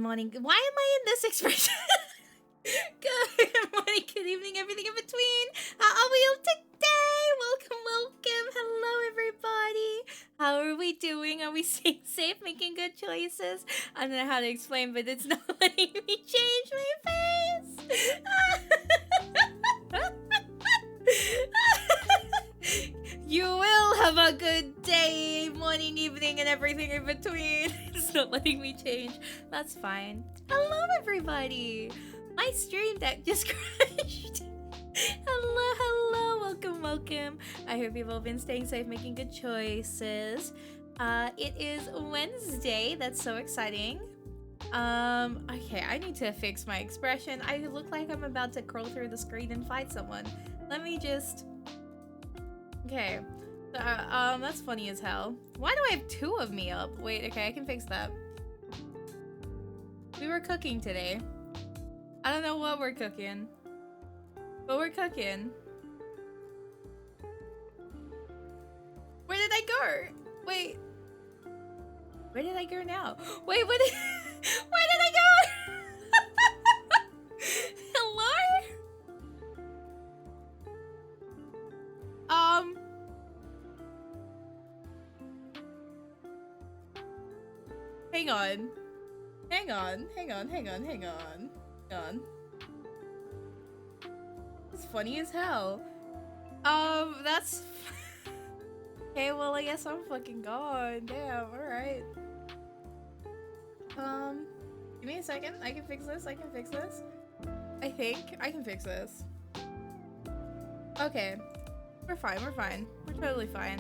morning. Why am I in this expression? Good morning, good evening, everything in between. How are we all today? Welcome, welcome. Hello, everybody. How are we doing? Are we staying safe, making good choices? I don't know how to explain, but it's not letting me change my face. You will have a good day, morning, evening, and everything in between. It's not letting me change. That's fine. Hello, everybody. My stream deck just crashed. Hello, hello. Welcome, welcome. I hope you've all been staying safe, making good choices. It is Wednesday. That's so exciting. Okay, I need to fix my expression. I look like I'm about to crawl through the screen and fight someone. Let me just... Okay. That's funny as hell. Why do I have two of me up? Wait, okay, I can fix that. We were cooking today. I don't know what we're cooking. But we're cooking. Where did I go? Wait. Where did I go now? Wait, what did... Where did I go? Hello? Hang on. Hang on. It's funny as hell. That's... Okay, well, I guess I'm fucking gone. Damn, alright. Give me a second. I can fix this. I think I can fix this. Okay. We're fine. We're totally fine.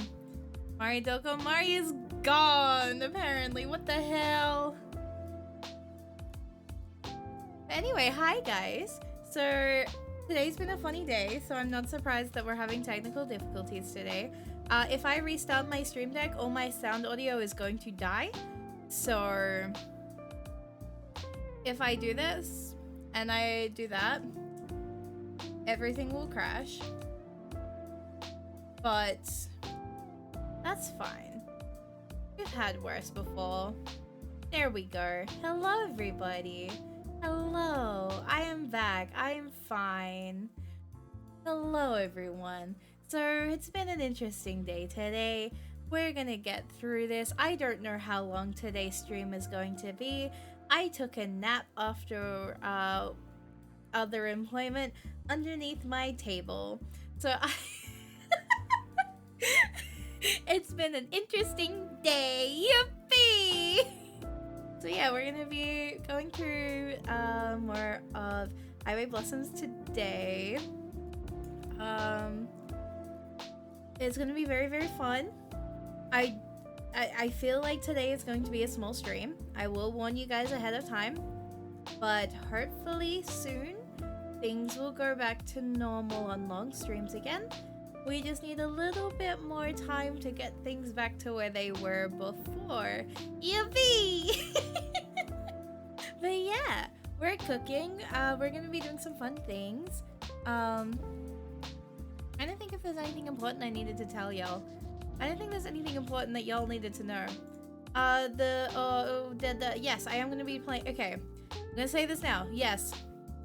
Mari Doko. Mari is gone, apparently. What the hell? Anyway, hi guys. So today's been a funny day, so I'm not surprised that we're having technical difficulties today. If I restart my stream deck, all my sound audio is going to die. So if I do this and I do that, everything will crash. But that's fine. We've had worse before. There we go. Hello, everybody. Hello. I am back. I am fine. Hello, everyone. So, it's been an interesting day today. We're gonna get through this. I don't know how long today's stream is going to be. I took a nap after other employment underneath my table. So, it's been an interesting day. Yippee! So yeah, we're gonna be going through more of Highway Blossoms today. It's gonna be very, very fun. I feel like today is going to be a small stream. I will warn you guys ahead of time, but hopefully soon things will go back to normal on long streams again. We just need a little bit more time to get things back to where they were before. Yippee! But yeah, we're cooking. We're gonna be doing some fun things. I don't think if there's anything important I needed to tell y'all. I don't think there's anything important that y'all needed to know. Yes, I am gonna be playing. Okay, I'm gonna say this now. Yes,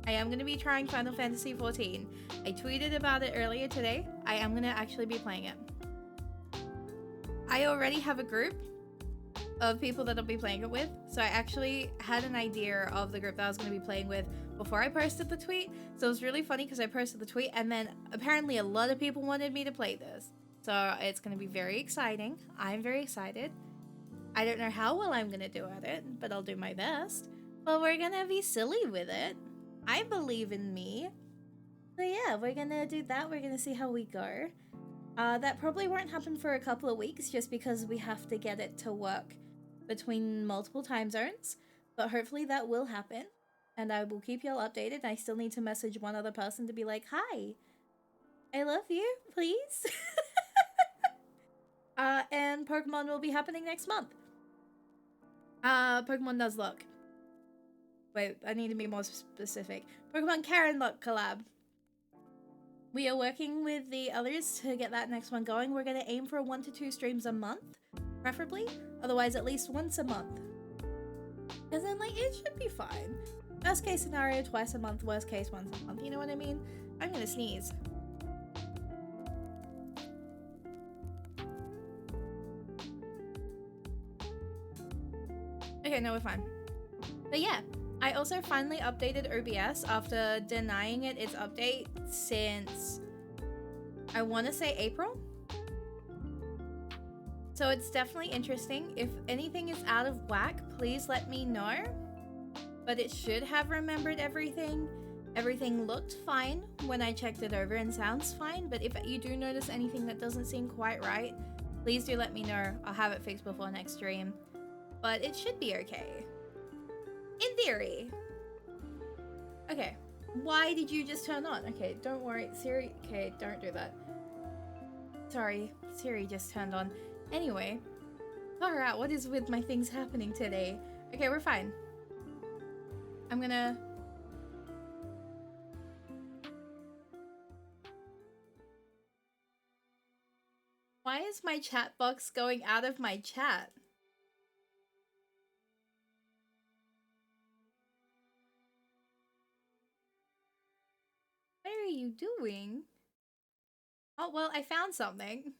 I am going to be trying Final Fantasy XIV. I tweeted about it earlier today. I am going to actually be playing it. I already have a group of people that I'll be playing it with. So I actually had an idea of the group that I was going to be playing with before I posted the tweet. So it was really funny because I posted the tweet and then apparently a lot of people wanted me to play this. So it's going to be very exciting. I'm very excited. I don't know how well I'm going to do at it, but I'll do my best. But we're going to be silly with it. I believe in me. So yeah, we're gonna do that. We're gonna see how we go. That probably won't happen for a couple of weeks just because we have to get it to work between multiple time zones. But hopefully that will happen. And I will keep y'all updated. I still need to message one other person to be like, hi, I love you, please. And Pokemon will be happening next month. Pokemon Nuzlocke. Wait, I need to be more specific. Pokemon Karen Lock collab. We are working with the others to get that next one going. We're going to aim for 1 to 2 streams a month, preferably. Otherwise, at least once a month. Because then, like, it should be fine. Best case scenario, twice a month. Worst case, once a month. You know what I mean? I'm gonna sneeze. Okay, no, we're fine. But yeah, I also finally updated OBS after denying it its update since, I want to say, April. So it's definitely interesting. If anything is out of whack, please let me know. But it should have remembered everything. Everything looked fine when I checked it over and sounds fine. But if you do notice anything that doesn't seem quite right, please do let me know. I'll have it fixed before next stream. But it should be okay. In theory. Okay. Why did you just turn on? Okay, don't worry. Siri, okay, don't do that. Sorry, Siri just turned on. Anyway. Alright, what is with my things happening today? Okay, we're fine. I'm gonna... Why is my chat box going out of my chat? What are you doing? Oh, well, I found something.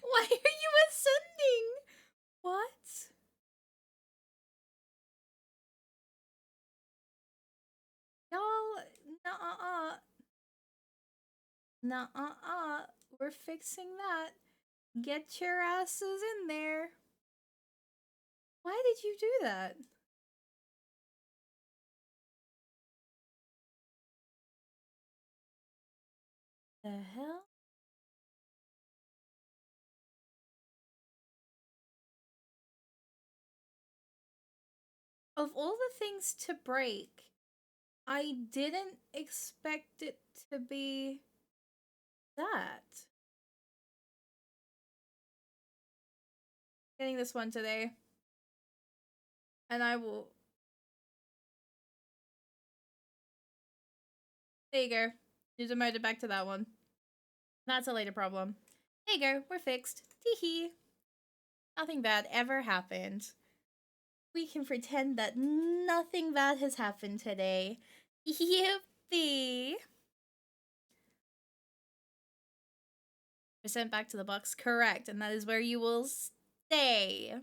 Why are you ascending? What? Y'all, nuh-uh-uh. Nuh-uh-uh. We're fixing that. Get your asses in there. Why did you do that? The hell? Of all the things to break, I didn't expect it to be that. Getting this one today. And I will... There you go. You demoted back to that one. That's a later problem. There you go. We're fixed. Teehee. Nothing bad ever happened. We can pretend that nothing bad has happened today. Yippee! We're sent back to the box. Correct. And that is where you will stay.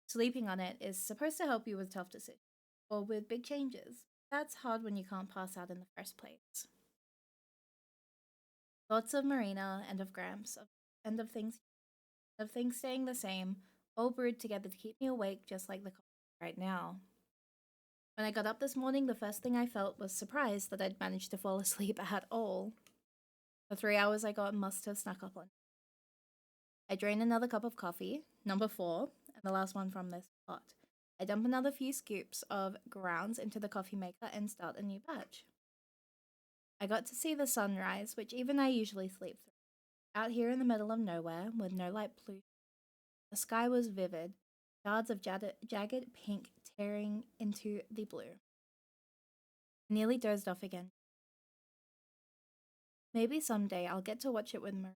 Sleeping on it is supposed to help you with tough decisions or with big changes. That's hard when you can't pass out in the first place. Thoughts of Marina and of Gramps, and of things staying the same, all brewed together to keep me awake just like the coffee right now. When I got up this morning, the first thing I felt was surprise that I'd managed to fall asleep at all. The 3 hours I got must have snuck up on me. I drain another cup of coffee, number 4, and the last one from this pot. I dump another few scoops of grounds into the coffee maker and start a new batch. I got to see the sunrise, which even I usually sleep through. Out here in the middle of nowhere, with no light pollution, the sky was vivid, shards of jagged pink tearing into the blue. I nearly dozed off again. Maybe someday I'll get to watch it with Marie.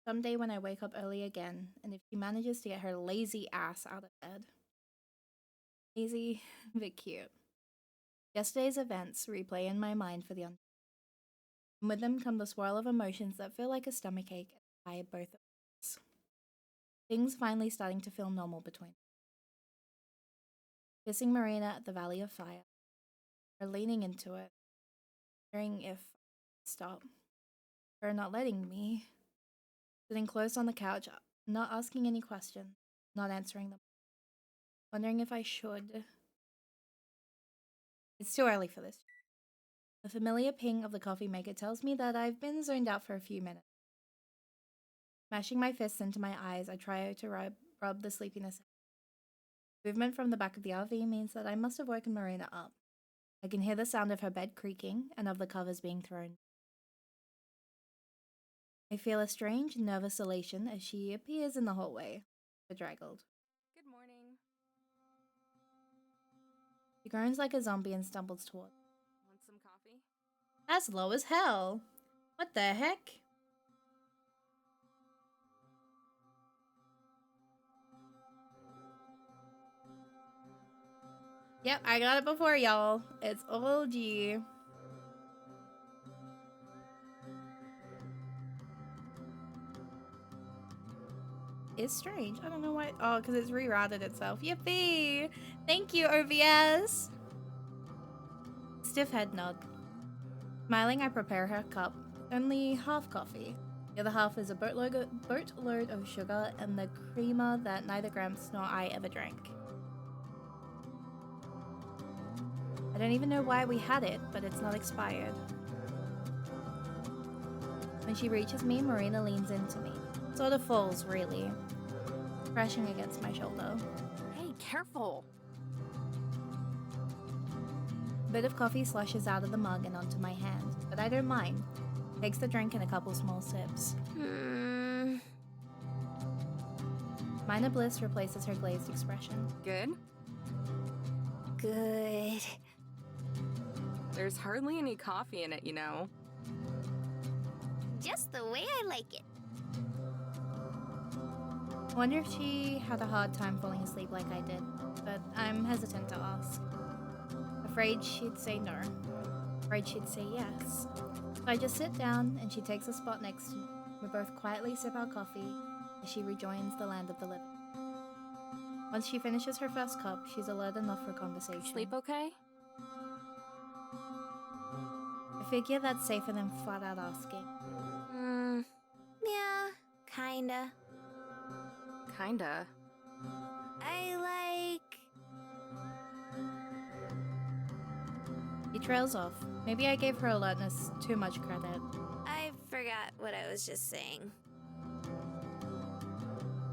Someday when I wake up early again, and if she manages to get her lazy ass out of bed. Lazy, but cute. Yesterday's events replay in my mind for the and with them come the swirl of emotions that feel like a stomachache and high both at once. Things finally starting to feel normal between us. Kissing Marina at the Valley of Fire, her leaning into it, wondering if I'd stop, her not letting me, sitting close on the couch, not asking any questions, not answering them, wondering if I should. It's too early for this. The familiar ping of the coffee maker tells me that I've been zoned out for a few minutes. Smashing my fists into my eyes, I try to rub the sleepiness. Movement from the back of the RV means that I must have woken Marina up. I can hear the sound of her bed creaking and of the covers being thrown. I feel a strange, nervous elation as she appears in the hallway, bedraggled. Good morning. She groans like a zombie and stumbles toward. Want some coffee? That's low as hell. What the heck? Yep, I got it before y'all. It's OG. It's strange. I don't know why. Oh, because it's rerouted itself. Yippee! Thank you, OVS. Stiff head nod. Smiling, I prepare her cup. Only half coffee. The other half is a boatload of sugar and the creamer that neither Gramps nor I ever drank. I don't even know why we had it, but it's not expired. When she reaches me, Marina leans into me. Sort of falls, really. Crashing against my shoulder. Hey, careful. A bit of coffee slushes out of the mug and onto my hand, but I don't mind. Takes the drink and a couple small sips. Minor bliss replaces her glazed expression. Good? Good. There's hardly any coffee in it, you know. Just the way I like it. I wonder if she had a hard time falling asleep like I did, but I'm hesitant to ask. Afraid she'd say no. Afraid she'd say yes. So I just sit down and she takes a spot next to me. We both quietly sip our coffee as she rejoins the land of the living. Once she finishes her first cup, she's alert enough for conversation. Sleep okay? I figure that's safer than flat out asking. Yeah, kinda. Kinda. I He trails off. Maybe I gave her alertness too much credit. I forgot what I was just saying.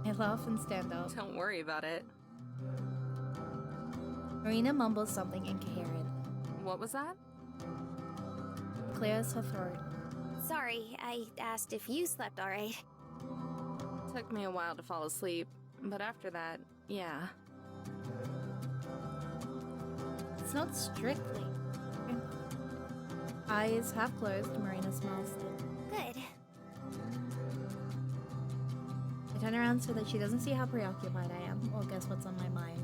I laugh and stand up. Don't worry about it. Marina mumbles something incoherent. What was that? Clears her throat. Sorry, I asked if you slept alright. Took me a while to fall asleep, but after that, yeah. It's not strictly. Eyes half closed, Marina smiles. Good. I turn around so that she doesn't see how preoccupied I am, or guess what's on my mind.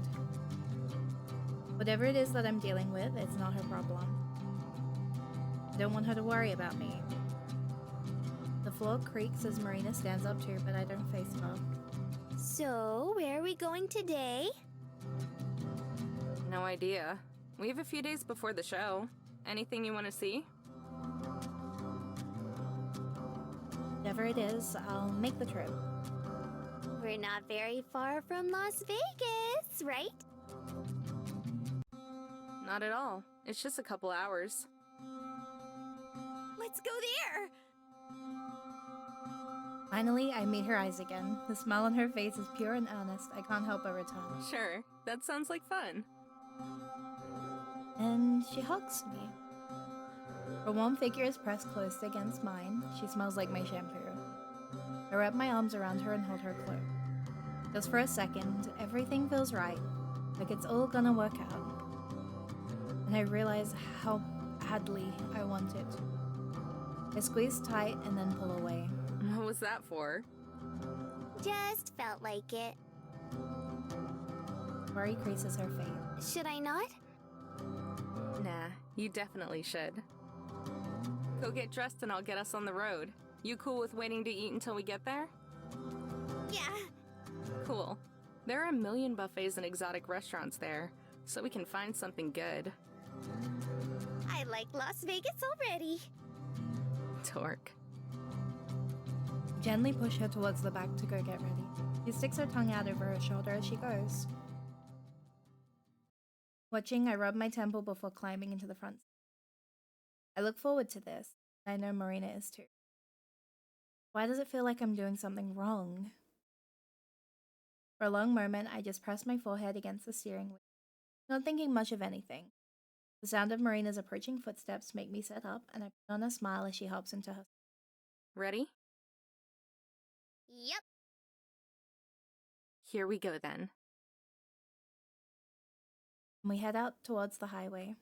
Whatever it is that I'm dealing with, it's not her problem. I don't want her to worry about me. The floor creaks as Marina stands up too, but I don't face her. So, where are we going today? No idea. We have a few days before the show. Anything you want to see? Whatever it is, I'll make the trip. We're not very far from Las Vegas, right? Not at all. It's just a couple hours. Let's go there! Finally, I meet her eyes again. The smile on her face is pure and earnest. I can't help but return. Sure, that sounds like fun. And she hugs me. Her warm figure is pressed close against mine. She smells like my shampoo. I wrap my arms around her and hold her close. Just for a second, everything feels right, like it's all gonna work out. And I realize how badly I want it. I squeeze tight and then pull away. What was that for? Just felt like it. Worry creases her face. Should I not? Nah, you definitely should. Go get dressed and I'll get us on the road. You cool with waiting to eat until we get there? Yeah. Cool. There are a million buffets and exotic restaurants there, so we can find something good. I like Las Vegas already. Torque. Gently push her towards the back to go get ready. She sticks her tongue out over her shoulder as she goes. Watching, I rub my temple before climbing into the front. I look forward to this. I know Marina is too. Why does it feel like I'm doing something wrong? For a long moment, I just press my forehead against the steering wheel, not thinking much of anything. The sound of Marina's approaching footsteps make me sit up, and I put on a smile as she hops into her. Ready? Yep. Here we go then. We head out towards the highway.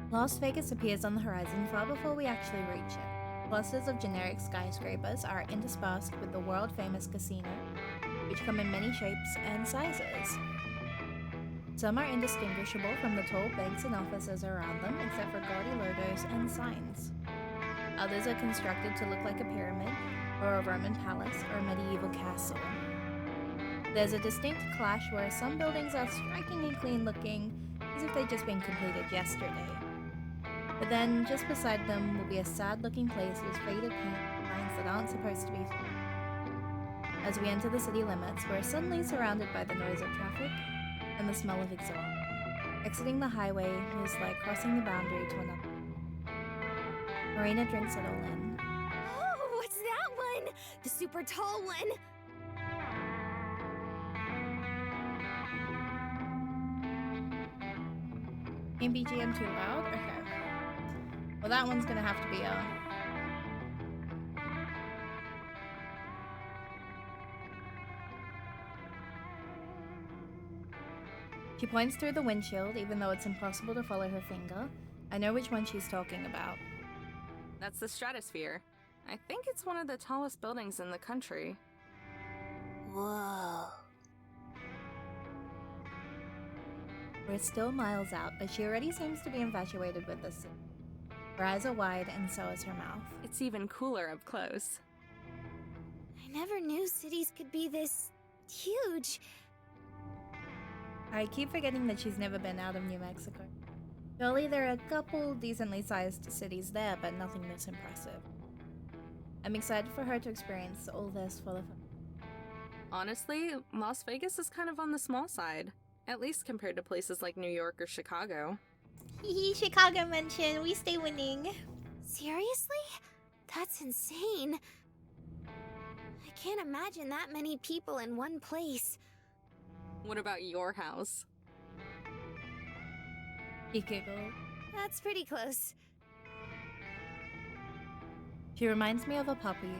Las Vegas appears on the horizon far before we actually reach it. Clusters of generic skyscrapers are interspersed with the world-famous casino, which come in many shapes and sizes. Some are indistinguishable from the tall banks and offices around them, except for gaudy logos and signs. Others are constructed to look like a pyramid, or a Roman palace, or a medieval castle. There's a distinct clash where some buildings are strikingly clean looking, as if they'd just been completed yesterday. But then, just beside them will be a sad looking place with faded paint lines that aren't supposed to be. As we enter the city limits, we're suddenly surrounded by the noise of traffic and the smell of exhaust. Exiting the highway was like crossing the boundary to another. Marina drinks it all in. Oh, what's that one? The super tall one. Ain't BGM too loud? Okay. Well, that one's gonna have to be a... She points through the windshield, even though it's impossible to follow her finger. I know which one she's talking about. That's the Stratosphere. I think it's one of the tallest buildings in the country. Whoa. We're still miles out, but she already seems to be infatuated with the city. Her eyes are wide, and so is her mouth. It's even cooler up close. I never knew cities could be this huge. I keep forgetting that she's never been out of New Mexico. Surely there are a couple decently sized cities there, but nothing this impressive. I'm excited for her to experience all this for the fun. Honestly, Las Vegas is kind of on the small side, at least compared to places like New York or Chicago. Hehe, Chicago mention, we stay winning. Seriously? That's insane. I can't imagine that many people in one place. What about your house? He giggled. That's pretty close. She reminds me of a puppy.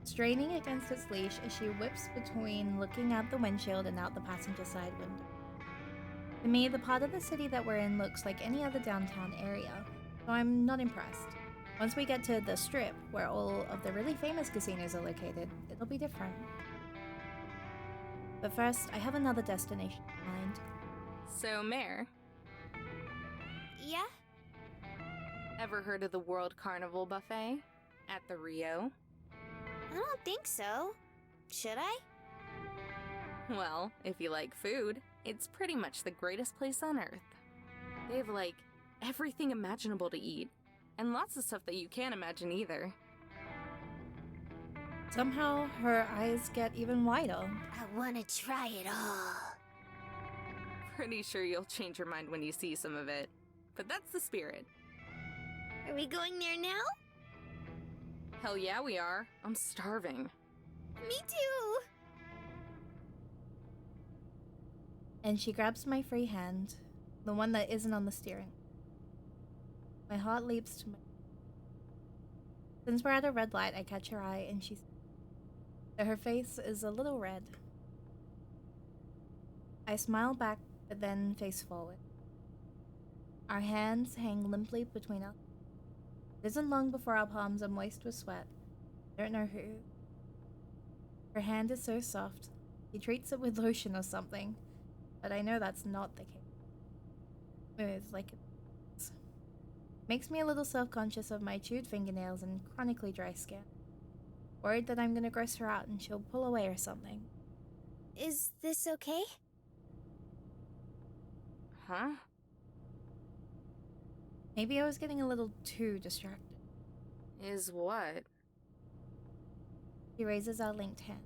Straining against its leash as she whips between looking out the windshield and out the passenger side window. To me, the part of the city that we're in looks like any other downtown area, so I'm not impressed. Once we get to the Strip, where all of the really famous casinos are located, it'll be different. But first, I have another destination in mind. So, Mare, Yeah? ever heard of the World Carnival Buffet at the Rio? I don't think so. Should I? Well, if you like food, it's pretty much the greatest place on Earth. They have, like, everything imaginable to eat, and lots of stuff that you can't imagine either. Somehow, her eyes get even wider. I want to try it all. Pretty sure you'll change your mind when you see some of it. But that's the spirit. Are we going there now? Hell yeah, we are. I'm starving. Me too. And she grabs my free hand, the one that isn't on the steering. My heart leaps to my... Since we're at a red light, I catch her eye and her face is a little red. I smile back, but then face forward. Our hands hang limply between us. It isn't long before our palms are moist with sweat. I don't know who. Her hand is so soft. He treats it with lotion or something, but I know that's not the case. Smooth like it is. Makes me a little self-conscious of my chewed fingernails and chronically dry skin. Worried that I'm gonna gross her out and she'll pull away or something. Is this okay? Huh? Maybe I was getting a little too distracted. Is what? He raises our linked hand.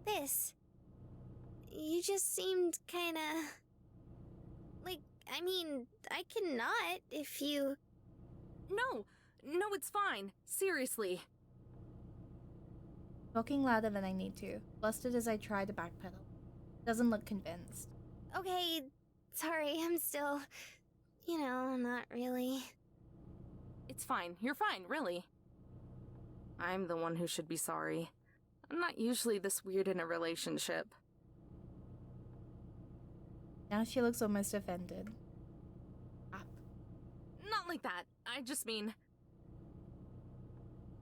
This. You just seemed kinda... Like, I mean, I can not if you... No, it's fine. Seriously. Talking louder than I need to, flustered as I try to backpedal. Doesn't look convinced. Okay, sorry, I'm still... not really. It's fine. You're fine, really. I'm the one who should be sorry. I'm not usually this weird in a relationship. Now she looks almost offended. Not like that. I just mean...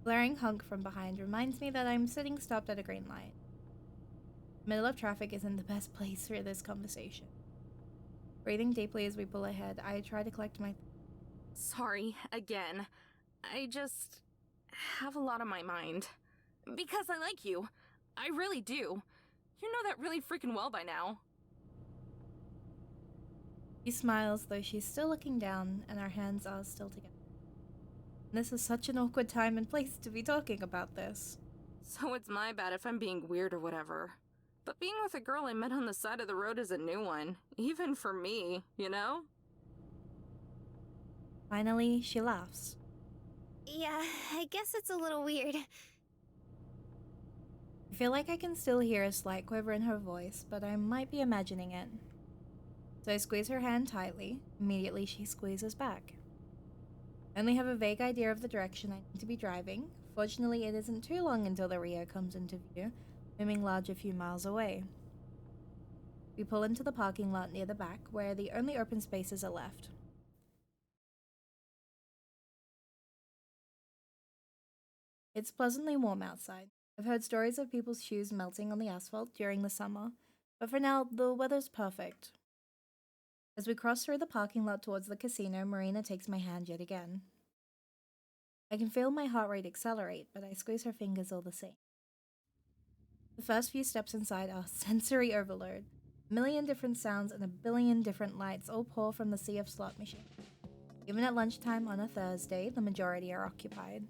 Glaring honk from behind reminds me that I'm sitting stopped at a green light. Middle of traffic isn't the best place for this conversation. Breathing deeply as we pull ahead, I try to collect my... Sorry, again. I just have a lot on my mind. Because I like you. I really do. You know that really freaking well by now. She smiles, though she's still looking down, and our hands are still together. This is such an awkward time and place to be talking about this. So it's my bad if I'm being weird or whatever. But being with a girl I met on the side of the road is a new one. Even for me, you know? Finally, she laughs. Yeah, I guess it's a little weird. I feel like I can still hear a slight quiver in her voice, but I might be imagining it. So I squeeze her hand tightly. Immediately, she squeezes back. I only have a vague idea of the direction I need to be driving. Fortunately, it isn't too long until the Rio comes into view, looming large a few miles away. We pull into the parking lot near the back, where the only open spaces are left. It's pleasantly warm outside. I've heard stories of people's shoes melting on the asphalt during the summer, but for now, the weather's perfect. As we cross through the parking lot towards the casino, Marina takes my hand yet again. I can feel my heart rate accelerate, but I squeeze her fingers all the same. The first few steps inside are sensory overload. A million different sounds and a billion different lights all pour from the sea of slot machines. Even at lunchtime on a Thursday, the majority are occupied.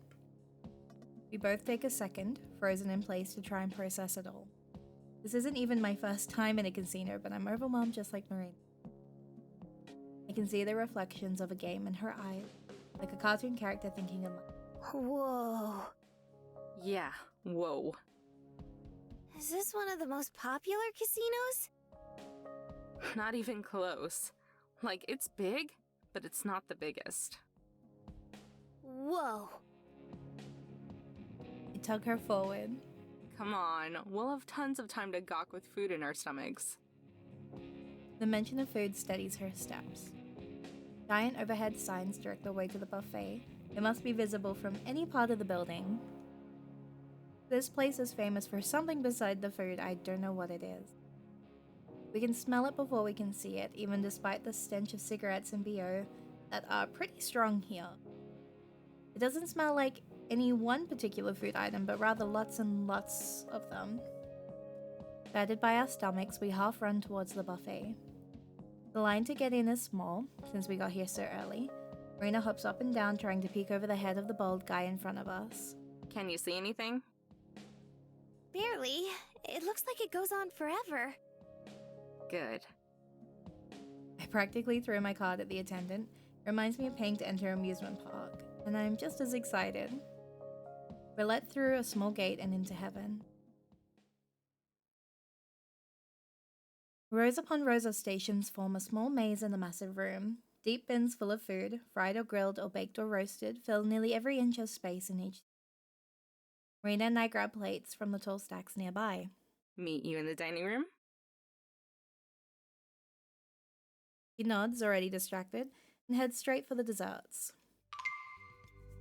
We both take a second, frozen in place, to try and process it all. This isn't even my first time in a casino, but I'm overwhelmed just like Marina. I can see the reflections of a game in her eyes, like a cartoon character thinking aloud. Whoa. Yeah, whoa. Is this one of the most popular casinos? Not even close. Like, it's big, but it's not the biggest. Whoa. I tug her forward. Come on, we'll have tons of time to gawk with food in our stomachs. The mention of food steadies her steps. Giant overhead signs direct the way to the buffet. It must be visible from any part of the building. This place is famous for something beside the food. I don't know what it is. We can smell it before we can see it, even despite the stench of cigarettes and BO that are pretty strong here. It doesn't smell like any one particular food item, but rather lots and lots of them. Guided by our stomachs, we half run towards the buffet. The line to get in is small, since we got here so early. Marina hops up and down, trying to peek over the head of the bald guy in front of us. Can you see anything? Barely. It looks like it goes on forever. Good. I practically threw my card at the attendant. It reminds me of paying to enter an amusement park, and I'm just as excited. We're let through a small gate and into heaven. Rows upon rows of stations form a small maze in the massive room. Deep bins full of food, fried or grilled or baked or roasted, fill nearly every inch of space in each. Marina and I grab plates from the tall stacks nearby. Meet you in the dining room? He nods, already distracted, and heads straight for the desserts.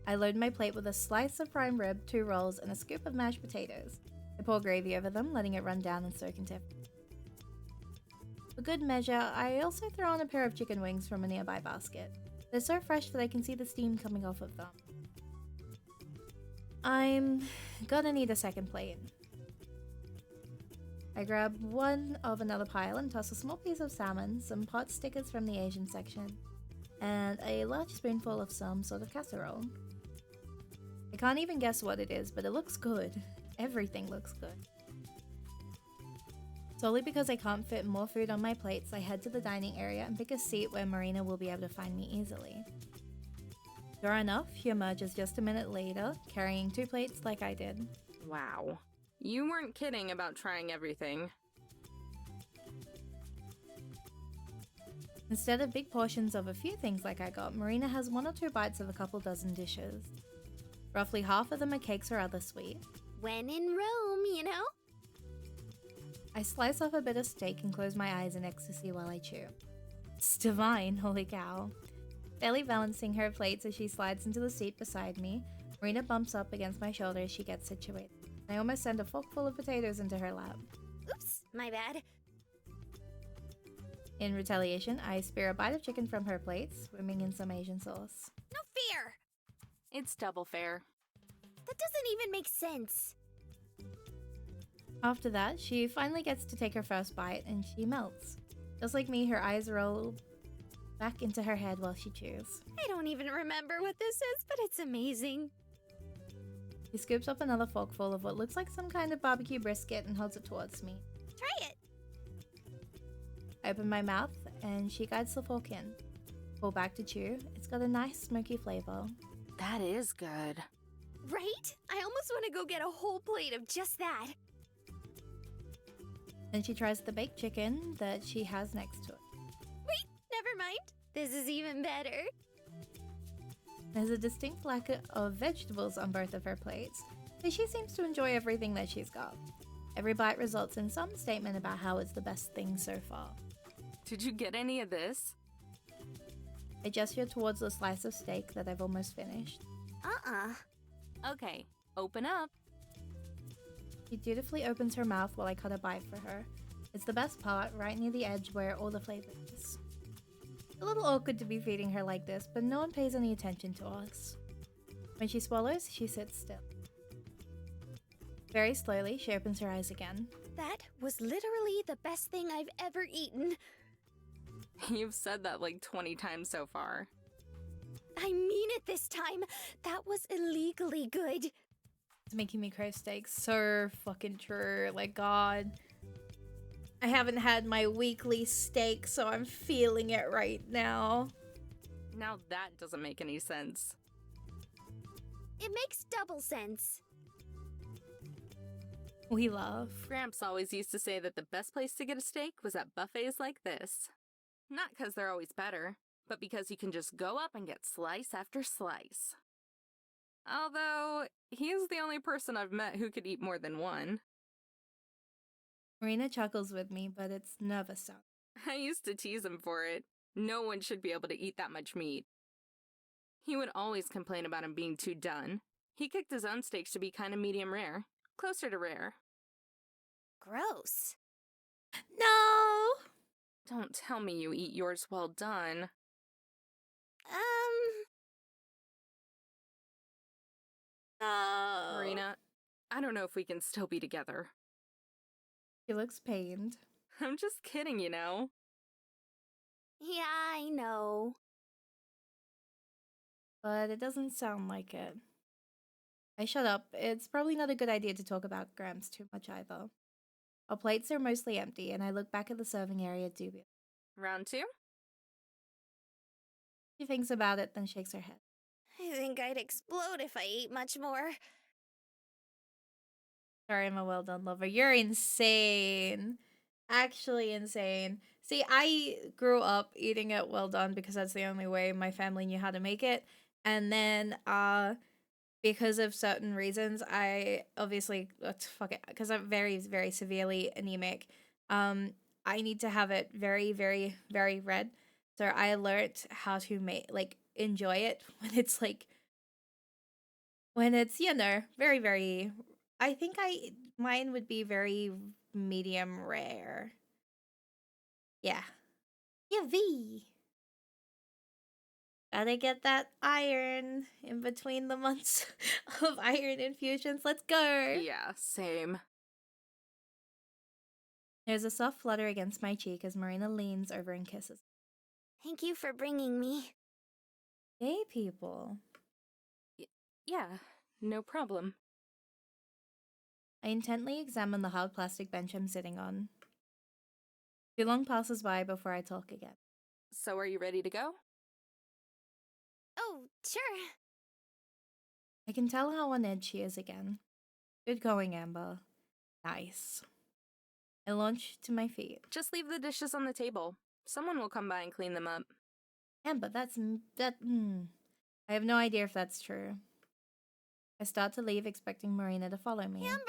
I load my plate with a slice of prime rib, 2 rolls, and a scoop of mashed potatoes. I pour gravy over them, letting it run down and soak into everything. For good measure, I also throw on a pair of chicken wings from a nearby basket. They're so fresh that I can see the steam coming off of them. I'm gonna need a second plate. I grab one of another pile and toss a small piece of salmon, some pot stickers from the Asian section, and a large spoonful of some sort of casserole. I can't even guess what it is, but it looks good. Everything looks good. Solely because I can't fit more food on my plates, I head to the dining area and pick a seat where Marina will be able to find me easily. Sure enough, she emerges just a minute later, carrying 2 plates like I did. Wow. You weren't kidding about trying everything. Instead of big portions of a few things like I got, Marina has 1 or 2 bites of a couple dozen dishes. Roughly half of them are cakes or other sweet. When in Rome, you know? I slice off a bit of steak and close my eyes in ecstasy while I chew. It's divine, holy cow. Barely balancing her plates as she slides into the seat beside me, Marina bumps up against my shoulder as she gets situated. I almost send a forkful of potatoes into her lap. Oops, my bad. In retaliation, I spear a bite of chicken from her plate, swimming in some Asian sauce. No fear! It's double fair. That doesn't even make sense. After that, she finally gets to take her first bite and she melts. Just like me, her eyes roll back into her head while she chews. I don't even remember what this is, but it's amazing. She scoops up another forkful of what looks like some kind of barbecue brisket and holds it towards me. Try it. I open my mouth and she guides the fork in. Pull back to chew. It's got a nice smoky flavor. That is good. Right? I almost want to go get a whole plate of just that. Then she tries the baked chicken that she has next to it. Wait, never mind. This is even better. There's a distinct lack of vegetables on both of her plates, but she seems to enjoy everything that she's got. Every bite results in some statement about how it's the best thing so far. Did you get any of this? I gesture towards the slice of steak that I've almost finished. Okay, open up. She dutifully opens her mouth while I cut a bite for her. It's the best part, right near the edge where all the flavor is. A little awkward to be feeding her like this, but no one pays any attention to us. When she swallows, she sits still. Very slowly, she opens her eyes again. That was literally the best thing I've ever eaten. You've said that like 20 times so far. I mean it this time. That was illegally good. It's making me crave steak. So fucking true. Like, God. I haven't had my weekly steak, so I'm feeling it right now. Now that doesn't make any sense. It makes double sense. We love. Gramps always used to say that the best place to get a steak was at buffets like this. Not because they're always better, but because you can just go up and get slice after slice. Although, he's the only person I've met who could eat more than one. Marina chuckles with me, but it's nervous sound. I used to tease him for it. No one should be able to eat that much meat. He would always complain about him being too done. He cooked his own steaks to be kind of medium rare, closer to rare. Gross. No! Don't tell me you eat yours well done. No. Marina, I don't know if we can still be together. She looks pained. I'm just kidding, you know. Yeah, I know. But it doesn't sound like it. I shut up. It's probably not a good idea to talk about Gramps too much either. Our plates are mostly empty, and I look back at the serving area dubious. Round two? She thinks about it, then shakes her head. I think I'd explode if I ate much more. Sorry, I'm a well done lover. You're insane. Actually insane. See, I grew up eating it well done because that's the only way my family knew how to make it. And then, because of certain reasons, I obviously, fuck it, because I'm very, very severely anemic. I need to have it very, very, very red. So I learned how to make, like, enjoy it when it's like, when it's, you know, very, very, I think mine would be very medium rare. Yeah. Yeah, V. Gotta get that iron in between the months of iron infusions. Let's go. Yeah, same. There's a soft flutter against my cheek as Marina leans over and kisses. Thank you for bringing me. Gay people. Yeah, no problem. I intently examine the hard plastic bench I'm sitting on. Too long passes by before I talk again. So are you ready to go? Oh, sure. I can tell how on edge she is again. Good going, Amber. Nice. I launch to my feet. Just leave the dishes on the table. Someone will come by and clean them up. Amber, I have no idea if that's true. I start to leave, expecting Marina to follow me. Amber!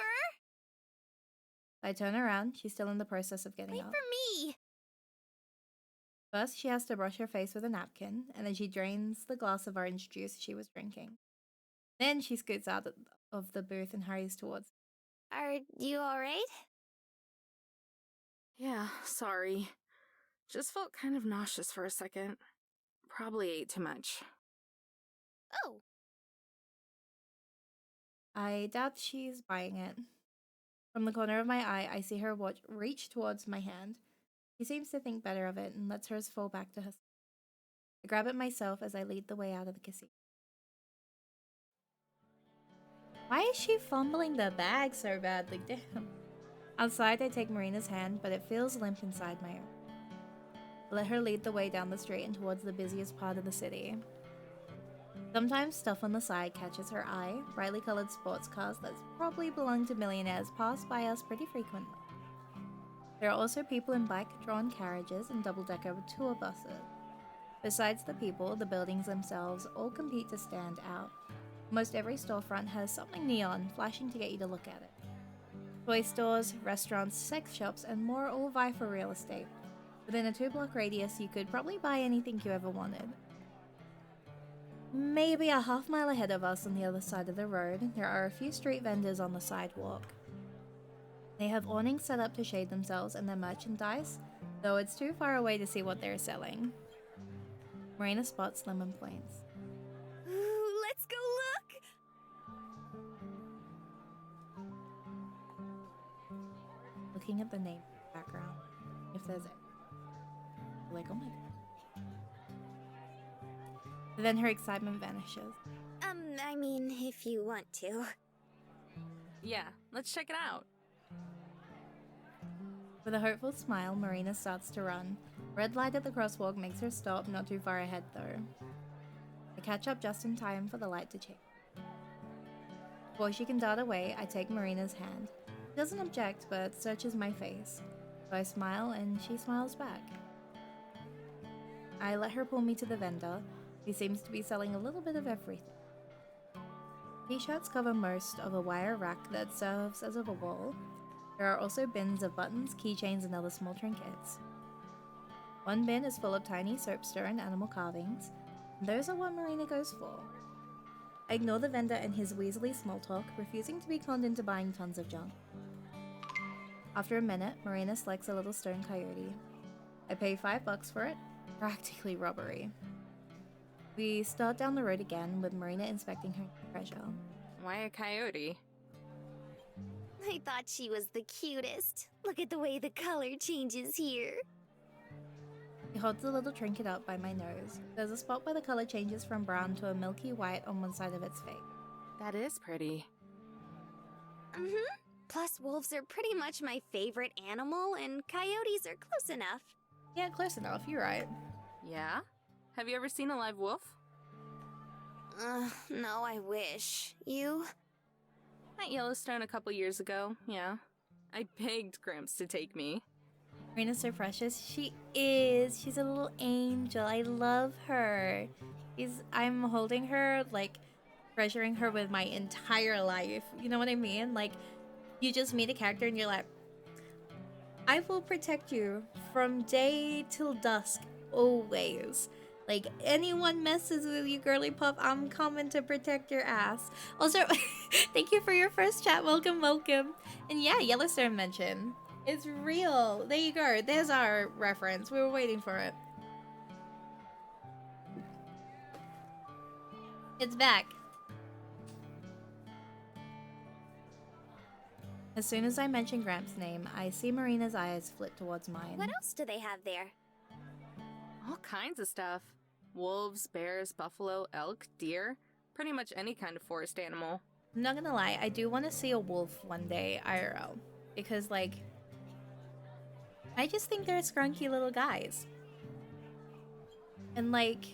I turn around. She's still in the process of getting Wait up. for me! First, she has to brush her face with a napkin, and then she drains the glass of orange juice she was drinking. Then she scoots out of the booth and hurries towards. Are you alright? Yeah, sorry. Just felt kind of nauseous for a second. Probably ate too much. Oh, I doubt she's buying it. From the corner of my eye, I see her reach towards my hand. She seems to think better of it and lets hers fall back to her. I grab it myself as I lead the way out of the casino. Why is she fumbling the bag so badly? Damn. Outside, I take Marina's hand, but it feels limp inside my own. I let her lead the way down the street and towards the busiest part of the city. Sometimes stuff on the side catches her eye. Brightly colored sports cars that probably belong to millionaires pass by us pretty frequently. There are also people in bike-drawn carriages and double-decker tour buses. Besides the people, the buildings themselves all compete to stand out. Almost every storefront has something neon flashing to get you to look at it. Toy stores, restaurants, sex shops, and more all vie for real estate. Within a 2-block radius, you could probably buy anything you ever wanted. Maybe a half-mile ahead of us on the other side of the road, there are a few street vendors on the sidewalk. They have awnings set up to shade themselves and their merchandise, though it's too far away to see what they're selling. Marina spots them and points. ooh, let's go look! Looking at the name in the background, if there's it. Like, oh my god. But then her excitement vanishes. I mean, if you want to. Yeah, let's check it out. With a hopeful smile, Marina starts to run. Red light at the crosswalk makes her stop, not too far ahead though. I catch up just in time for the light to change. Before she can dart away, I take Marina's hand. She doesn't object, but searches my face. So I smile and she smiles back. I let her pull me to the vendor, who seems to be selling a little bit of everything. T-shirts cover most of a wire rack that serves as a wall. There are also bins of buttons, keychains, and other small trinkets. One bin is full of tiny soapstone and animal carvings, and those are what Marina goes for. I ignore the vendor and his weaselly small talk, refusing to be conned into buying tons of junk. After a minute, Marina selects a little stone coyote. I pay $5 for it, practically robbery. We start down the road again, with Marina inspecting her treasure. Why a coyote? I thought she was the cutest. Look at the way the color changes here. He holds the little trinket up by my nose. There's a spot where the color changes from brown to a milky white on one side of its face. That is pretty. Plus, wolves are pretty much my favorite animal, and coyotes are close enough. Yeah, close enough, you're right. Yeah? Have you ever seen a live wolf? No, I wish. You? At Yellowstone a couple years ago, yeah. I begged Gramps to take me. Marina's so precious. She is. She's a little angel. I love her. I'm holding her, like, treasuring her with my entire life. You know what I mean? Like, you just meet a character and you're like, I will protect you from day till dusk, always. Like, anyone messes with you, girly pup, I'm coming to protect your ass. Also, thank you for your first chat. Welcome, welcome. And yeah, Yellowstone mention. It's real. There you go. There's our reference. We were waiting for it. It's back. As soon as I mention Gramps' name, I see Marina's eyes flit towards mine. What else do they have there? All kinds of stuff. Wolves, bears, buffalo, elk, deer. Pretty much any kind of forest animal. I'm not gonna lie, I do want to see a wolf one day, IRL. Because, like, I just think they're scrunky little guys. And, like,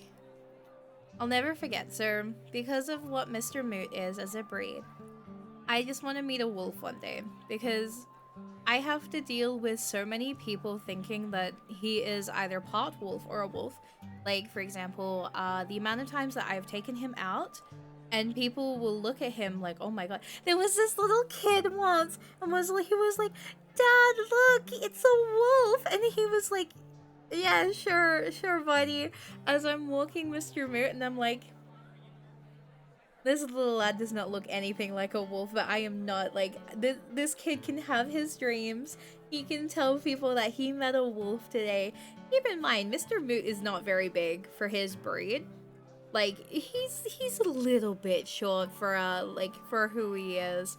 I'll never forget, so because of what Mr. Moot is as a breed, I just want to meet a wolf one day. Because I have to deal with so many people thinking that he is either part wolf or a wolf. Like, for example, the amount of times that I've taken him out and people will look at him like, oh my god. There was this little kid once and he was like, Dad, look, it's a wolf. And he was like, yeah, sure, buddy. As I'm walking Mr. Moot and I'm like, This little lad does not look anything like a wolf, but I am not. Like, this kid can have his dreams. He can tell people that he met a wolf today. Keep in mind, Mr. Moot is not very big for his breed. Like, he's a little bit short for for who he is.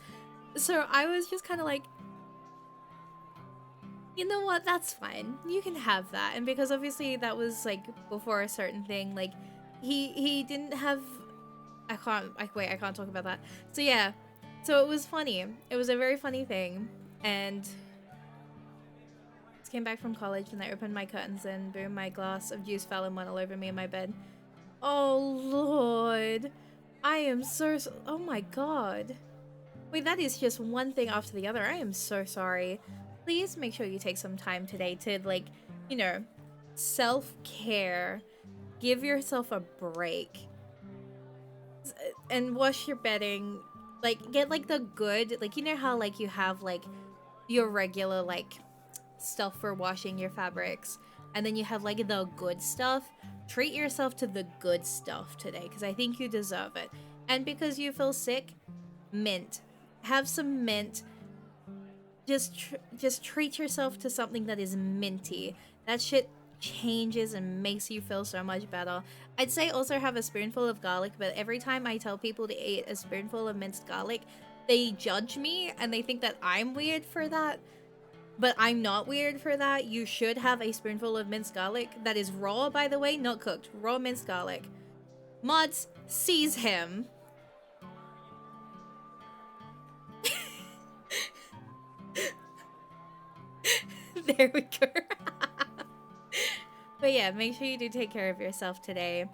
So I was just kind of like, you know what, that's fine. You can have that. And because obviously that was like before a certain thing, like he didn't have I can't talk about that. So yeah. So it was funny. It was a very funny thing. And I came back from college and I opened my curtains and boom, my glass of juice fell and went all over me in my bed. Oh lord. I am oh my god. Wait, that is just one thing after the other. I am so sorry. Please make sure you take some time today to, like, you know, self-care. Give yourself a break. And wash your bedding. Like, get, like, the good, like, you know how, like, you have, like, your regular, like, stuff for washing your fabrics. And then you have, like, the good stuff. Treat yourself to the good stuff today, because I think you deserve it. And because you feel sick, mint. Have some mint. Just treat yourself to something that is minty. That shit changes and makes you feel so much better. I'd say also have a spoonful of garlic, but every time I tell people to eat a spoonful of minced garlic, they judge me and they think that I'm weird for that. But I'm not weird for that. You should have a spoonful of minced garlic. That is raw, by the way, not cooked. Raw minced garlic. Mods, seize him. There we go. But yeah, make sure you do take care of yourself today.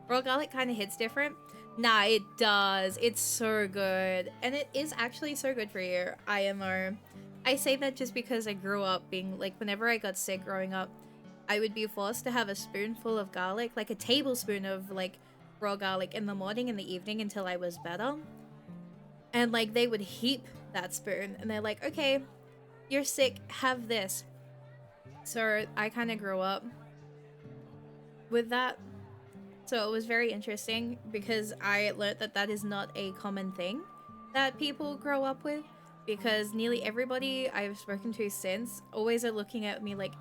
Raw garlic kind of hits different. Nah, it does. It's so good. And it is actually so good for you, IMO. I say that just because I grew up being, like, whenever I got sick growing up, I would be forced to have a spoonful of garlic, like a tablespoon of, like, raw garlic in the morning and the evening until I was better. And, like, they would heap that spoon. And they're like, okay, you're sick, have this. So I kind of grew up with that. So it was very interesting because I learned that that is not a common thing that people grow up with, because nearly everybody I've spoken to since always are looking at me like,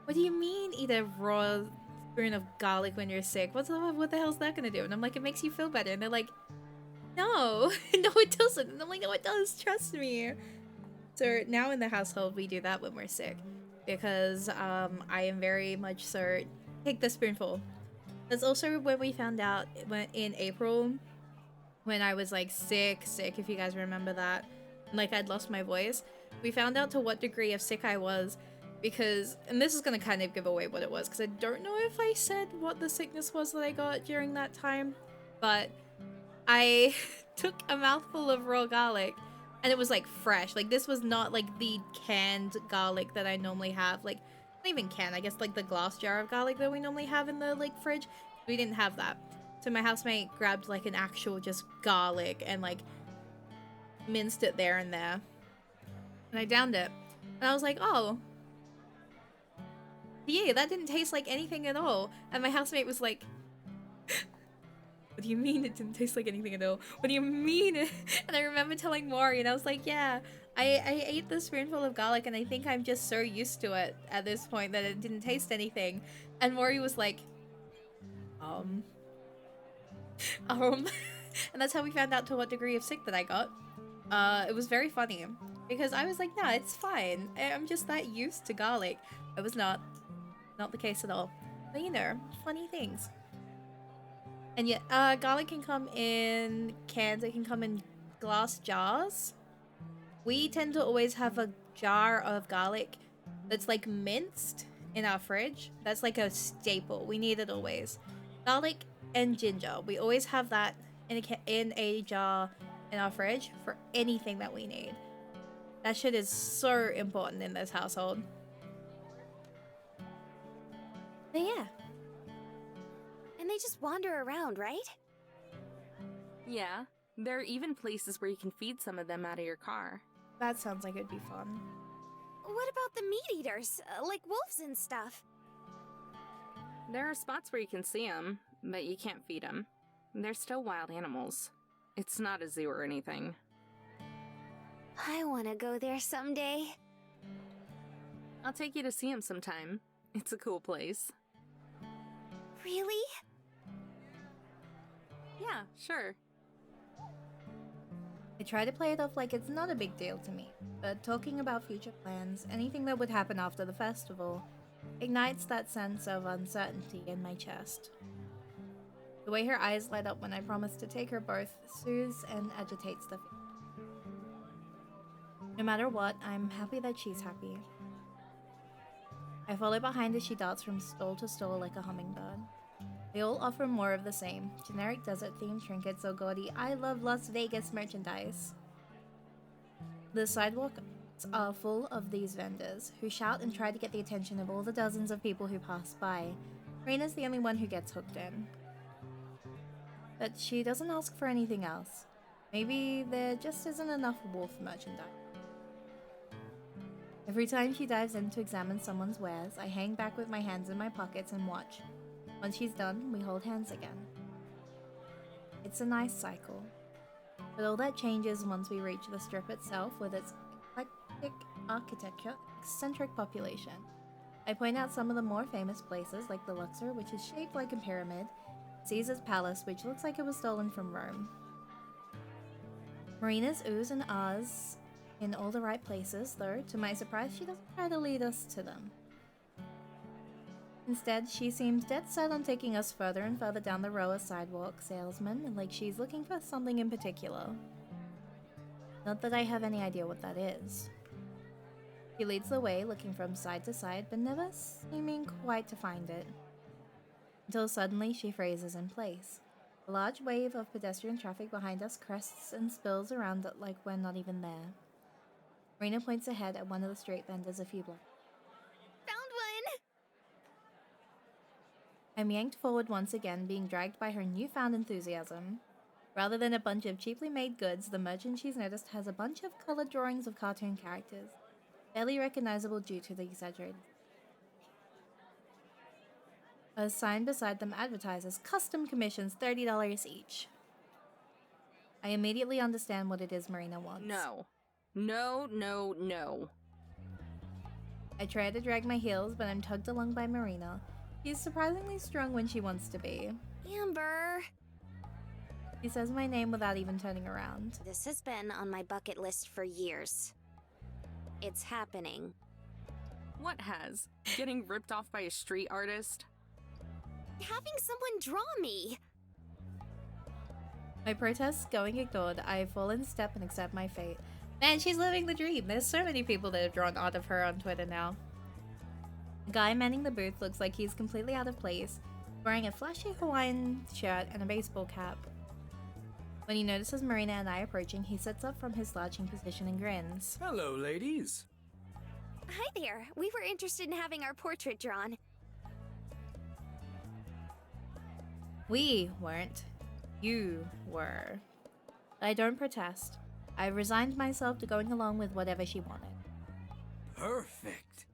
what do you mean eat a raw spoon of garlic when you're sick? What the hell's that gonna do? And I'm like, it makes you feel better. And they're like, no, no it doesn't. And I'm like, no it does, trust me. So now in the household we do that when we're sick, because I am very much so take the spoonful. That's also when we found out in April when I was like sick, if you guys remember that. Like I'd lost my voice. We found out to what degree of sick I was because, and this is going to kind of give away what it was because I don't know if I said what the sickness was that I got during that time, but I took a mouthful of raw garlic and it was like fresh. Like this was not like the canned garlic that I normally have. Like not even canned, I guess like the glass jar of garlic that we normally have in the like fridge. We didn't have that. So my housemate grabbed like an actual just garlic and like minced it there and there. And I downed it. And I was like, oh. Yeah, that didn't taste like anything at all. And my housemate was like, what do you mean it didn't taste like anything at all? What do you mean? And I remember telling Maury and I was like, yeah, I ate this spoonful of garlic and I think I'm just so used to it at this point that it didn't taste anything. And Maury was like, and that's how we found out to what degree of sick that I got. It was very funny because I was like, nah, it's fine. I'm just that used to garlic. It was not the case at all. But you know, funny things. And yeah, garlic can come in cans. It can come in glass jars. We tend to always have a jar of garlic that's like minced in our fridge. That's like a staple. We need it always. Garlic and ginger. We always have that in a jar in our fridge for anything that we need. That shit is so important in this household. But yeah. And they just wander around, right? Yeah, there are even places where you can feed some of them out of your car. That sounds like it'd be fun. What about the meat eaters, like wolves and stuff? There are spots where you can see them, but you can't feed them. They're still wild animals. It's not a zoo or anything. I want to go there someday. I'll take you to see him sometime. It's a cool place. Really? Yeah, sure. I try to play it off like it's not a big deal to me, but talking about future plans, anything that would happen after the festival, ignites that sense of uncertainty in my chest. The way her eyes light up when I promise to take her both soothes and agitates the feeling. No matter what, I'm happy that she's happy. I follow behind as she darts from stall to stall like a hummingbird. They all offer more of the same, generic desert-themed trinkets or gaudy I love Las Vegas merchandise. The sidewalks are full of these vendors, who shout and try to get the attention of all the dozens of people who pass by. Reina's the only one who gets hooked in. But she doesn't ask for anything else. Maybe there just isn't enough wolf merchandise. Every time she dives in to examine someone's wares, I hang back with my hands in my pockets and watch. Once she's done, we hold hands again. It's a nice cycle. But all that changes once we reach the strip itself with its eclectic architecture, eccentric population. I point out some of the more famous places like the Luxor, which is shaped like a pyramid, Caesar's Palace, which looks like it was stolen from Rome. Marina's oohs and ahs in all the right places, though, to my surprise, she doesn't try to lead us to them. Instead, she seems dead set on taking us further and further down the row of sidewalk salesmen, like she's looking for something in particular. Not that I have any idea what that is. She leads the way, looking from side to side, but never seeming quite to find it. Until suddenly she freezes in place. A large wave of pedestrian traffic behind us crests and spills around it like we're not even there. Marina points ahead at one of the street vendors a few blocks. Found one! I'm yanked forward once again, being dragged by her newfound enthusiasm. Rather than a bunch of cheaply made goods, the merchant she's noticed has a bunch of colored drawings of cartoon characters, barely recognizable due to the exaggerated. A sign beside them advertises custom commissions, $30 each. I immediately understand what it is Marina wants. No. No, no, no. I try to drag my heels, but I'm tugged along by Marina. She's surprisingly strong when she wants to be. Amber! She says my name without even turning around. This has been on my bucket list for years. It's happening. What has? Getting ripped off by a street artist? Having someone draw me! My protests going ignored, I fall in step and accept my fate. Man, she's living the dream. There's so many people that have drawn art of her on Twitter now. The guy manning the booth looks like he's completely out of place, wearing a flashy Hawaiian shirt and a baseball cap. When he notices Marina and I approaching, he sits up from his slouching position and grins. Hello, ladies. Hi there. We were interested in having our portrait drawn. We weren't. You were. I don't protest. I resigned myself to going along with whatever she wanted. Perfect.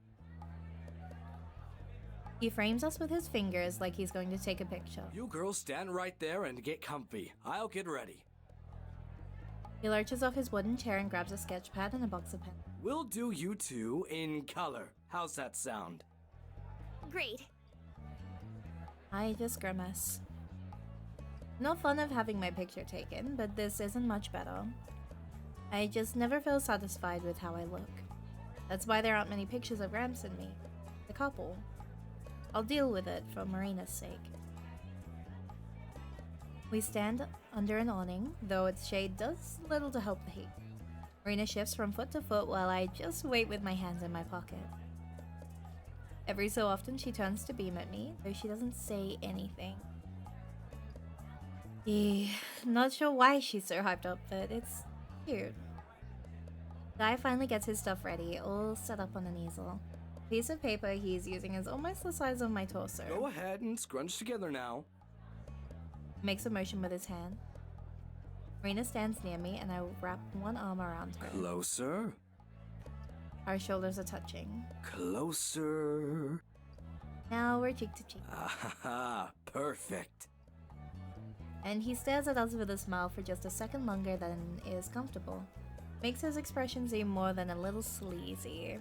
He frames us with his fingers like he's going to take a picture. You girls stand right there and get comfy. I'll get ready. He lurches off his wooden chair and grabs a sketch pad and a box of pens. We'll do you two in color. How's that sound? Great. I just grimace. No fun of having my picture taken, but this isn't much better. I just never feel satisfied with how I look. That's why there aren't many pictures of Gramps and me. The couple. I'll deal with it for Marina's sake. We stand under an awning, though its shade does little to help the heat. Marina shifts from foot to foot while I just wait with my hands in my pocket. Every so often she turns to beam at me, though she doesn't say anything. Not sure why she's so hyped up, but it's cute. Guy finally gets his stuff ready, all set up on an easel. The piece of paper he's using is almost the size of my torso. Go ahead and scrunch together now. He makes a motion with his hand. Marina stands near me and I wrap one arm around her. Closer. Our shoulders are touching. Closer. Now we're cheek to cheek. Ah, perfect. and he stares at us with a smile for just a second longer than is comfortable. Makes his expression seem more than a little sleazy.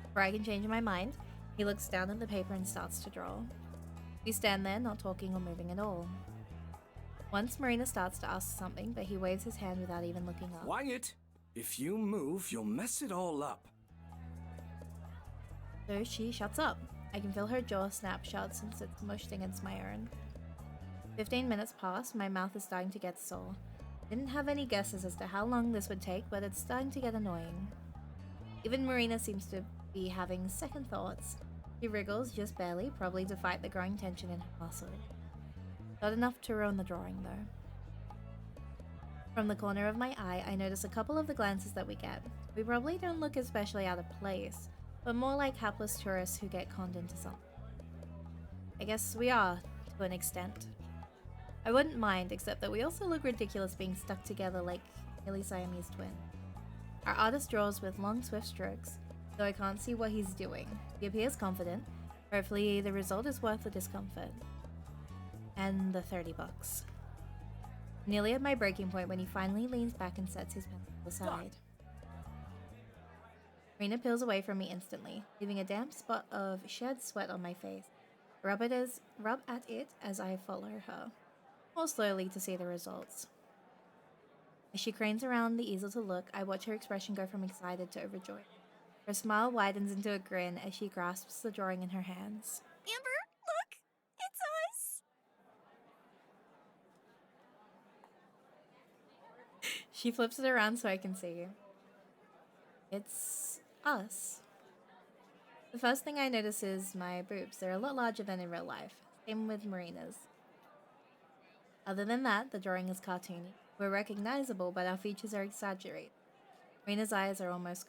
Before I can change my mind, he looks down at the paper and starts to draw. We stand there, not talking or moving at all. Once Marina starts to ask something, but he waves his hand without even looking up. Quiet! If you move, you'll mess it all up. So she shuts up. I can feel her jaw snap shut since it's mushed against my own. 15 minutes pass, my mouth is starting to get sore. Didn't have any guesses as to how long this would take, but it's starting to get annoying. Even Marina seems to be having second thoughts. She wriggles, just barely, probably to fight the growing tension in her muscle. Not enough to ruin the drawing, though. From the corner of my eye, I notice a couple of the glances that we get. We probably don't look especially out of place, but more like hapless tourists who get conned into something. I guess we are, to an extent. I wouldn't mind, except that we also look ridiculous being stuck together like nearly Siamese twins. Our artist draws with long, swift strokes, though I can't see what he's doing. He appears confident. Hopefully the result is worth the discomfort. And the $30. Nearly at my breaking point when he finally leans back and sets his pencil aside. Marina peels away from me instantly, leaving a damp spot of shed sweat on my face. Rub at it as I follow her, more slowly to see the results. As she cranes around the easel to look, I watch her expression go from excited to overjoyed. Her smile widens into a grin as she grasps the drawing in her hands. Amber, look! It's us! She flips it around so I can see. It's us. The first thing I notice is my boobs. They're a lot larger than in real life. Same with Marina's. Other than that, the drawing is cartoony. We're recognizable, but our features are exaggerated. Marina's eyes are almost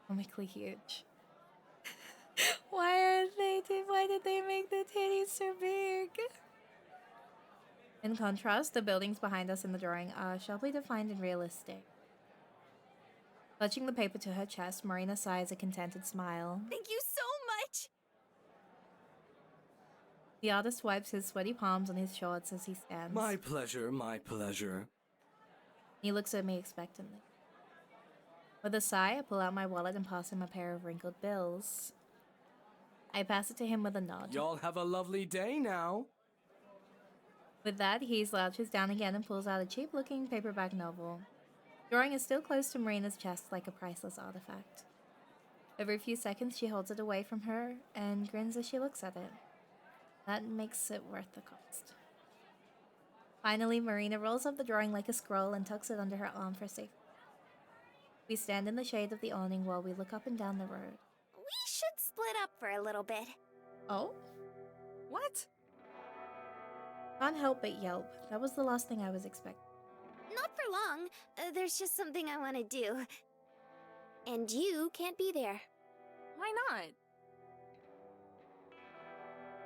comically huge. Why did they make the titties so big? In contrast, the buildings behind us in the drawing are sharply defined and realistic. Clutching the paper to her chest, Marina sighs a contented smile. Thank you so much! The artist wipes his sweaty palms on his shorts as he stands. My pleasure, my pleasure. He looks at me expectantly. With a sigh, I pull out my wallet and pass him a pair of wrinkled bills. I pass it to him with a nod. Y'all have a lovely day now. With that, he slouches down again and pulls out a cheap-looking paperback novel. The drawing is still close to Marina's chest like a priceless artifact. Over a few seconds, she holds it away from her and grins as she looks at it. That makes it worth the cost. Finally, Marina rolls up the drawing like a scroll and tucks it under her arm for safety. We stand in the shade of the awning while we look up and down the road. We should split up for a little bit. Oh? What? Can't help but yelp. That was the last thing I was expecting. Not for long. There's just something I want to do. And you can't be there. Why not?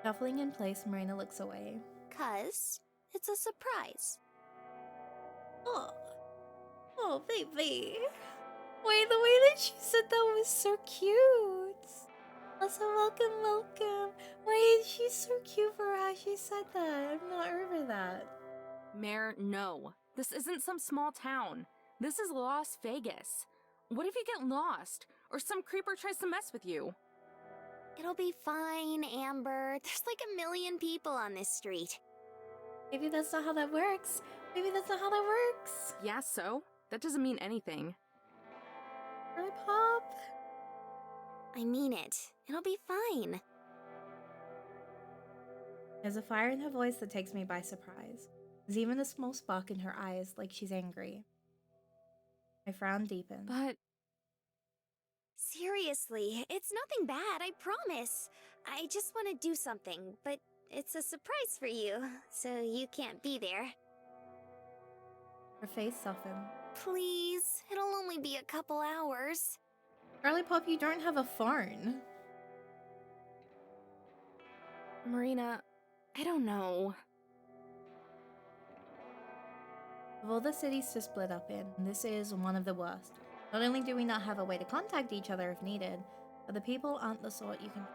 Shuffling in place, Marina looks away. 'Cause it's a surprise. Oh, baby. Wait, the way that she said that was so cute. Also, welcome. Why is she so cute for how she said that? I'm not over that. Mare, no. This isn't some small town. This is Las Vegas. What if you get lost? Or some creeper tries to mess with you? It'll be fine, Amber. There's like a million people on this street. Maybe that's not how that works. Yeah, so? That doesn't mean anything. Girly Pop. I mean it. It'll be fine. There's a fire in her voice that takes me by surprise. There's even a small spark in her eyes, like she's angry. My frown deepens. But Seriously, it's nothing bad, I promise. I just want to do something, but it's a surprise for you, so you can't be there. Her face softens. Please, it'll only be a couple hours. Girly Pop, you don't have a phone. Marina, I don't know. Of all the cities to split up in, this is one of the worst. Not only do we not have a way to contact each other if needed, but the people aren't the sort you can...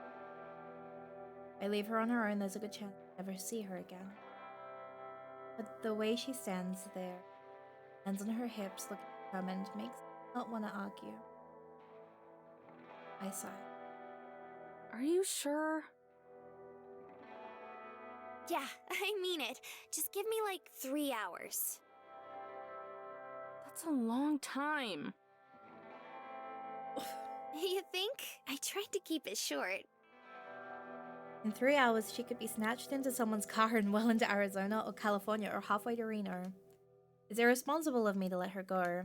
If I leave her on her own, there's a good chance I'll never see her again. but the way she stands there, hands on her hips, looking determined, makes me not want to argue. I sigh. Are you sure? Yeah, I mean it. Just give me like 3 hours. That's a long time. You think? I tried to keep it short. In 3 hours, she could be snatched into someone's car and well into Arizona or California or halfway to Reno. It's irresponsible of me to let her go.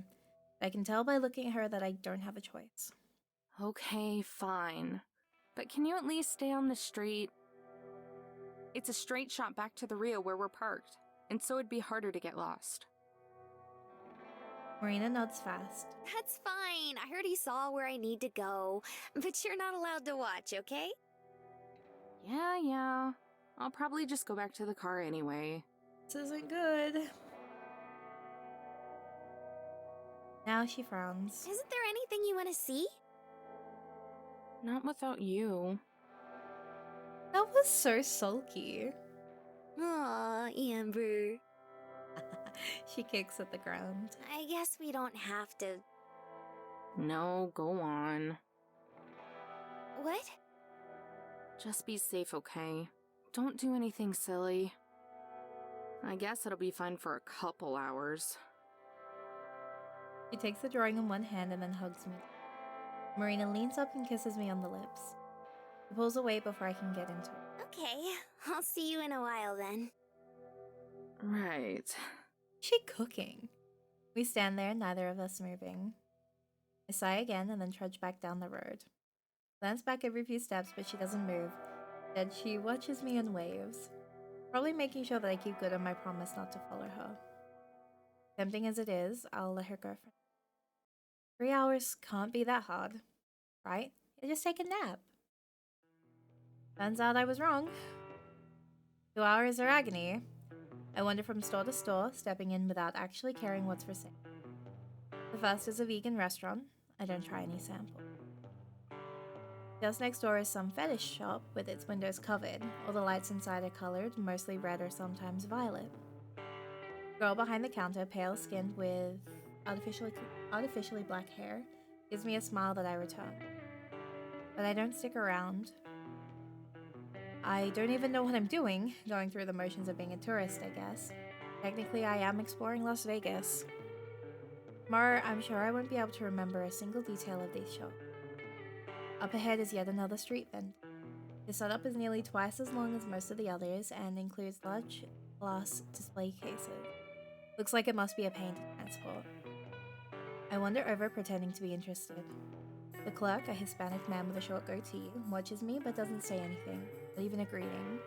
I can tell by looking at her that I don't have a choice. Okay, fine. But can you at least stay on the street? It's a straight shot back to the Rio where we're parked, and so it'd be harder to get lost. Marina nods fast. That's fine. I already saw where I need to go. But you're not allowed to watch, okay? Yeah. I'll probably just go back to the car anyway. This isn't good. Now she frowns. Isn't there anything you want to see? Not without you. That was so sulky. Aw, Amber. She kicks at the ground. I guess we don't have to... No, go on. What? Just be safe, okay? Don't do anything silly. I guess it'll be fun for a couple hours. She takes the drawing in one hand and then hugs me. Marina leans up and kisses me on the lips. She pulls away before I can get into it. Okay, I'll see you in a while then. Right. She cooking? We stand there, neither of us moving. I sigh again and then trudge back down the road. Glance back every few steps, but she doesn't move. Instead, she watches me and waves, probably making sure that I keep good on my promise not to follow her. Tempting as it is, I'll let her go for now. 3 hours can't be that hard, right? You just take a nap. Turns out I was wrong. 2 hours are agony. I wander from store to store, stepping in without actually caring what's for sale. The first is a vegan restaurant. I don't try any sample. Just next door is some fetish shop with its windows covered. All the lights inside are colored, mostly red or sometimes violet. Girl behind the counter, pale-skinned with artificially black hair, gives me a smile that I return. But I don't stick around. I don't even know what I'm doing, going through the motions of being a tourist, I guess. Technically, I am exploring Las Vegas. Tomorrow, I'm sure I won't be able to remember a single detail of these shops. Up ahead is yet another street vendor. The setup is nearly twice as long as most of the others and includes large glass display cases. Looks like it must be a painted transport. I wander over, pretending to be interested. The clerk, a Hispanic man with a short goatee, watches me but doesn't say anything, not even a greeting.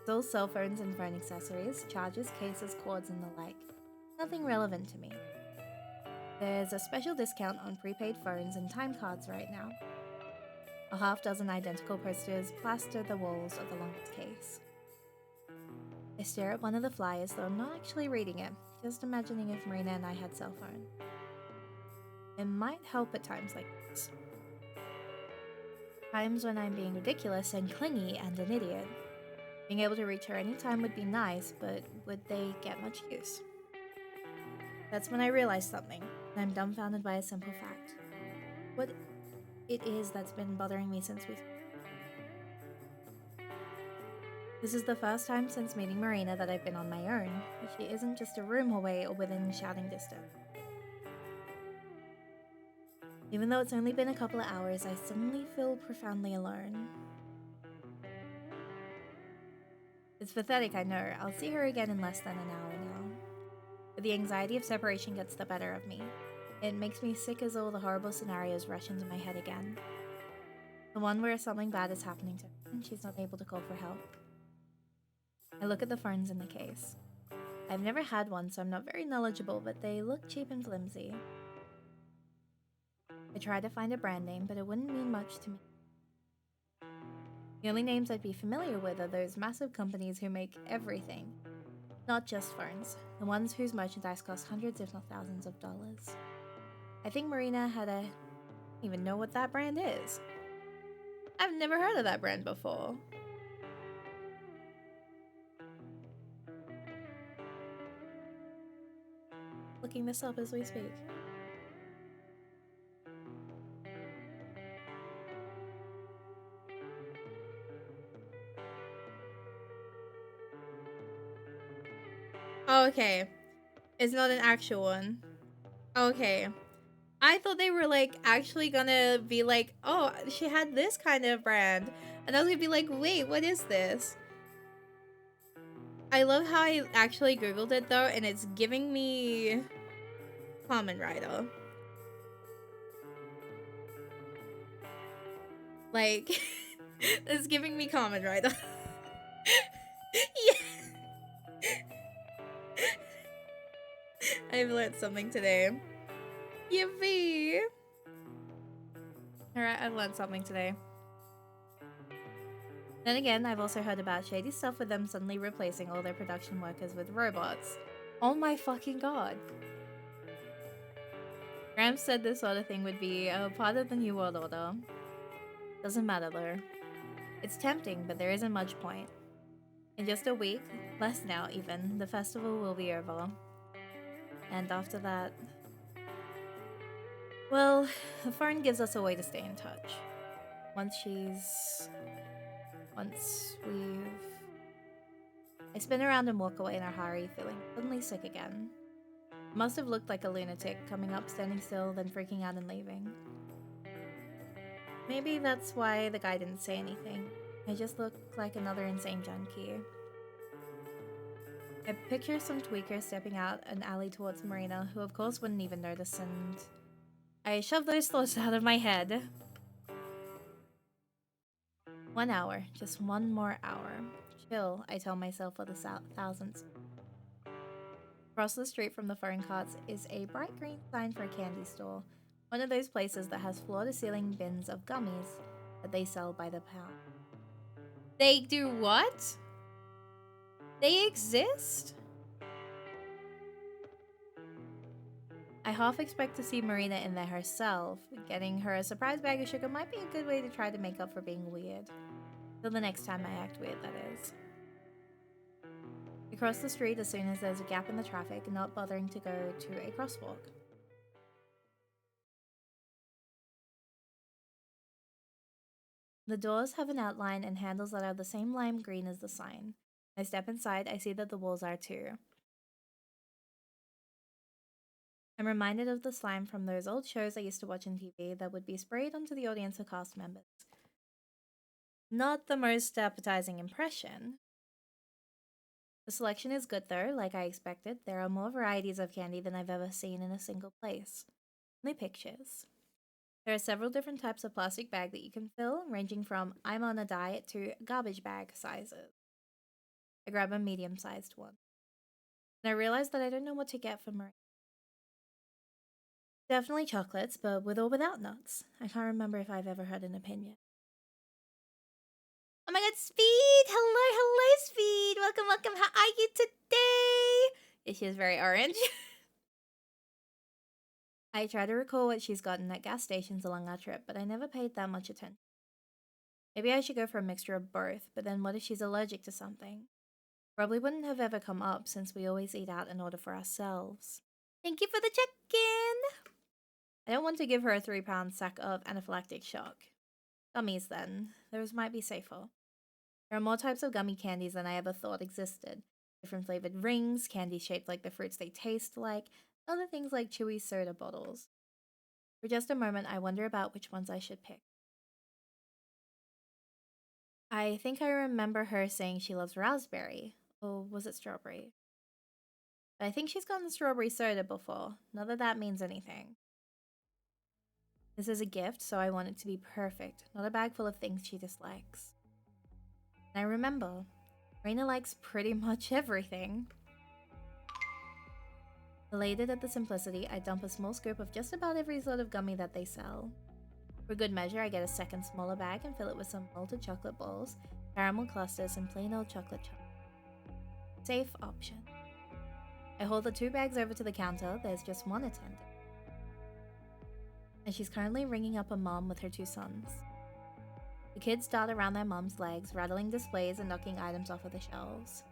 Sells cell phones and phone accessories, chargers, cases, cords, and the like. Nothing relevant to me. There's a special discount on prepaid phones and time cards right now. A half dozen identical posters plaster the walls of the longest case. I stare at one of the flyers, though I'm not actually reading it, just imagining if Marina and I had cell phones. It might help at times like this. Times when I'm being ridiculous and clingy and an idiot. Being able to reach her anytime would be nice, but would they get much use? That's when I realize something, and I'm dumbfounded by a simple fact. What it is that's been bothering me since we... This is the first time since meeting Marina that I've been on my own. She isn't just a room away or within shouting distance. Even though it's only been a couple of hours, I suddenly feel profoundly alone. It's pathetic, I know. I'll see her again in less than an hour now. But the anxiety of separation gets the better of me. It makes me sick as all the horrible scenarios rush into my head again. The one where something bad is happening to her and she's not able to call for help. I look at the phones in the case. I've never had one, so I'm not very knowledgeable, but they look cheap and flimsy. I tried to find a brand name, but it wouldn't mean much to me. The only names I'd be familiar with are those massive companies who make everything. Not just phones, the ones whose merchandise costs hundreds if not thousands of dollars. I think Marina had a... I don't even know what that brand is. I've never heard of that brand before. looking this up as we speak. Oh, okay. It's not an actual one. Okay. I thought they were like actually gonna be like, oh, she had this kind of brand. And I was gonna be like, wait, what is this? I love how I actually Googled it though, and it's giving me Kamen Rider. Like, it's giving me Kamen Rider. Yeah. I've learned something today. Yippee! Alright, I've learned something today. Then again, I've also heard about shady stuff with them suddenly replacing all their production workers with robots. Oh my fucking god. Graham said this sort of thing would be a part of the New World Order. Doesn't matter though. It's tempting, but there isn't much point. In just a week, less now even, the festival will be over. And after that... Well, the phone gives us a way to stay in touch. Once we've... I spin around and walk away in a hurry, feeling suddenly sick again. Must have looked like a lunatic, coming up, standing still, then freaking out and leaving. Maybe that's why the guy didn't say anything. I just look like another insane junkie. I picture some tweaker stepping out an alley towards Marina, who of course wouldn't even notice, and I shove those thoughts out of my head. 1 hour, just one more hour. Chill, I tell myself for the thousandth. Across the street from the phone carts is a bright green sign for a candy store. One of those places that has floor-to-ceiling bins of gummies that they sell by the pound. They do what? They exist? I half expect to see Marina in there herself. Getting her a surprise bag of sugar might be a good way to try to make up for being weird. Till the next time I act weird, that is. I cross the street as soon as there's a gap in the traffic, not bothering to go to a crosswalk. The doors have an outline and handles that are the same lime green as the sign. I step inside, I see that the walls are too. I'm reminded of the slime from those old shows I used to watch on TV that would be sprayed onto the audience or cast members. Not the most appetizing impression. The selection is good though, like I expected. There are more varieties of candy than I've ever seen in a single place. Only pictures. There are several different types of plastic bag that you can fill, ranging from I'm on a diet to garbage bag sizes. I grab a medium-sized one. And I realize that I don't know what to get for Marie. Definitely chocolates, but with or without nuts. I can't remember if I've ever had an opinion. Oh my god, Speed! Hello, Speed! Welcome, how are you today? Yeah, she is very orange. I try to recall what she's gotten at gas stations along our trip, but I never paid that much attention. Maybe I should go for a mixture of both, but then what if she's allergic to something? Probably wouldn't have ever come up since we always eat out and order for ourselves. Thank you for the check-in! I don't want to give her a 3-pound sack of anaphylactic shock. Gummies then. Those might be safer. There are more types of gummy candies than I ever thought existed. Different flavored rings, candies shaped like the fruits they taste like, other things like chewy soda bottles. For just a moment, I wonder about which ones I should pick. I think I remember her saying she loves raspberry. Or was it strawberry? But I think she's gotten strawberry soda before. Not that that means anything. This is a gift, so I want it to be perfect, not a bag full of things she dislikes. And I remember, Reina likes pretty much everything. Elated at the simplicity, I dump a small scoop of just about every sort of gummy that they sell. For good measure, I get a second smaller bag and fill it with some malted chocolate balls, caramel clusters, and plain old chocolate chunks. Safe option. I hold the 2 bags over to the counter, there's just one attendant. And she's currently ringing up a mom with her 2 sons. The kids dart around their mom's legs, rattling displays and knocking items off of the shelves.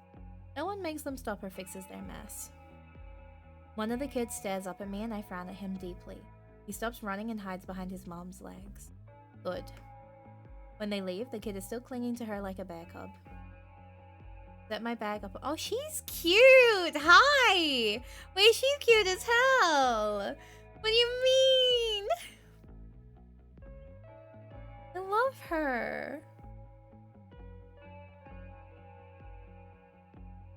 No one makes them stop or fixes their mess. One of the kids stares up at me and I frown at him deeply. He stops running and hides behind his mom's legs. Good. When they leave, the kid is still clinging to her like a bear cub. Set my bag up. Oh, she's cute! Hi! Wait, she's cute as hell! What do you mean? I love her.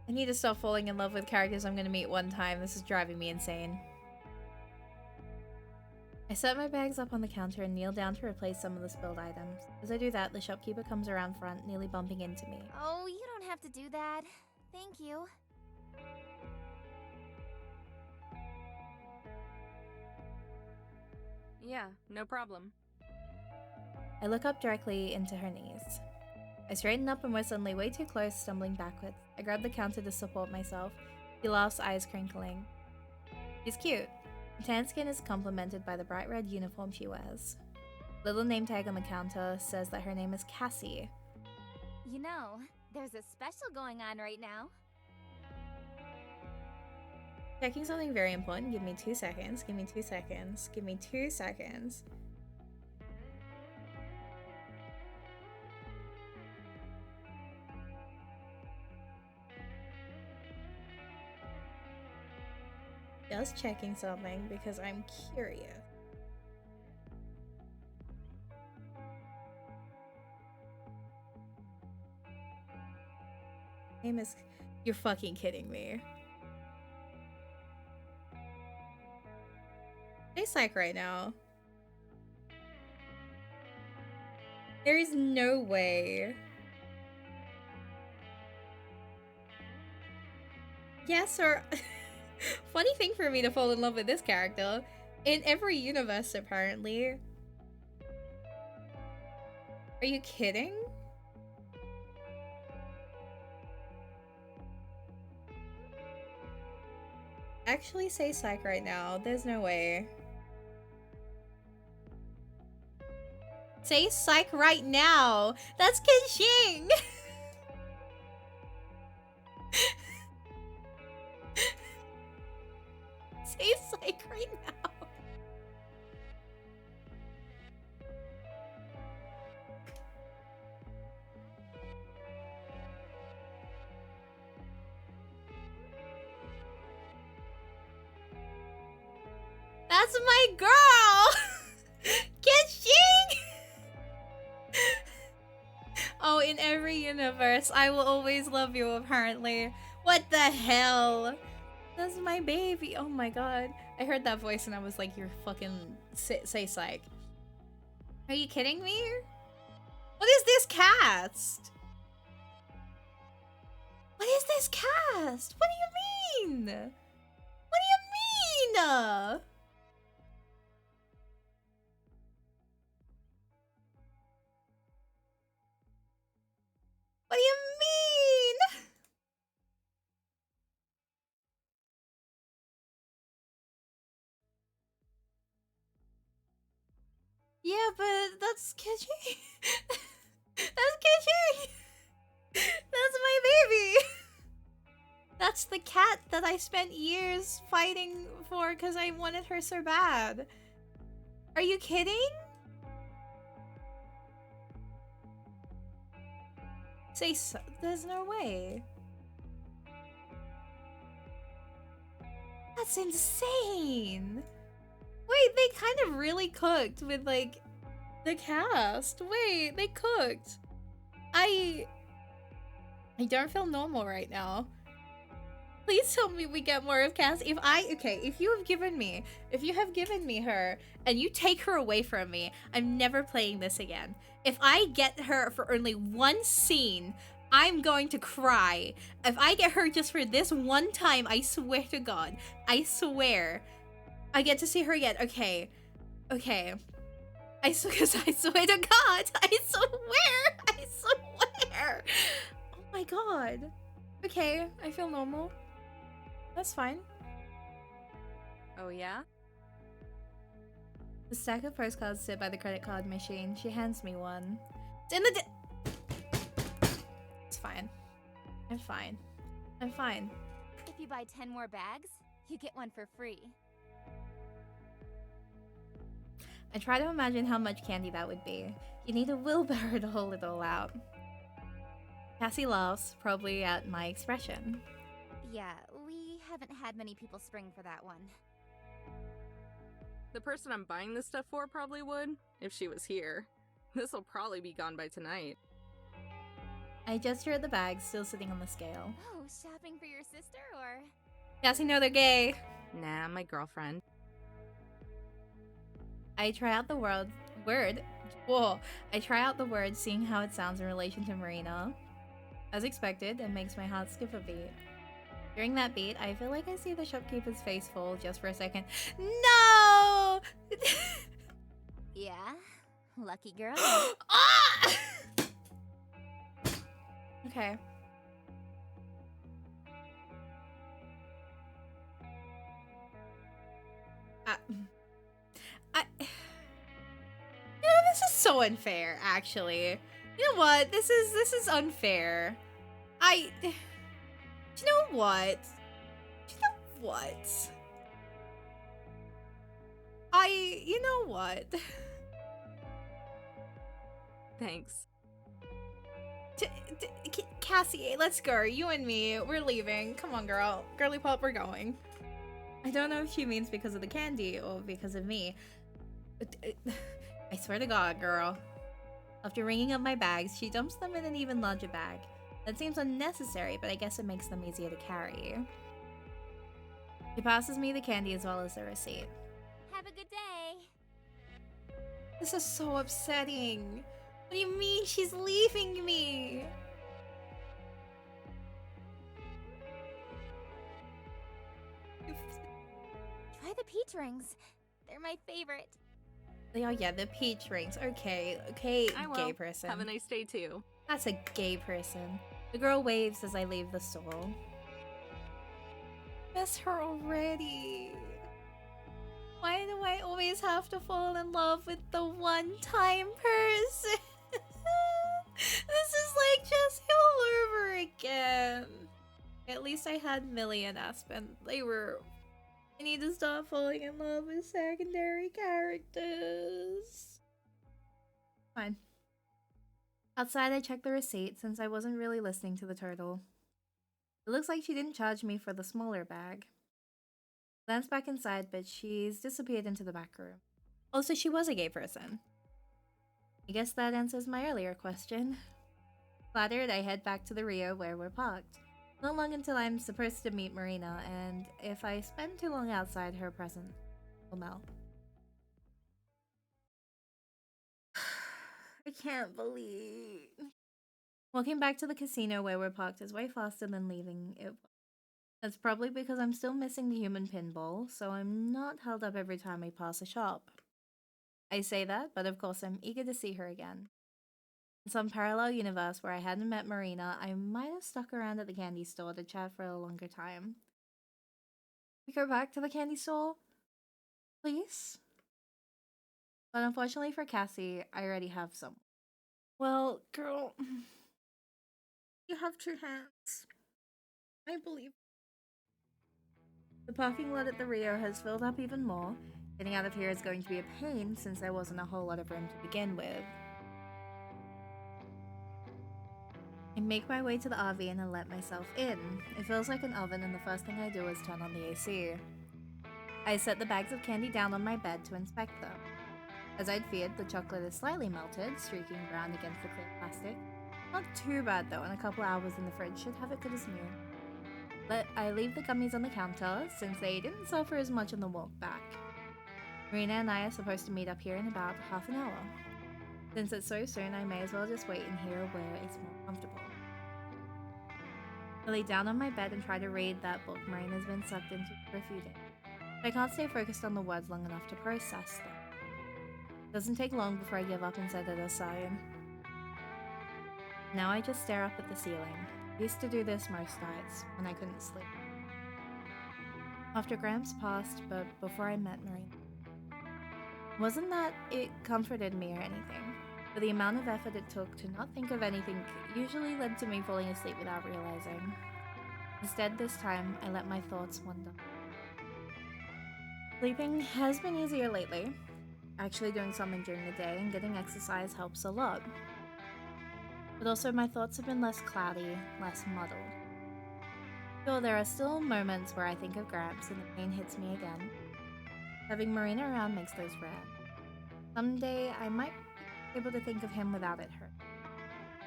I need to stop falling in love with characters I'm gonna meet one time. This is driving me insane. I set my bags up on the counter and kneel down to replace some of the spilled items. As I do that, the shopkeeper comes around front, nearly bumping into me. Oh, you don't have to do that. Thank you. Yeah, no problem. I look up directly into her knees. I straighten up and we're suddenly way too close, stumbling backwards. I grab the counter to support myself. He laughs, eyes crinkling. She's cute. Her tan skin is complemented by the bright red uniform she wears. Little name tag on the counter says that her name is Cassie. You know, there's a special going on right now. Checking something very important. Give me 2 seconds. Give me 2 seconds. Give me 2 seconds. Just checking something because I'm curious. Name is... You're fucking kidding me. Hey, psych right now. There is no way. Yes, or... Funny thing for me to fall in love with this character. In every universe, apparently. Are you kidding? Actually say psych right now. There's no way. Say psych right now! That's Kenshing! Say psych right now. That's my girl! Kenshing! Oh, in every universe, I will always love you, apparently. What the hell? That's my baby. Oh my god. I heard that voice and I was like, you're fucking... Say psych. Are you kidding me? What is this cast? What is this cast? What do you mean? What do you mean? What do you mean? Yeah, but that's Kitschy. That's Kitschy. That's my baby. That's the cat that I spent years fighting for because I wanted her so bad. Are you kidding? Say so. There's no way. That's insane. Wait, they kind of really cooked with, like, the cast. Wait, they cooked. I don't feel normal right now. Please tell me we get more of Cass. If you have given me her and you take her away from me, I'm never playing this again. If I get her for only one scene, I'm going to cry. If I get her just for this one time, I swear to God, I swear, I get to see her again. Okay. I swear to God, I swear. Oh my God. Okay, I feel normal. That's fine. Oh yeah? The stack of postcards sit by the credit card machine. She hands me one. It's in the It's fine. I'm fine. If you buy 10 more bags, You get one for free. I try to imagine how much candy that would be. You need a wheelbarrow to hold it all out. Cassie laughs, probably at my expression. Yeah, we haven't had many people spring for that one. The person I'm buying this stuff for probably would, if she was here. This'll probably be gone by tonight. I gesture at the bag still sitting on the scale. Oh, shopping for your sister, or? Cassie, no, they're gay. Nah, my girlfriend. I try out the word, seeing how it sounds in relation to Marina. As expected, it makes my heart skip a beat. During that beat, I feel like I see the shopkeeper's face fall just for a second. No! Yeah, lucky girl. Ah! Okay. You know, this is so unfair, actually. You know what? This is unfair. Do you know what? You know what? Thanks. Cassie, let's go. You and me, we're leaving. Come on, girl. Girly pop, we're going. I don't know if she means because of the candy or because of me. I swear to God, girl. After ringing up my bags, she dumps them in an even larger bag. That seems unnecessary, but I guess it makes them easier to carry. She passes me the candy as well as the receipt. Have a good day. This is so upsetting. What do you mean she's leaving me? Try the peach rings. They're my favorite. Oh yeah, the peach rings. Okay, I will. gay person. Have a nice day too. That's a gay person. The girl waves as I leave the store. Miss her already. Why do I always have to fall in love with the one-time person? This is like just all over again. At least I had Millie and Aspen. I need to stop falling in love with secondary characters. Fine. Outside, I checked the receipt since I wasn't really listening to the turtle. It looks like she didn't charge me for the smaller bag. Glance back inside, but she's disappeared into the back room. Oh, so she was a gay person. I guess that answers my earlier question. Flattered, I head back to the Rio where we're parked. Not long until I'm supposed to meet Marina, and if I spend too long outside, her presence will melt. I can't believe. Walking back to the casino where we're parked is way faster than leaving it. That's probably because I'm still missing the human pinball, so I'm not held up every time I pass a shop. I say that, but of course I'm eager to see her again. In some parallel universe where I hadn't met Marina, I might have stuck around at the candy store to chat for a longer time. We go back to the candy store? Please? But unfortunately for Cassie, I already have some. Well, girl, you have two hands. I believe. The parking lot at the Rio has filled up even more. Getting out of here is going to be a pain since there wasn't a whole lot of room to begin with. I make my way to the RV and I let myself in. It feels like an oven and the first thing I do is turn on the AC. I set the bags of candy down on my bed to inspect them. As I'd feared, the chocolate is slightly melted, streaking brown against the clear plastic. Not too bad though, and a couple hours in the fridge should have it good as new. But I leave the gummies on the counter since they didn't suffer as much on the walk back. Marina and I are supposed to meet up here in about half an hour. Since it's so soon, I may as well just wait in here where it's more comfortable. I lay down on my bed and try to read that book Marina's been sucked into for a few days. But I can't stay focused on the words long enough to process them. It doesn't take long before I give up and set it aside. Now I just stare up at the ceiling. I used to do this most nights when I couldn't sleep. After Gramps passed, but before I met Marina. Wasn't that it comforted me or anything, but the amount of effort it took to not think of anything usually led to me falling asleep without realizing. Instead, this time, I let my thoughts wander. Sleeping has been easier lately. Actually doing something during the day and getting exercise helps a lot. But also my thoughts have been less cloudy, less muddled. Sure, there are still moments where I think of Gramps and the pain hits me again. Having Marina around makes those rare. Someday I might be able to think of him without it hurt.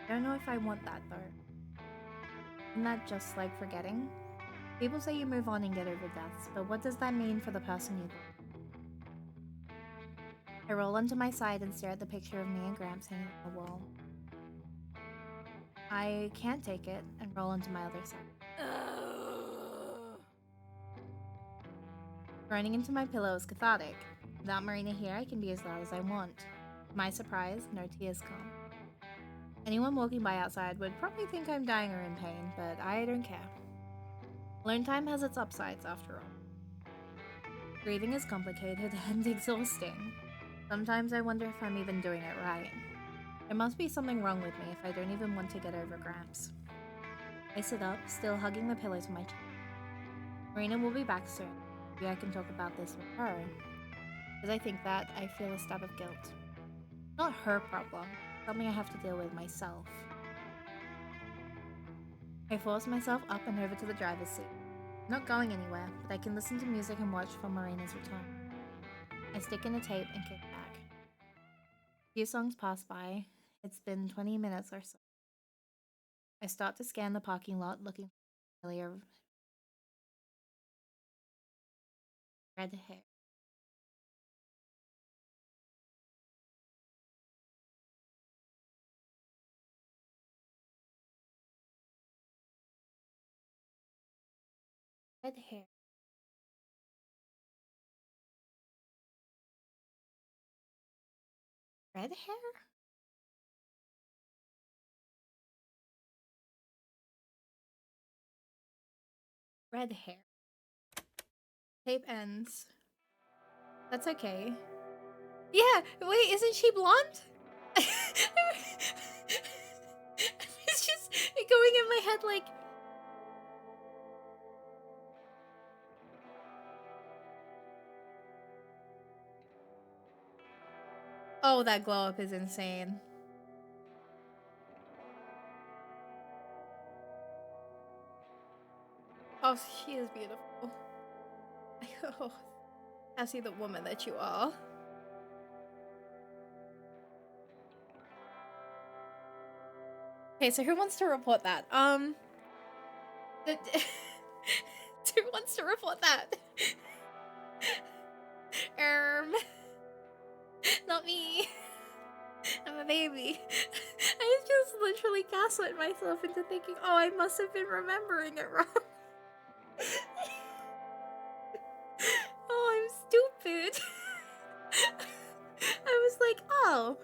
I don't know if I want that though. Isn't that just like forgetting? People say you move on and get over deaths, but what does that mean for the person you love? I roll onto my side and stare at the picture of me and Gramps hanging on the wall. I can't take it and roll onto my other side. Running into my pillow is cathartic. Without Marina here, I can be as loud as I want. To my surprise, no tears come. Anyone walking by outside would probably think I'm dying or in pain, but I don't care. Alone time has its upsides after all. Grieving is complicated and exhausting. Sometimes I wonder if I'm even doing it right. There must be something wrong with me if I don't even want to get over Gramps. I sit up, still hugging the pillow to my chest. Marina will be back soon. Maybe I can talk about this with her. As I think that, I feel a stab of guilt. Not her problem, something I have to deal with myself. I force myself up and over to the driver's seat. I'm not going anywhere, but I can listen to music and watch for Marina's return. I stick in a tape and kick back. A few songs pass by. It's been 20 minutes or so. I start to scan the parking lot looking for familiar red hair. Red hair. Red hair? Red hair. Tape ends. That's okay. Yeah, wait, isn't she blonde? It's just going in my head like... Oh, that glow up is insane. Oh, she is beautiful. Oh, I see the woman that you are. Okay, so who wants to report that? Who wants to report that? Not me. I'm a baby. I just literally gaslit myself into thinking, oh, I must have been remembering it wrong. Oh, I'm stupid. I was like, oh,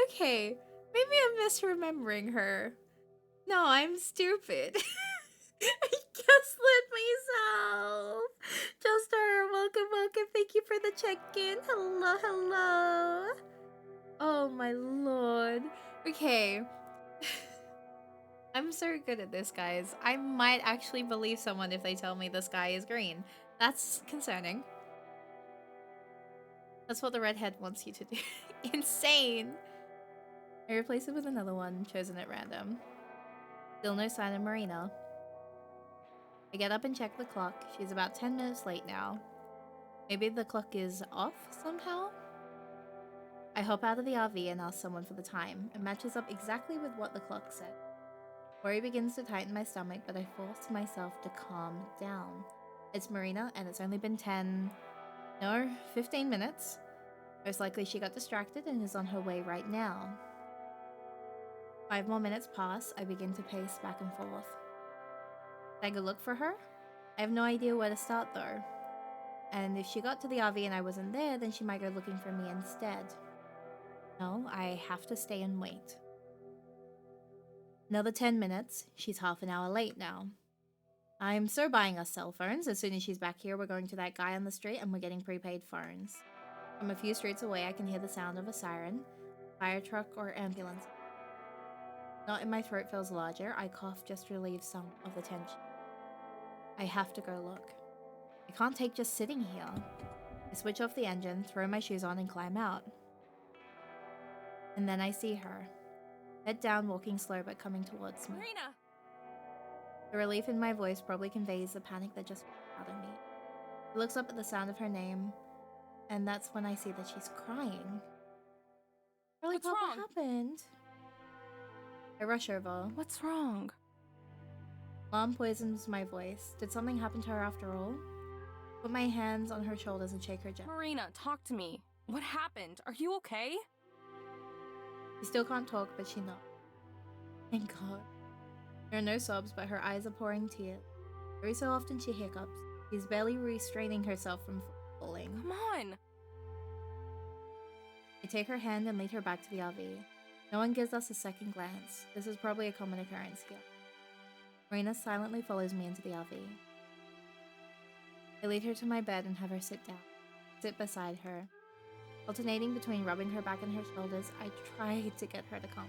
okay. Maybe I'm misremembering her. No, I'm stupid. I gaslit myself. Joestar, welcome, welcome. Thank you for the check-in. Hello, hello. Oh my lord. Okay. I'm so good at this, guys. I might actually believe someone if they tell me the sky is green. That's concerning. That's what the redhead wants you to do. Insane. I replace it with another one, chosen at random. Still no sign of Marina. I get up and check the clock. She's about 10 minutes late now. Maybe the clock is off somehow? I hop out of the RV and ask someone for the time. It matches up exactly with what the clock said. Worry begins to tighten my stomach, but I force myself to calm down. It's Marina, and it's only been 15 minutes. Most likely she got distracted and is on her way right now. 5 more minutes pass. I begin to pace back and forth. Should I go look for her? I have no idea where to start though. And if she got to the RV and I wasn't there, then she might go looking for me instead. No, I have to stay and wait. Another 10 minutes. She's half an hour late now. I'm so buying us cell phones. As soon as she's back here, we're going to that guy on the street and we're getting prepaid phones. From a few streets away, I can hear the sound of a siren, fire truck, or ambulance. Knot in my throat feels larger. I cough just to relieve some of the tension. I have to go look. I can't take just sitting here. I switch off the engine, throw my shoes on, and climb out. And then I see her. Head down, walking slow but coming towards me. Marina! The relief in my voice probably conveys the panic that just went out of me. She looks up at the sound of her name, and that's when I see that she's crying. Really, What's Pop, wrong? what happened? I rush over. What's wrong? Mom poisons my voice. Did something happen to her after all? Put my hands on her shoulders and shake her gently. Marina, talk to me. What happened? Are you okay? She still can't talk, but she nods. Thank God. There are no sobs, but her eyes are pouring tears. Every so often she hiccups. She's barely restraining herself from falling. Come on! I take her hand and lead her back to the RV. No one gives us a second glance. This is probably a common occurrence here. Marina silently follows me into the RV. I lead her to my bed and have her sit down. Sit beside her. Alternating between rubbing her back and her shoulders, I try to get her to calm.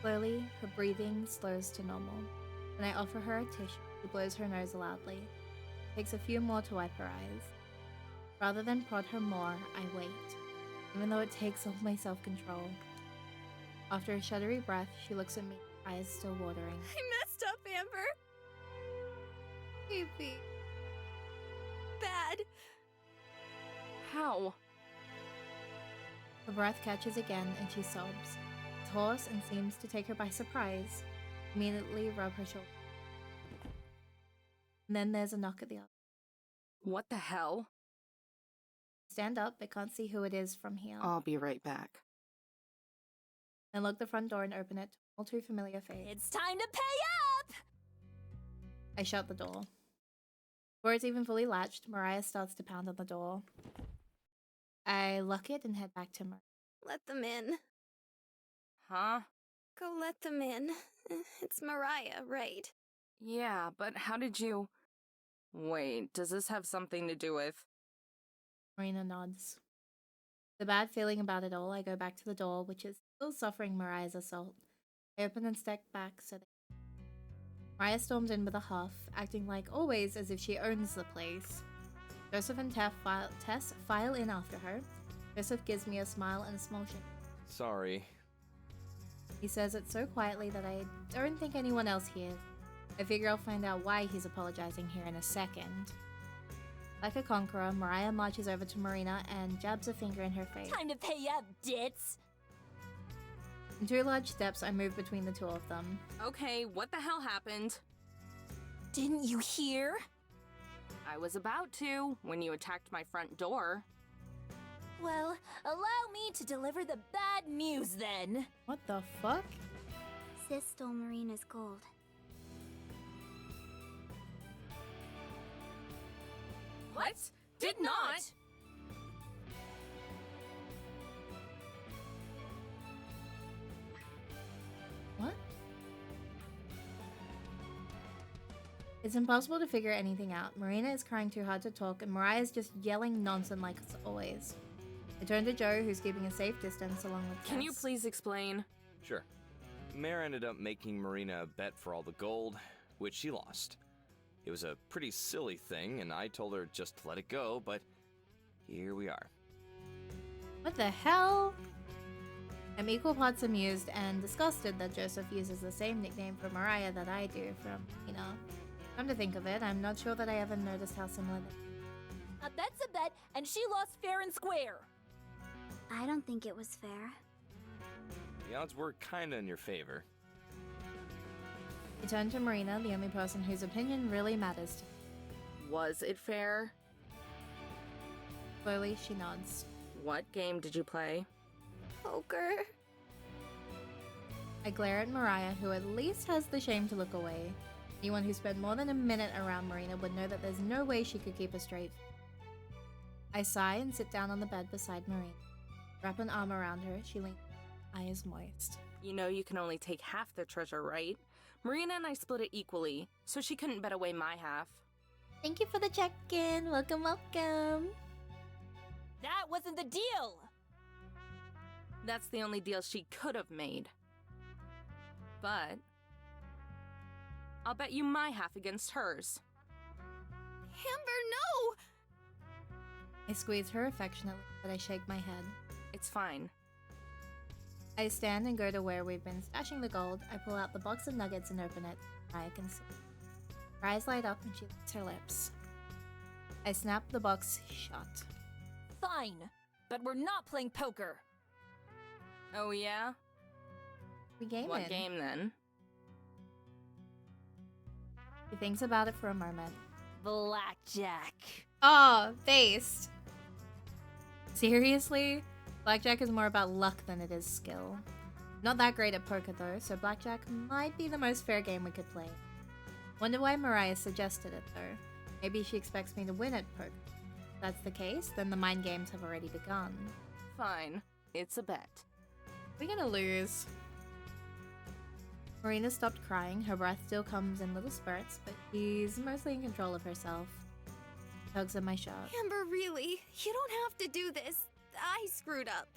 Slowly, her breathing slows to normal. When I offer her a tissue, she blows her nose loudly. Takes a few more to wipe her eyes. Rather than prod her more, I wait, even though it takes all my self-control. After a shuddery breath, she looks at me, eyes still watering. I messed up, Amber. Baby. Bad. How? Her breath catches again and she sobs. It's hoarse and seems to take her by surprise. Immediately rub her shoulder. And then there's a knock at the other. What the hell? Stand up, but can't see who it is from here. I'll be right back. Then look the front door and open it to an all too familiar face. It's time to pay up! I shut the door. Before it's even fully latched, Mariah starts to pound on the door. I lock it and head back to Mariah. Let them in. Huh? Go let them in. It's Mariah, right? Yeah, but how did you... Wait, does this have something to do with... Marina nods. The bad feeling about it all, I go back to the door, which is still suffering Mariah's assault. I open and step back so that Mariah storms in with a huff, acting like always as if she owns the place. Joseph and Tess file in after her. Joseph gives me a smile and a small shake. Sorry. He says it so quietly that I don't think anyone else hears. I figure I'll find out why he's apologizing here in a second. Like a conqueror, Mariah marches over to Marina and jabs a finger in her face. Time to pay up, ditz! In 2 large steps, I move between the 2 of them. Okay, what the hell happened? Didn't you hear? I was about to, when you attacked my front door. Well, allow me to deliver the bad news then. What the fuck? Sis stole Marina's gold. What? Did not! What? It's impossible to figure anything out. Marina is crying too hard to talk, and Mariah's just yelling nonsense like always. I turn to Joe, who's keeping a safe distance along with Can you Tess. please explain? Sure. Mayor ended up making Marina a bet for all the gold, which she lost. It was a pretty silly thing, and I told her just to let it go, but here we are. What the hell? I'm equal parts amused and disgusted that Joseph uses the same nickname for Mariah that I do from, Come to think of it, I'm not sure that I ever noticed how similar they A bet's a bet, and she lost fair and square. I don't think it was fair. The odds were kinda in your favor. I turn to Marina, the only person whose opinion really matters to me. Was it fair? Slowly, she nods. What game did you play? Poker. I glare at Mariah, who at least has the shame to look away. Anyone who spent more than a minute around Marina would know that there's no way she could keep a straight. I sigh and sit down on the bed beside Marina. Wrap an arm around her, she leans, eyes moist. You know you can only take half the treasure, right? Marina and I split it equally, so she couldn't bet away my half. Thank you for the check-in. Welcome, welcome. That wasn't the deal! That's the only deal she could have made. But I'll bet you my half against hers. Amber, no! I squeeze her affectionately, but I shake my head. It's fine. I stand and go to where we've been stashing the gold. I pull out the box of nuggets and open it. I can see. Her eyes light up and she licks her lips. I snap the box shut. Fine, but we're not playing poker. Oh yeah? We game What in. game then? She thinks about it for a moment. Blackjack. Oh, based. Seriously? Blackjack is more about luck than it is skill. Not that great at poker though, so blackjack might be the most fair game we could play. Wonder why Mariah suggested it though. Maybe she expects me to win at poker. If that's the case, then the mind games have already begun. Fine. It's a bet. We're gonna lose. Marina stopped crying. Her breath still comes in little spurts, but she's mostly in control of herself. Tugs at my shirt. Amber, really? You don't have to do this. I screwed up.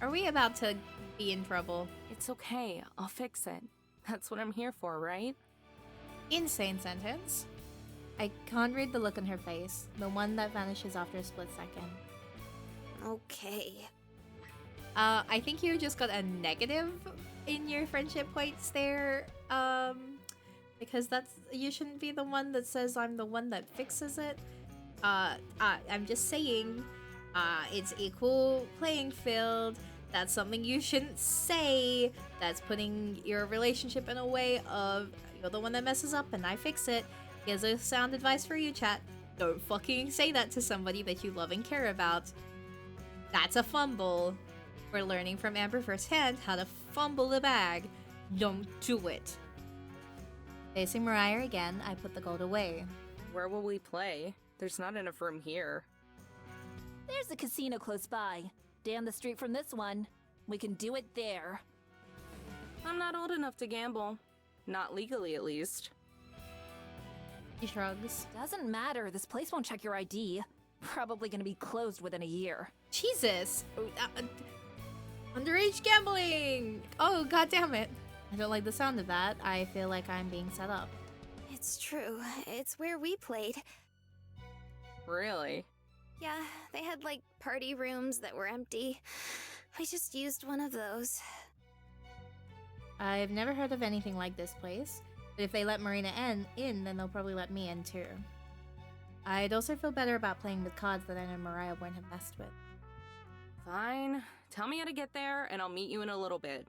Are we about to be in trouble? It's okay. I'll fix it. That's what I'm here for, right? Insane sentence. I can't read the look on her face, the one that vanishes after a split second. Okay. I think you just got a negative in your friendship points there. Because you shouldn't be the one that says I'm the one that fixes it. I'm just saying, it's equal playing field. That's something you shouldn't say. That's putting your relationship in a way of you're the one that messes up and I fix it. Here's a sound advice for you, chat. Don't fucking say that to somebody that you love and care about. That's a fumble. We're learning from Amber firsthand how to fumble the bag. Don't do it. Facing Mariah again, I put the gold away. Where will we play? There's not enough room here. There's a casino close by. Down the street from this one. We can do it there. I'm not old enough to gamble. Not legally, at least. She shrugs. Doesn't matter. This place won't check your ID. Probably gonna be closed within a year. Jesus! Underage gambling! Oh, god damn it. I don't like the sound of that. I feel like I'm being set up. It's true. It's where we played. Really? Yeah, they had like party rooms that were empty. I just used one of those. I've never heard of anything like this place, but if they let Marina in, then they'll probably let me in too. I'd also feel better about playing with cards that I know Mariah won't have messed with. Fine. Tell me how to get there, and I'll meet you in a little bit.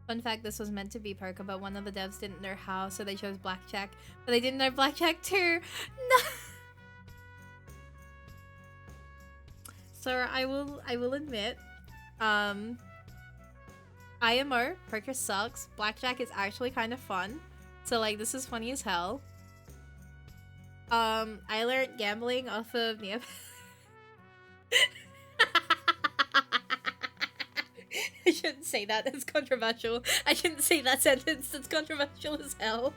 Fun fact, this was meant to be poker, but one of the devs didn't know how, so they chose blackjack. But they didn't know blackjack too! No! So I will admit, IMO, poker sucks. Blackjack is actually kind of fun. So like, this is funny as hell. I learned gambling off of Neopets. I shouldn't say that, it's controversial. I shouldn't say that sentence, it's controversial as hell.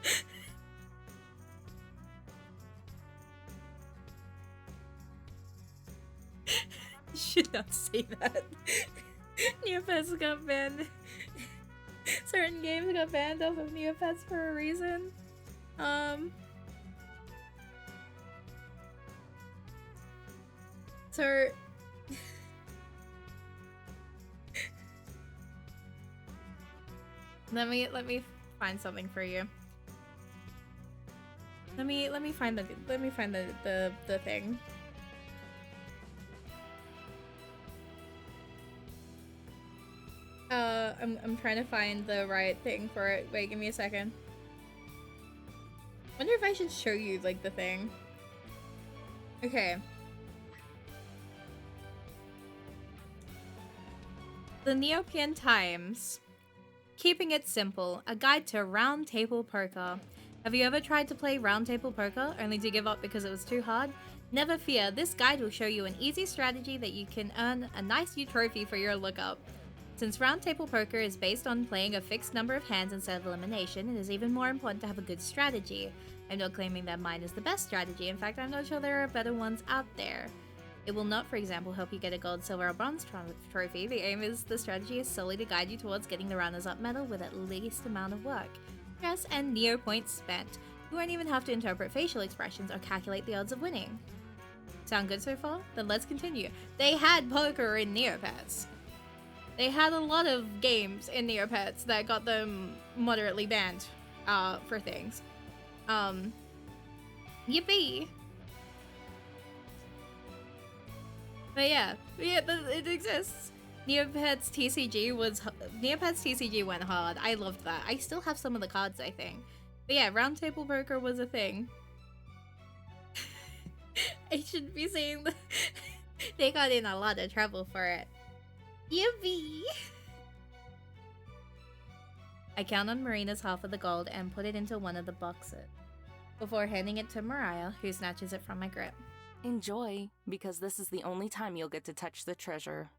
Should not say that. Neopets got banned. Certain games got banned off of Neopets for a reason. So let me find something for you. Let me find the thing. I'm trying to find the right thing for it. Wait, give me a second. Wonder if I should show you like the thing. Okay. The Neopian Times. Keeping it simple, a guide to round table poker. Have you ever tried to play round table poker only to give up because it was too hard? Never fear, this guide will show you an easy strategy that you can earn a nice new trophy for your lookup. Since round table poker is based on playing a fixed number of hands instead of elimination, it is even more important to have a good strategy. I'm not claiming that mine is the best strategy, in fact I'm not sure there are better ones out there. It will not, for example, help you get a gold, silver, or bronze trophy. The aim is the strategy is solely to guide you towards getting the runners-up medal with at least amount of work, stress, and Neo points spent. You won't even have to interpret facial expressions or calculate the odds of winning. Sound good so far? Then let's continue. They had poker in Neopets. They had a lot of games in Neopets that got them moderately banned for things. Yippee! But yeah, it exists. Neopets TCG went hard. I loved that. I still have some of the cards, I think. But yeah, roundtable poker was a thing. I should be saying that they got in a lot of trouble for it. Yippee! I count on Marina's half of the gold and put it into one of the boxes before handing it to Mariah, who snatches it from my grip. Enjoy, because this is the only time you'll get to touch the treasure.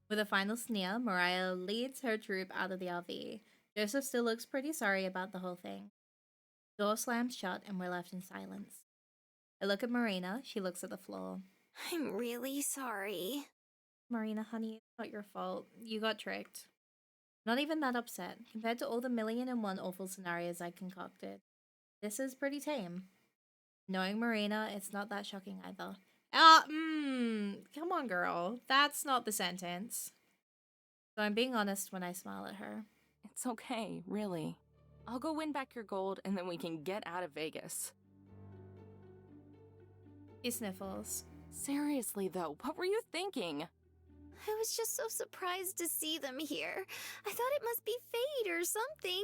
With a final sneer, Mariah leads her troop out of the RV. Joseph still looks pretty sorry about the whole thing. Door slams shut and we're left in silence. I look at Marina, she looks at the floor. I'm really sorry. Marina, honey, it's not your fault. You got tricked. Not even that upset. Compared to all the 1,000,001 awful scenarios I concocted, this is pretty tame. Knowing Marina, it's not that shocking either. Come on, girl. That's not the sentence. So I'm being honest when I smile at her. It's okay, really. I'll go win back your gold and then we can get out of Vegas. She sniffles. Seriously though, what were you thinking? I was just so surprised to see them here. I thought it must be fate or something.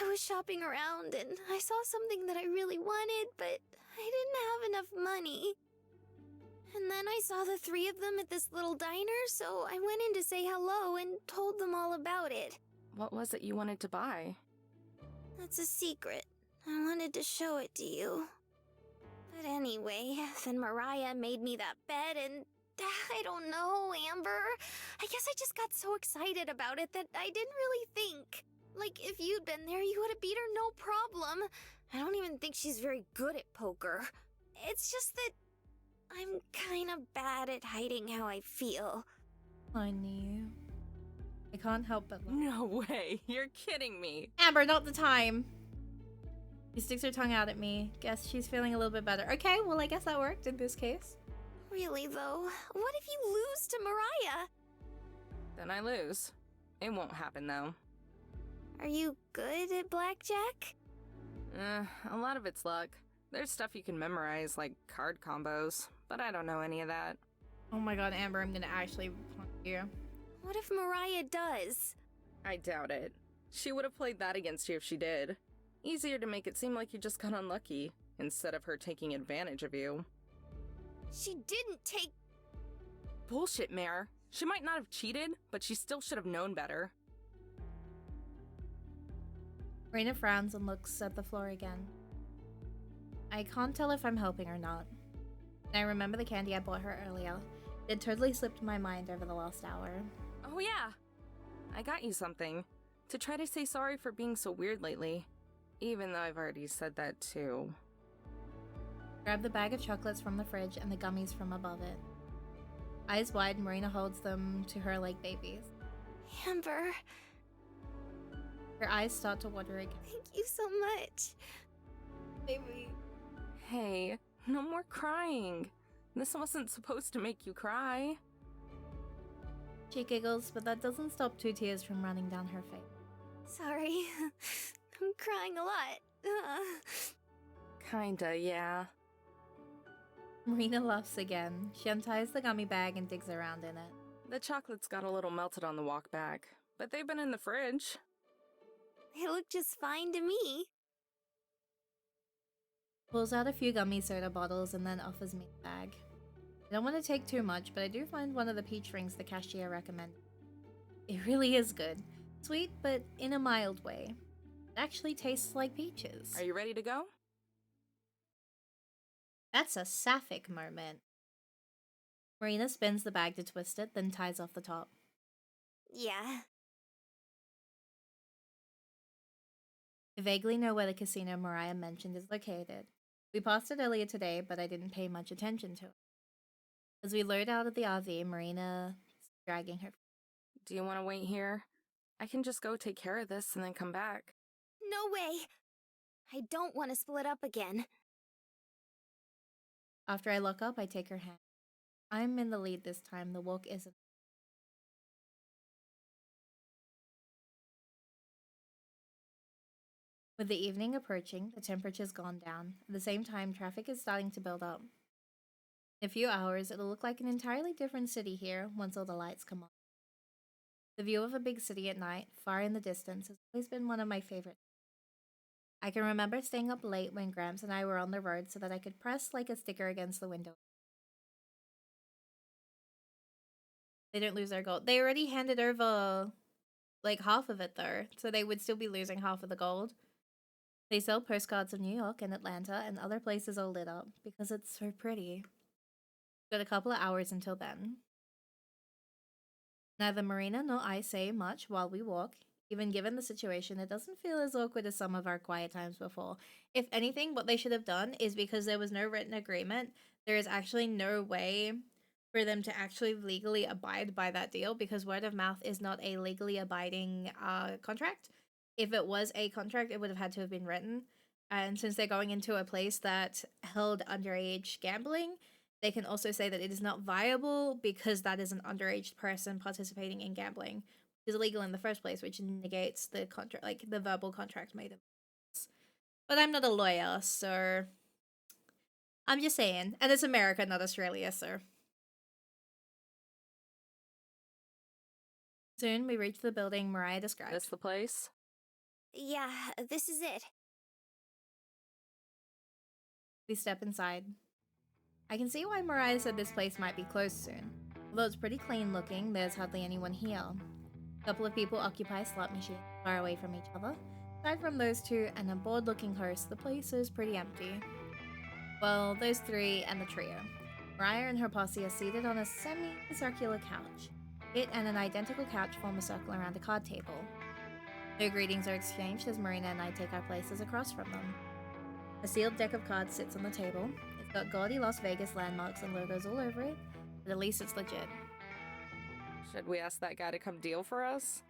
I was shopping around and I saw something that I really wanted, but I didn't have enough money. And then I saw the three of them at this little diner, so I went in to say hello and told them all about it. What was it you wanted to buy? That's a secret. I wanted to show it to you. But anyway, then Mariah made me that bet and I don't know, Amber. I guess I just got so excited about it that I didn't really think. Like, if you'd been there, you would have beat her no problem. I don't even think she's very good at poker. It's just that I'm kind of bad at hiding how I feel. Honey. I can't help but laugh. No way, you're kidding me. Amber, not the time. She sticks her tongue out at me. Guess she's feeling a little bit better. Okay, well, I guess that worked in this case. Really, though, what if you lose to Mariah? Then I lose. It won't happen, though. Are you good at blackjack? A lot of it's luck. There's stuff you can memorize, like card combos, but I don't know any of that. Oh my god, Amber, I'm gonna actually punk you. What if Mariah does? I doubt it. She would have played that against you if she did. Easier to make it seem like you just got unlucky, instead of her taking advantage of you. She didn't take... Bullshit, Mare. She might not have cheated, but she still should have known better. Marina frowns and looks at the floor again. I can't tell if I'm helping or not. I remember the candy I bought her earlier. It totally slipped my mind over the last hour. Oh yeah! I got you something. To try to say sorry for being so weird lately. Even though I've already said that too. Grab the bag of chocolates from the fridge and the gummies from above it. Eyes wide, Marina holds them to her like babies. Amber, Her eyes start to water again. thank you so much. Baby. Hey, no more crying. This wasn't supposed to make you cry. She giggles, but that doesn't stop 2 tears from running down her face. Sorry, I'm crying a lot. Kinda, yeah. Marina laughs again. She unties the gummy bag and digs around in it. The chocolates got a little melted on the walk back, but they've been in the fridge. They look just fine to me. Pulls out a few gummy soda bottles and then offers me the bag. I don't want to take too much, but I do find one of the peach rings the cashier recommended. It really is good. Sweet, but in a mild way. It actually tastes like peaches. Are you ready to go? That's a sapphic moment. Marina spins the bag to twist it, then ties off the top. Yeah. I vaguely know where the casino Mariah mentioned is located. We passed it earlier today, but I didn't pay much attention to it. As we load out of the RV, Marina is dragging her. Do you want to wait here? I can just go take care of this and then come back. No way. I don't want to split up again. After I look up, I take her hand. I'm in the lead this time. The walk isn't. With the evening approaching, the temperature's gone down. At the same time, traffic is starting to build up. In a few hours, it'll look like an entirely different city here once all the lights come on. The view of a big city at night, far in the distance, has always been one of my favorites. I can remember staying up late when Gramps and I were on the road so that I could press like a sticker against the window. They don't lose their gold. They already handed over like half of it though, so they would still be losing half of the gold. They sell postcards of New York and Atlanta and other places all lit up because it's so pretty. Got a couple of hours until then. Neither Marina nor I say much while we walk. Even given the situation, it doesn't feel as awkward as some of our quiet times before. If anything, what they should have done is, because there was no written agreement, there is actually no way for them to actually legally abide by that deal, because word of mouth is not a legally abiding contract. If it was a contract, it would have had to have been written. And since they're going into a place that held underage gambling, they can also say that it is not viable because that is an underage person participating in gambling, which is illegal in the first place, which negates the contract, like the verbal contract made. But I'm not a lawyer, so I'm just saying. And it's America, not Australia, so. Soon we reach the building Mariah described. This the place? Yeah, this is it. We step inside. I can see why Mariah said this place might be closed soon. Although it's pretty clean looking, there's hardly anyone here. A couple of people occupy slot machines far away from each other. Aside from those two and a bored looking host, the place is pretty empty. Well, those three and the trio. Mariah and her posse are seated on a semi-circular couch. It and an identical couch form a circle around a card table. No greetings are exchanged as Marina and I take our places across from them. A sealed deck of cards sits on the table. It's got gaudy Las Vegas landmarks and logos all over it, but at least it's legit. Should we ask that guy to come deal for us?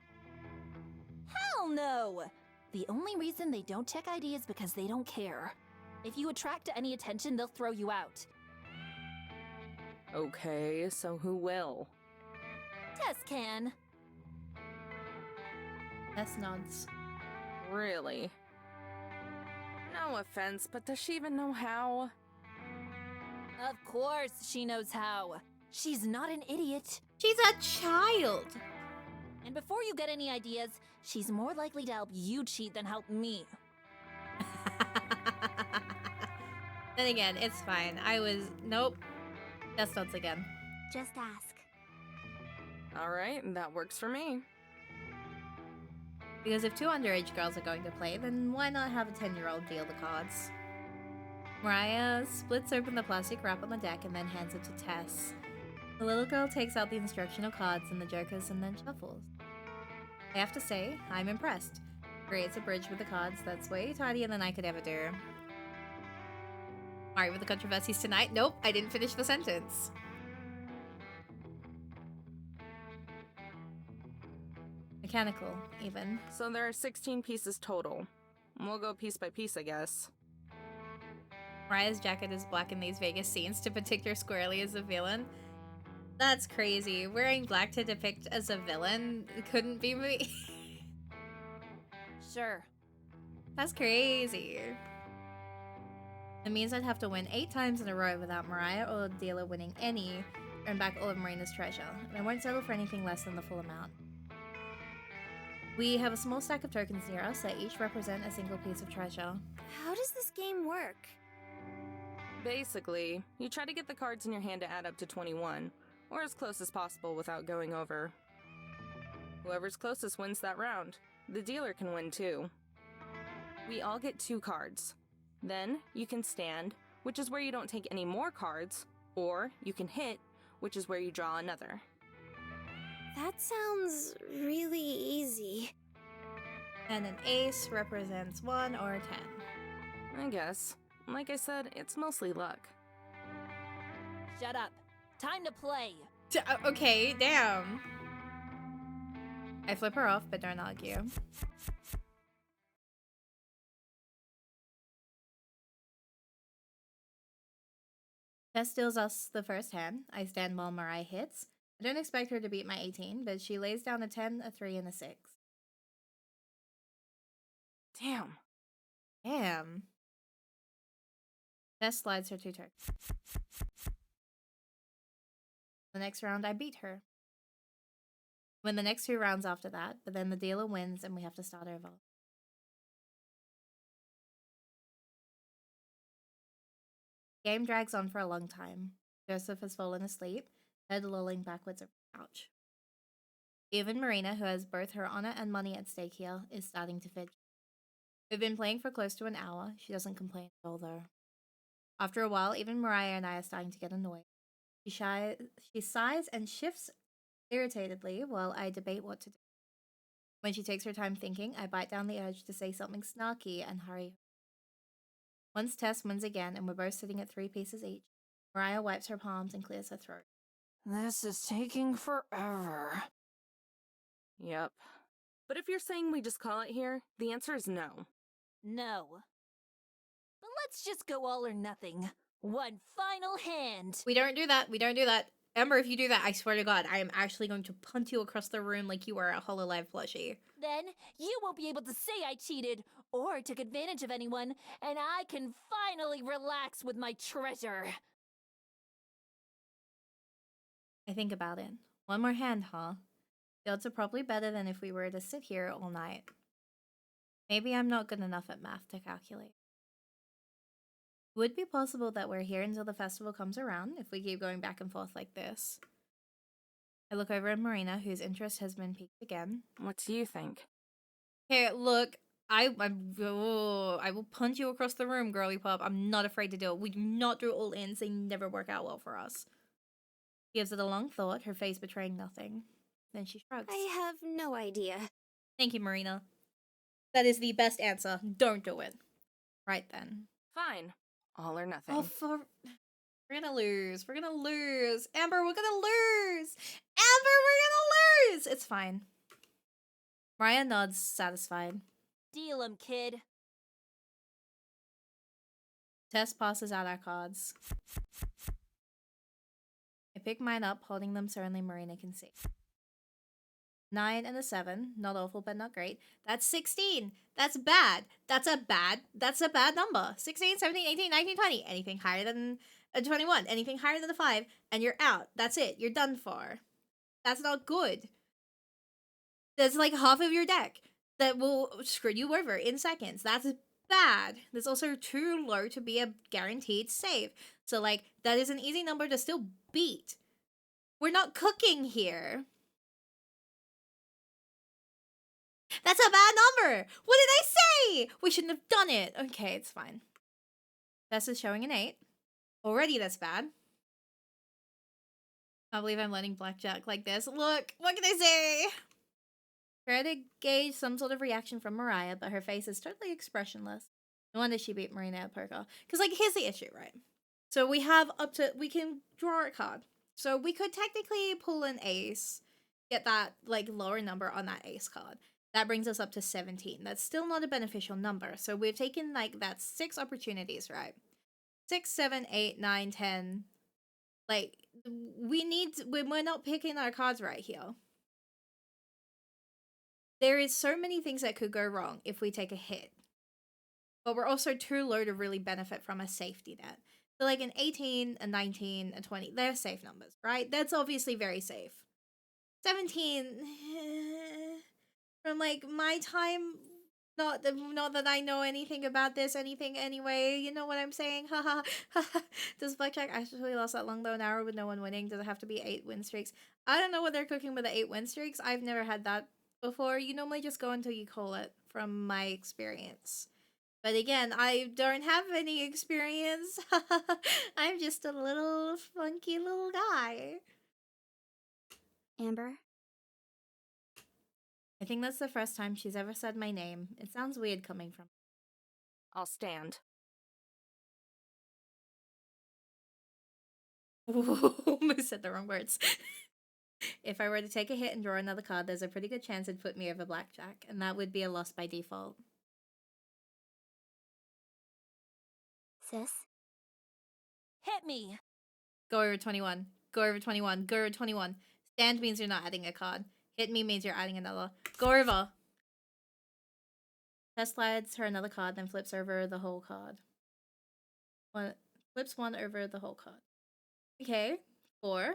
Hell no! The only reason they don't check ID is because they don't care. If you attract any attention, they'll throw you out. Okay, so who will? Tess can. Tess nods. Really? No offense, but does she even know how? Of course she knows how. She's not an idiot. She's a child! And before you get any ideas, she's more likely to help you cheat than help me. Then again, it's fine. Nope. Tess nods again. Just ask. Alright, that works for me. Because if two underage girls are going to play, then why not have a 10-year-old deal the cards? Mariah splits open the plastic wrap on the deck and then hands it to Tess. The little girl takes out the instructional cards and the jokers and then shuffles. I have to say, I'm impressed. Creates a bridge with the cards that's way tidier than I could ever do. Alright, with the controversies tonight? Nope, I didn't finish the sentence. Mechanical, even. So there are 16 pieces total. We'll go piece by piece, I guess. Mariah's jacket is black in these Vegas scenes to depict her squarely as a villain. That's crazy. Wearing black to depict as a villain couldn't be me. Sure. That's crazy. It means I'd have to win 8 times in a row without Mariah or the dealer winning any, earn back all of Marina's treasure, and I won't settle for anything less than the full amount. We have a small stack of tokens near us that each represent a single piece of treasure. How does this game work? Basically, you try to get the cards in your hand to add up to 21, or as close as possible without going over. Whoever's closest wins that round. The dealer can win too. We all get 2 cards. Then, you can stand, which is where you don't take any more cards, or you can hit, which is where you draw another. That sounds really easy. And an ace represents 1 or 10. I guess. Like I said, it's mostly luck. Shut up. Time to play. Okay, damn. I flip her off, but don't argue. Tess deals us the first hand. I stand while Mariah hits. I don't expect her to beat my 18, but she lays down a 10, a 3, and a 6. Damn. Damn. Tess slides her 2 turns. The next round, I beat her. Win the next 2 rounds after that, but then the dealer wins and we have to start over. Game drags on for a long time. Joseph has fallen asleep, head lolling backwards over the couch. Even Marina, who has both her honor and money at stake here, is starting to fidget. We've been playing for close to an hour. She doesn't complain at all, though. After a while, even Mariah and I are starting to get annoyed. She sighs and shifts irritatedly while I debate what to do. When she takes her time thinking, I bite down the urge to say something snarky and hurry. Once Tess wins again and we're both sitting at 3 pieces each, Mariah wipes her palms and clears her throat. This is taking forever. Yep. But if you're saying we just call it here, the answer is no. No. But let's just go all or nothing. One final hand. We don't do that. We don't do that. Amber, if you do that, I swear to God, I am actually going to punt you across the room like you are a HoloLive plushie. Then you won't be able to say I cheated or took advantage of anyone, and I can finally relax with my treasure. I think about it. One more hand, huh? The odds are probably better than if we were to sit here all night. Maybe I'm not good enough at math to calculate. It would be possible that we're here until the festival comes around if we keep going back and forth like this. I look over at Marina, whose interest has been piqued again. What do you think? Okay, look, I will punch you across the room, girly pop. I'm not afraid to do it. We do not do all ins. They never work out well for us. She gives it a long thought, her face betraying nothing. Then she shrugs. I have no idea. Thank you, Marina. That is the best answer. Don't do it. Right then. Fine. All or nothing. Oh, we're gonna lose. We're gonna lose. Amber, we're gonna lose. Amber, we're gonna lose. It's fine. Mariah nods, satisfied. Deal 'em, kid. Tess passes out our cards. I pick mine up, holding them so only Marina can see. 9 and a 7. Not awful, but not great. That's 16. That's bad. That's a bad number. 16, 17, 18, 19, 20. Anything higher than a 21. Anything higher than a 5. And you're out. That's it. You're done for. That's not good. There's like half of your deck that will screw you over in seconds. That's bad. That's also too low to be a guaranteed save. So like, that is an easy number to still beat. We're not cooking here. That's a bad number! What did I say? We shouldn't have done it. Okay, it's fine. Tess is showing an 8. Already that's bad. I believe I'm letting blackjack like this. Look, what can I say? Try to gauge some sort of reaction from Mariah, but her face is totally expressionless. No wonder she beat Marina at poker. Because, like, here's the issue, right? So we have we can draw a card. So we could technically pull an ace, get that, like, lower number on that ace card. That brings us up to 17. That's still not a beneficial number. So we've taken, like, that's 6 opportunities, right? 6, 7, 8, 9, 10. Like, we're not picking our cards right here. There is so many things that could go wrong if we take a hit. But we're also too low to really benefit from a safety net. So, like, an 18, a 19, a 20, they're safe numbers, right? That's obviously very safe. 17... From, like, my time, not that I know anything about this, anything anyway, you know what I'm saying? Haha. Does blackjack actually last that long, though, an hour with no one winning? Does it have to be 8 win streaks? I don't know what they're cooking with the 8 win streaks. I've never had that before. You normally just go until you call it, from my experience. But again, I don't have any experience. I'm just a little funky little guy. Amber? I think that's the first time she's ever said my name. It sounds weird coming from. I'll stand. Almost said the wrong words. If I were to take a hit and draw another card, there's a pretty good chance it'd put me over blackjack, and that would be a loss by default. Sis? Hit me! Go over 21. Go over 21. Go over 21. Stand means you're not adding a card. Hit me means you're adding another. Go over. Tess slides her another card, then flips over the whole card. Flips one over the whole card. Okay. 4.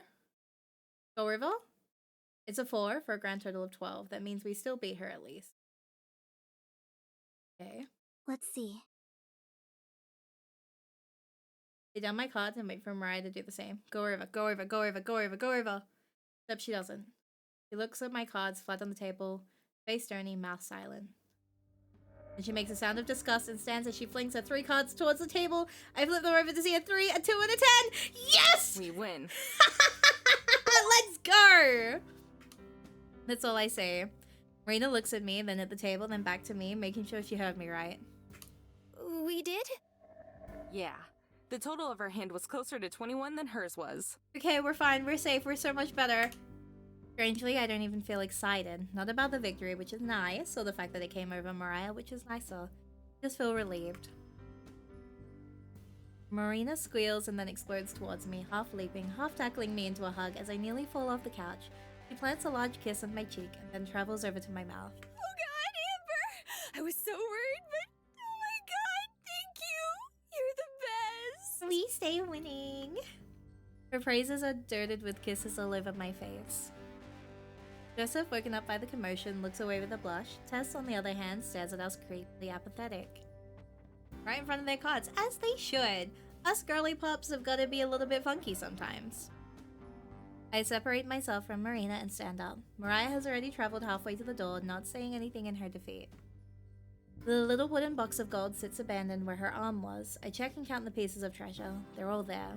Go over. It's a 4 for a grand total of 12. That means we still beat her at least. Okay. Let's see. Lay down my cards and wait for Mariah to do the same. Go over, go over, go over, go over, go over. Except she doesn't. She looks at my cards flat on the table, face stony, mouth silent. And she makes a sound of disgust and stands as she flings her 3 cards towards the table. I flip them over to see a 3, a 2, and a 10! Yes! We win. Let's go! That's all I say. Marina looks at me, then at the table, then back to me, making sure she heard me right. We did? Yeah. The total of her hand was closer to 21 than hers was. Okay, we're fine, we're safe, we're so much better. Strangely, I don't even feel excited. Not about the victory, which is nice, or the fact that it came over Mariah, which is nicer. Just feel relieved. Marina squeals and then explodes towards me, half leaping, half tackling me into a hug as I nearly fall off the couch. She plants a large kiss on my cheek and then travels over to my mouth. Oh god, Amber! I was so worried, but oh my god, thank you! You're the best! We stay winning. Her praises are dirted with kisses all over my face. Joseph, woken up by the commotion, looks away with a blush. Tess, on the other hand, stares at us creepily apathetic. Right in front of their cards, as they should. Us girly pups have got to be a little bit funky sometimes. I separate myself from Marina and stand up. Mariah has already traveled halfway to the door, not saying anything in her defeat. The little wooden box of gold sits abandoned where her arm was. I check and count the pieces of treasure. They're all there.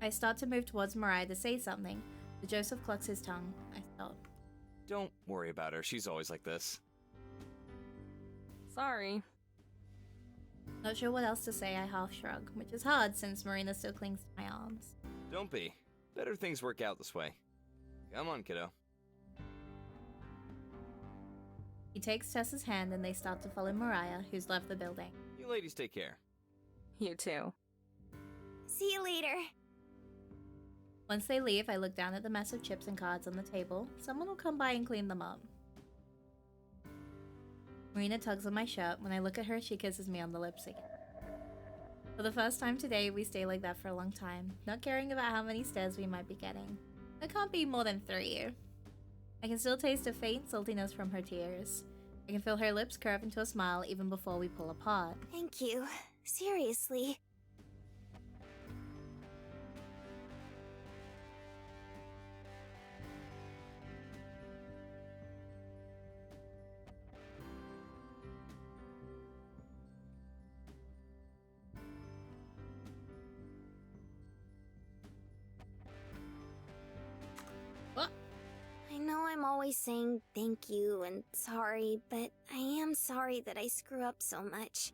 I start to move towards Mariah to say something, but Joseph clucks his tongue. I stop. Don't worry about her. She's always like this. Sorry. Not sure what else to say, I half shrug, which is hard since Marina still clings to my arms. Don't be. Better things work out this way. Come on, kiddo. He takes Tess's hand and they start to follow Mariah, who's left the building. You ladies take care. You too. See you later. Once they leave, I look down at the mess of chips and cards on the table. Someone will come by and clean them up. Marina tugs on my shirt. When I look at her, she kisses me on the lips again. For the first time today, we stay like that for a long time, not caring about how many stares we might be getting. It can't be more than 3. I can still taste a faint saltiness from her tears. I can feel her lips curve into a smile even before we pull apart. Thank you. Seriously. What? I know I'm always saying thank you and sorry, but I am sorry that I screw up so much.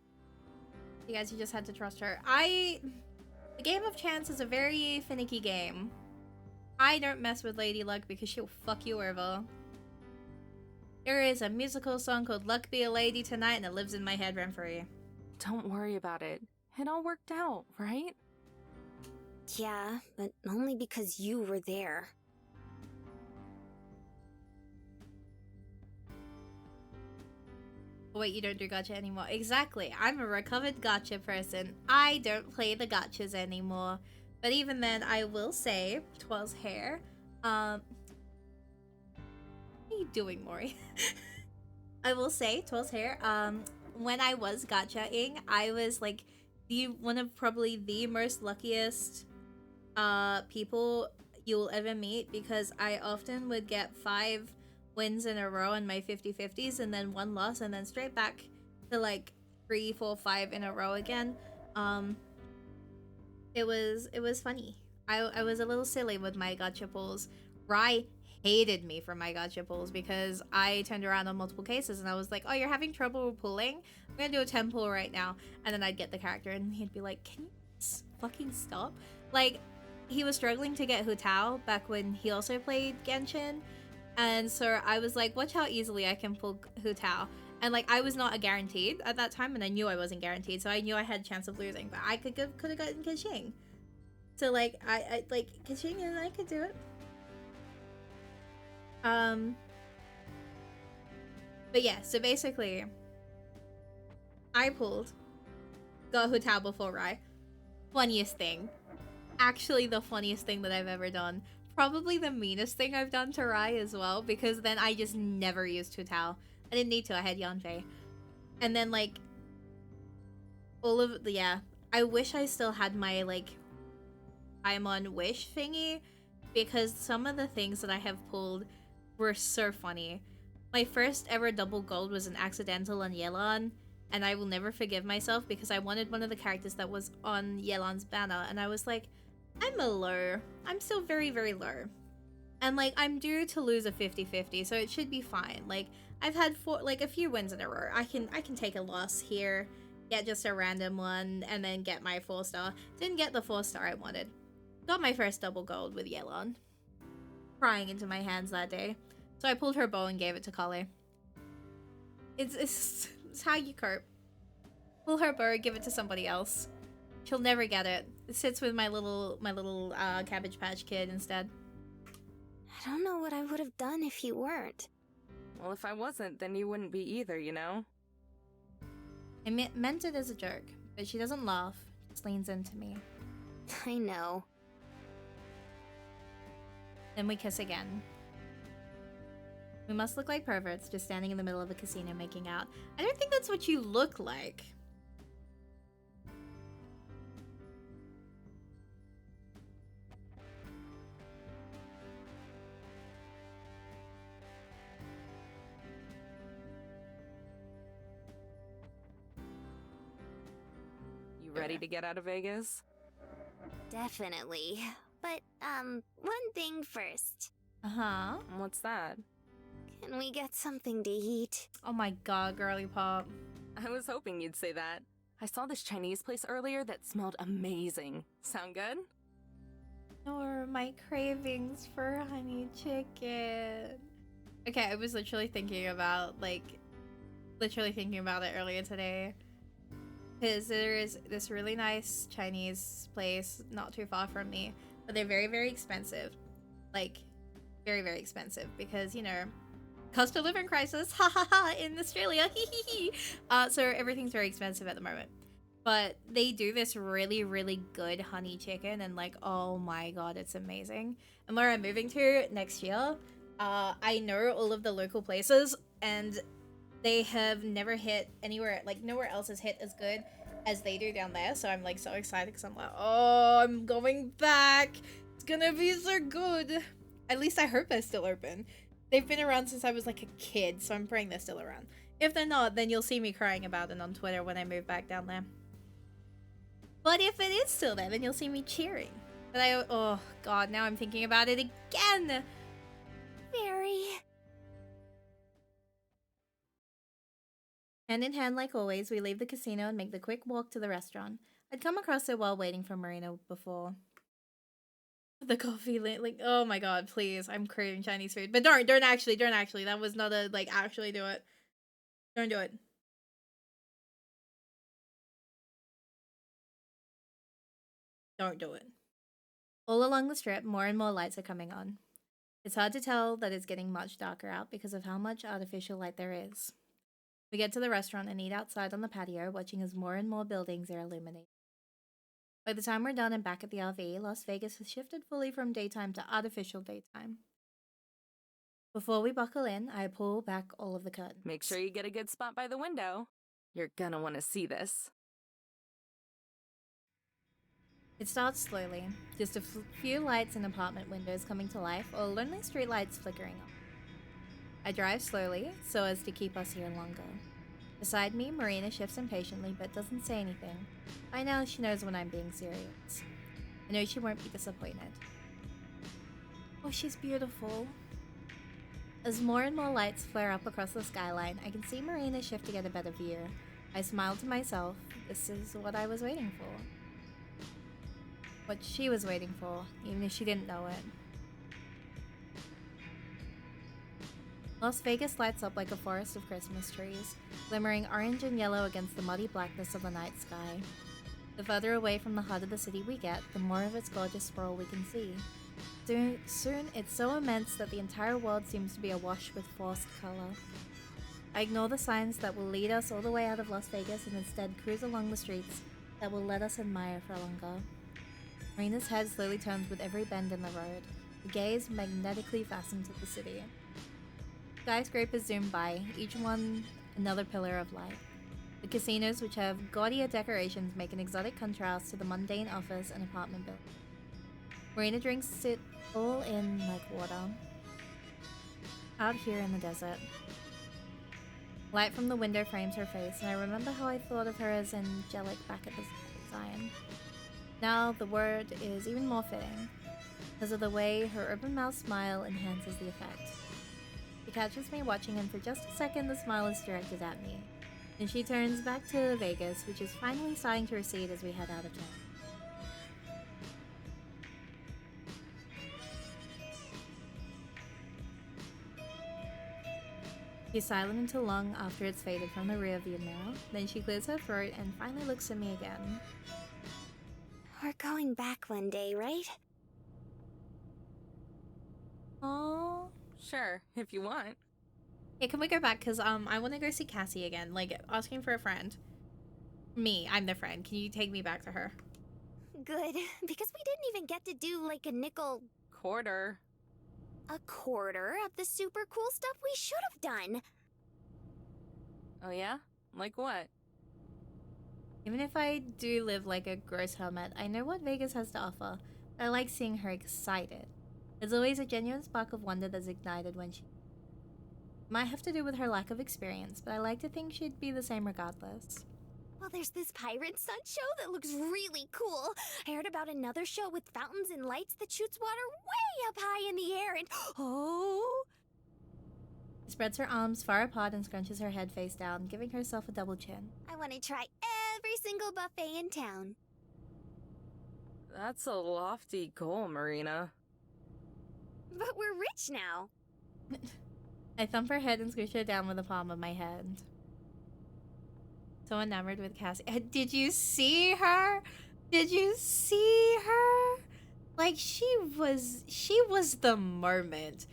You guys, you just had to trust her. The game of chance is a very finicky game. I don't mess with Lady Luck because she'll fuck you over. There is a musical song called Luck Be a Lady Tonight and it lives in my head rent free. Don't worry about it. It all worked out, right? Yeah, but only because you were there. Oh, wait, you don't do gacha anymore. Exactly. I'm a recovered gacha person. I don't play the gachas anymore. But even then, I will say, 'twas hair. What are you doing, Mori? I will say, 'twas hair. When I was gachaing, I was like one of probably the most luckiest people you'll ever meet because I often would get 5 wins in a row in my 50-50s and then 1 loss and then straight back to like 3, 4, 5 in a row again. It was funny. I was a little silly with my gacha pulls. Rai hated me for my gacha pulls because I turned around on multiple cases and I was like, oh, you're having trouble pulling? I'm gonna do a 10 pull right now. And then I'd get the character and he'd be like, can you fucking stop? Like, he was struggling to get Hu Tao back when he also played Genshin. And so I was like, watch how easily I can pull Hu Tao. And like, I was not a guaranteed at that time and I knew I wasn't guaranteed. So I knew I had a chance of losing, but I could have gotten Keqing. So like I like Kaching and I could do it. But yeah, so basically I pulled the hotel before Rai. Funniest thing. Actually the funniest thing that I've ever done. Probably the meanest thing I've done to Rai as well, because then I just never used hotel. I didn't need to, I had Yanfei. And then like all of the, yeah. I wish I still had my like I'm on Wish thingy, because some of the things that I have pulled were so funny. My first ever double gold was an accidental on Yelan, and I will never forgive myself because I wanted one of the characters that was on Yelan's banner, and I was like, I'm a low. I'm still very, very low. And like, I'm due to lose a 50-50, so it should be fine. Like, I've had a few wins in a row. I can take a loss here, get just a random one, and then get my 4-star. Didn't get the 4-star I wanted. Got my first double gold with Yelan. Crying into my hands that day. So I pulled her bow and gave it to Kale. It's how you cope. Pull her bow, give it to somebody else. She'll never get it. It sits with my little Cabbage Patch Kid instead. I don't know what I would have done if you weren't. Well, if I wasn't, then you wouldn't be either, you know? I meant it as a joke, but she doesn't laugh. Just leans into me. I know. Then we kiss again. We must look like perverts, just standing in the middle of a casino making out. I don't think that's what you look like. You ready to get out of Vegas? Definitely. But, one thing first. Uh-huh. What's that? Can we get something to eat? Oh my god, girly pop. I was hoping you'd say that. I saw this Chinese place earlier that smelled amazing. Sound good? Or my cravings for honey chicken. Okay, I was literally thinking about it earlier today. Because there is this really nice Chinese place not too far from me. But they're very, very expensive. Like, very, very expensive. Because, you know, cost of living crisis, ha ha ha, in Australia, hee hee hee. So everything's very expensive at the moment. But they do this really, really good honey chicken, and like, oh my god, it's amazing. And where I'm moving to next year, I know all of the local places, and they have never hit anywhere, like nowhere else has hit as good as they do down there. So I'm like so excited because I'm like, oh, I'm going back. It's gonna be so good. At least I hope they're still open. They've been around since I was like a kid, so I'm praying they're still around. If they're not, then you'll see me crying about it on Twitter when I move back down there. But if it is still there, then you'll see me cheering. But oh god, now I'm thinking about it again. Very. Hand in hand, like always, we leave the casino and make the quick walk to the restaurant. I'd come across it while waiting for Marina before. The coffee, like, oh my god, please, I'm craving Chinese food. But don't actually, that was not a, like, actually do it. Don't do it. Don't do it. All along the strip, more and more lights are coming on. It's hard to tell that it's getting much darker out because of how much artificial light there is. We get to the restaurant and eat outside on the patio, watching as more and more buildings are illuminated. By the time we're done and back at the RV, Las Vegas has shifted fully from daytime to artificial daytime. Before we buckle in, I pull back all of the curtains. Make sure you get a good spot by the window. You're gonna want to see this. It starts slowly, just a few lights in apartment windows coming to life, or lonely street lights flickering on. I drive slowly, so as to keep us here longer. Beside me, Marina shifts impatiently but doesn't say anything. By now, she knows when I'm being serious. I know she won't be disappointed. Oh, she's beautiful. As more and more lights flare up across the skyline, I can see Marina shift to get a better view. I smile to myself. This is what I was waiting for. What she was waiting for, even if she didn't know it. Las Vegas lights up like a forest of Christmas trees, glimmering orange and yellow against the muddy blackness of the night sky. The further away from the heart of the city we get, the more of its gorgeous sprawl we can see. Soon, it's so immense that the entire world seems to be awash with forced color. I ignore the signs that will lead us all the way out of Las Vegas and instead cruise along the streets that will let us admire for longer. Marina's head slowly turns with every bend in the road, the gaze magnetically fastened to the city. Skyscrapers zoom by, each one another pillar of light. The casinos, which have gaudier decorations, make an exotic contrast to the mundane office and apartment building. Marina drinks it all in like water. Out here in the desert. Light from the window frames her face, and I remember how I thought of her as angelic back at the Zion. Now the word is even more fitting, because of the way her open-mouthed smile enhances the effect. She catches me watching, and for just a second the smile is directed at me. Then she turns back to Vegas, which is finally starting to recede as we head out of town. She's silent until long after it's faded from the rearview mirror. Then she clears her throat and finally looks at me again. We're going back one day, right? Aww. Sure, if you want. Hey, can we go back? Because I want to go see Cassie again. Like, asking for a friend. Me, I'm the friend. Can you take me back to her? Good, because we didn't even get to do like a nickel... Quarter. A quarter of the super cool stuff we should have done. Oh yeah? Like what? Even if I do live like a gross hermit, I know what Vegas has to offer. I like seeing her excited. There's always a genuine spark of wonder that's ignited when she... It might have to do with her lack of experience, but I like to think she'd be the same regardless. Well, there's this pirate sun show that looks really cool. I heard about another show with fountains and lights that shoots water way up high in the air and... Oh! She spreads her arms far apart and scrunches her head face down, giving herself a double chin. I want to try every single buffet in town. That's a lofty goal, Marina. But we're rich now. I thump her head and squish her down with the palm of my hand. So enamored with Cassie. Did you see her? Did you see her? Like, she was the moment.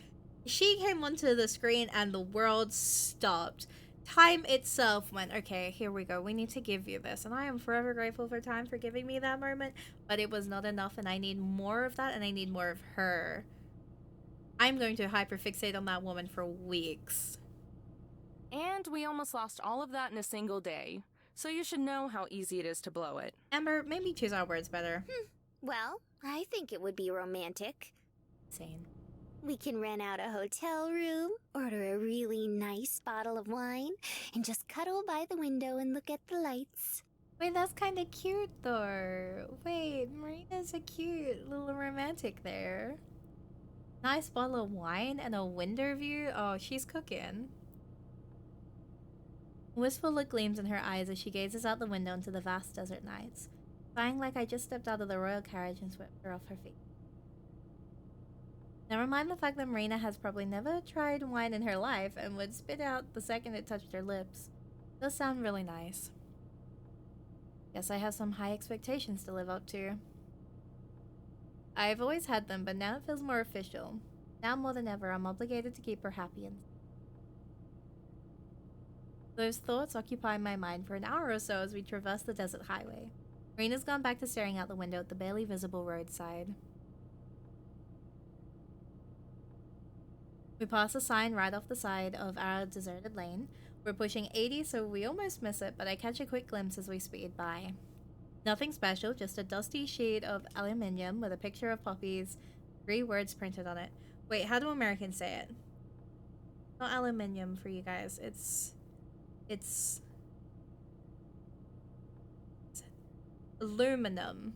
She came onto the screen and the world stopped. Time itself went, okay, here we go. We need to give you this. And I am forever grateful for Time for giving me that moment. But it was not enough, and I need more of that, and I need more of her. I'm going to hyperfixate on that woman for weeks. And we almost lost all of that in a single day. So you should know how easy it is to blow it. Amber, maybe choose our words better. Well, I think it would be romantic. Insane. We can rent out a hotel room, order a really nice bottle of wine, and just cuddle by the window and look at the lights. Wait, that's kind of cute, though. Wait, Marina's a cute little romantic there. Nice bottle of wine and a window view. Oh, she's cooking. A wistful look gleams in her eyes as she gazes out the window into the vast desert nights, sighing like I just stepped out of the royal carriage and swept her off her feet. Never mind the fact that Marina has probably never tried wine in her life and would spit out the second it touched her lips. It does sound really nice. Guess I have some high expectations to live up to. I've always had them, but now it feels more official. Now more than ever, I'm obligated to keep her happy and... Those thoughts occupy my mind for an hour or so as we traverse the desert highway. Marina's gone back to staring out the window at the barely visible roadside. We pass a sign right off the side of our deserted lane. We're pushing 80, so we almost miss it, but I catch a quick glimpse as we speed by. Nothing special, just a dusty sheet of aluminium with a picture of poppies, 3 words printed on it. Wait, how do Americans say it? Not aluminium for you guys. It's aluminum.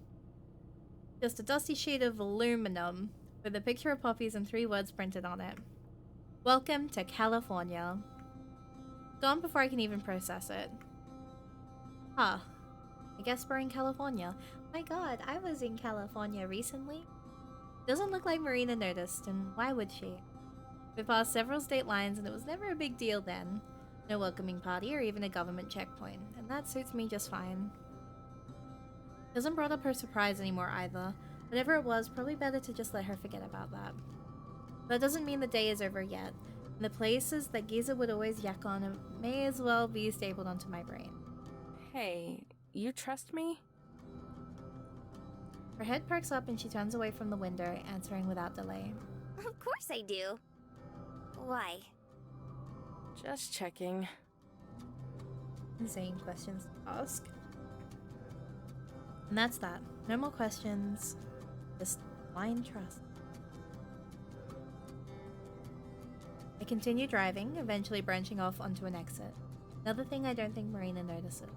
Just a dusty sheet of aluminum with a picture of poppies and 3 words printed on it. Welcome to California. Gone before I can even process it. Huh. I guess we're in California. My god, I was in California recently. Doesn't look like Marina noticed, and why would she? We passed several state lines and it was never a big deal then. No welcoming party or even a government checkpoint, and that suits me just fine. Doesn't brought up her surprise anymore either. Whatever it was, probably better to just let her forget about that. That doesn't mean the day is over yet. And the places that Giza would always yak on may as well be stapled onto my brain. Hey, you trust me? Her head perks up and she turns away from the window, answering without delay. Of course I do. Why? Just checking. Insane questions to ask. And that's that. No more questions. Just blind trust. I continue driving, eventually branching off onto an exit. Another thing I don't think Marina notices.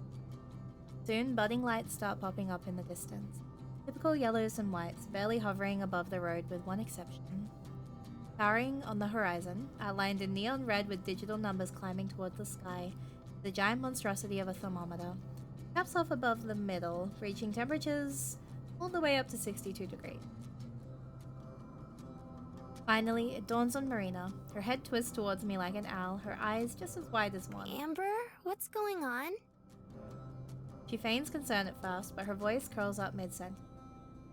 Soon, budding lights start popping up in the distance. Typical yellows and whites, barely hovering above the road with one exception. Towering on the horizon, outlined in neon red with digital numbers climbing towards the sky, the giant monstrosity of a thermometer. Caps off above the middle, reaching temperatures all the way up to 62 degrees. Finally, it dawns on Marina. Her head twists towards me like an owl, her eyes just as wide as one. Amber, what's going on? She feigns concern at first, but her voice curls up mid-sentence,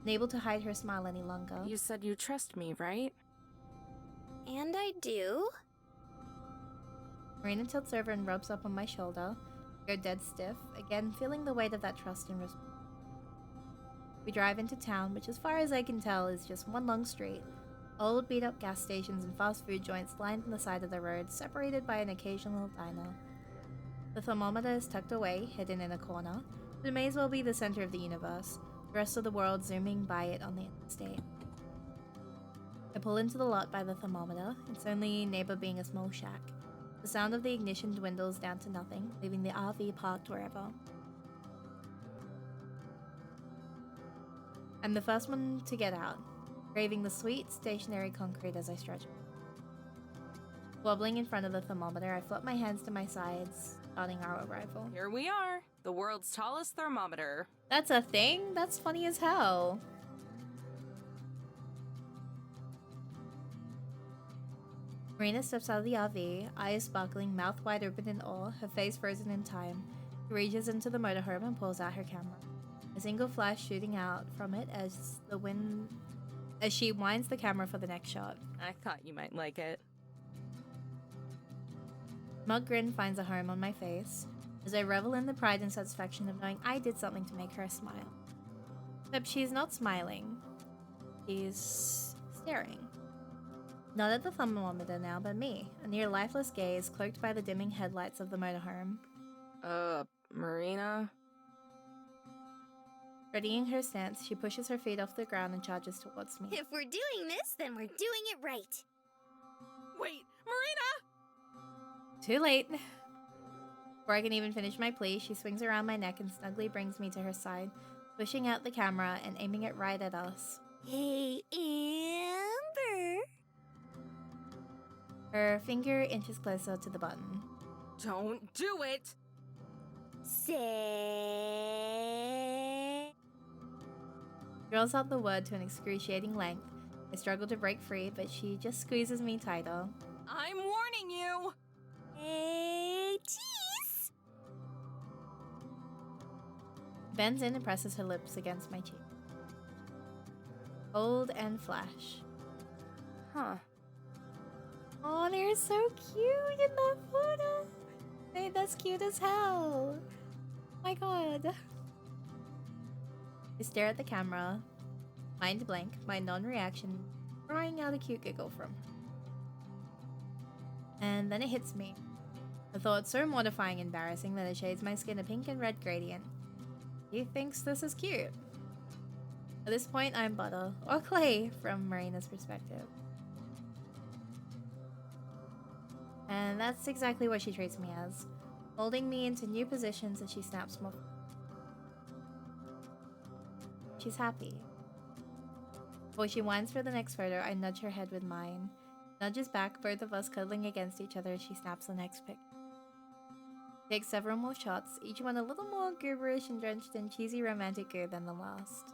unable to hide her smile any longer. You said you trust me, right? And I do. Marina tilts over and rubs up on my shoulder, go dead stiff, again feeling the weight of that trust and respect. We drive into town, which as far as I can tell is just one long street. Old beat-up gas stations and fast food joints lined on the side of the road, separated by an occasional diner. The thermometer is tucked away, hidden in a corner, but it may as well be the center of the universe, the rest of the world zooming by it on the interstate. I pull into the lot by the thermometer, its only neighbor being a small shack. The sound of the ignition dwindles down to nothing, leaving the RV parked wherever. I'm the first one to get out, craving the sweet, stationary concrete as I stretch. Wobbling in front of the thermometer, I flip my hands to my sides, starting our arrival. Here we are, the world's tallest thermometer. That's a thing? That's funny as hell. Marina steps out of the RV, eyes sparkling, mouth wide open in awe, her face frozen in time. She reaches into the motorhome and pulls out her camera. A single flash shooting out from it as she winds the camera for the next shot. I thought you might like it. Smug grin finds a home on my face as I revel in the pride and satisfaction of knowing I did something to make her smile. Except she's not smiling. She's staring. Not at the thermometer now, but me, a near lifeless gaze cloaked by the dimming headlights of the motorhome. Marina? Readying her stance, she pushes her feet off the ground and charges towards me. If we're doing this, then we're doing it right. Wait, Marina! Too late. Before I can even finish my plea, she swings around my neck and snugly brings me to her side, pushing out the camera and aiming it right at us. Hey, Amber. Her finger inches closer to the button. Don't do it! Say... Drills out the word to an excruciating length. I struggle to break free, but she just squeezes me tighter. I'm warning you! Hey, tease. Bends in and presses her lips against my cheek. Hold and flash. Huh. Oh, they're so cute in that photo. Hey, that's cute as hell. My god. I stare at the camera, mind blank, my non-reaction, drawing out a cute giggle from her. And then it hits me. A thought so mortifying and embarrassing that it shades my skin a pink and red gradient. He thinks this is cute. At this point, I'm butter, or clay, from Marina's perspective. And that's exactly what she treats me as, molding me into new positions as she snaps more. She's happy. Before she winds for the next photo, I nudge her head with mine. Nudges back, both of us cuddling against each other as she snaps the next pic. Takes several more shots, each one a little more gooberish and drenched in cheesy romantic goo than the last.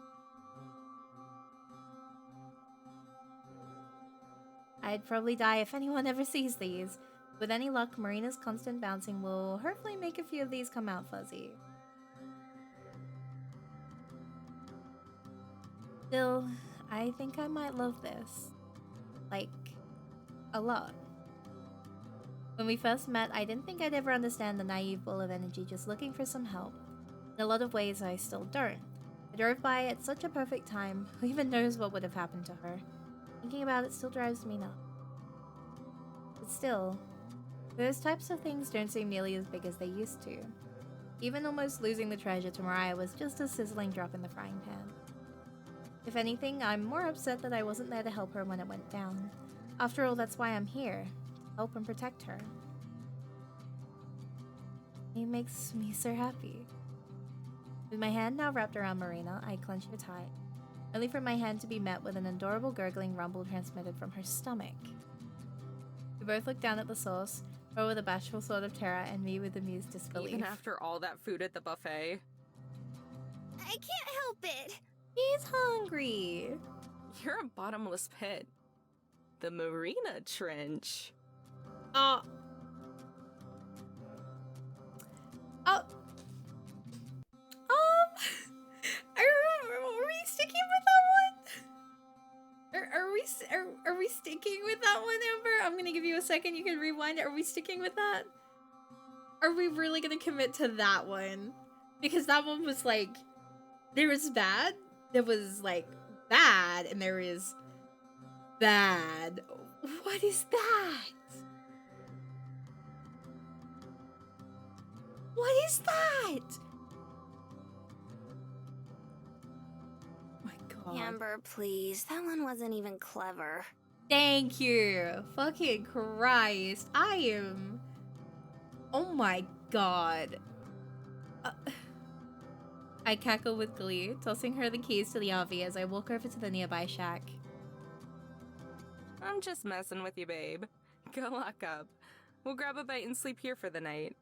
I'd probably die if anyone ever sees these. With any luck, Marina's constant bouncing will hopefully make a few of these come out fuzzy. Still, I think I might love this. Like, a lot. When we first met, I didn't think I'd ever understand the naive bull of energy just looking for some help. In a lot of ways, I still don't. I drove by at such a perfect time. Who even knows what would have happened to her? Thinking about it still drives me nuts. But still, those types of things don't seem nearly as big as they used to. Even almost losing the treasure to Mariah was just a sizzling drop in the frying pan. If anything, I'm more upset that I wasn't there to help her when it went down. After all, that's why I'm here. To help and protect her. It makes me so happy. With my hand now wrapped around Marina, I clench her tight, only for my hand to be met with an adorable gurgling rumble transmitted from her stomach. We both look down at the source, her with a bashful sort of terror and me with amused disbelief. Even after all that food at the buffet. I can't help it. He's hungry. You're a bottomless pit. The Marina Trench. Oh. Are we sticking with that one? Are we sticking with that one, Amber? I'm gonna give you a second. You can rewind it. Are we sticking with that? Are we really gonna commit to that one? Because that one was like, there was bad, there was like bad, and there is bad. What is that? What is that? Oh my god. Amber, please. That one wasn't even clever. Thank you. Fucking Christ. I am... Oh my god. I cackle with glee, tossing her the keys to the RV as I walk over to the nearby shack. I'm just messing with you, babe. Go lock up. We'll grab a bite and sleep here for the night.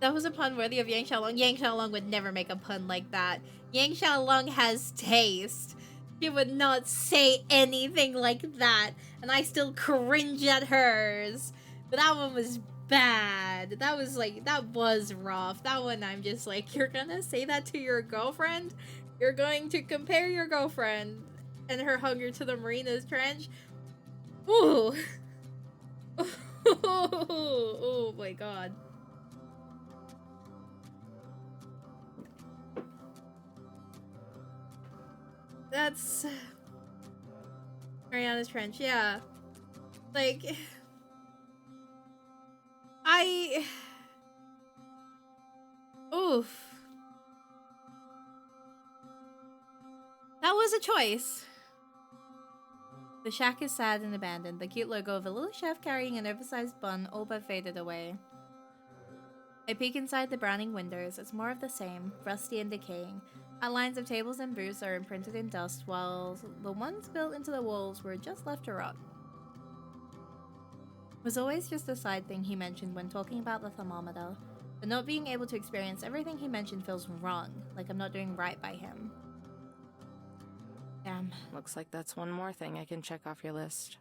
That was a pun worthy of Yang Xiaolong. Yang Xiaolong would never make a pun like that. Yang Xiaolong has taste. She would not say anything like that. And I still cringe at hers. But that one was bad. That was like, that was rough. That one I'm just like, you're gonna say that to your girlfriend? You're going to compare your girlfriend and her hunger to the Marina's Trench? Ooh. Oh my god. That's Mariana's Trench, yeah. Like, oof. That was a choice. The shack is sad and abandoned. The cute logo of a little chef carrying an oversized bun all but faded away. I peek inside the browning windows. It's more of the same, rusty and decaying. Outlines of tables and booths are imprinted in dust, while the ones built into the walls were just left to rot. It was always just a side thing he mentioned when talking about the thermometer, but not being able to experience everything he mentioned feels wrong, like I'm not doing right by him. Damn. Looks like that's one more thing I can check off your list.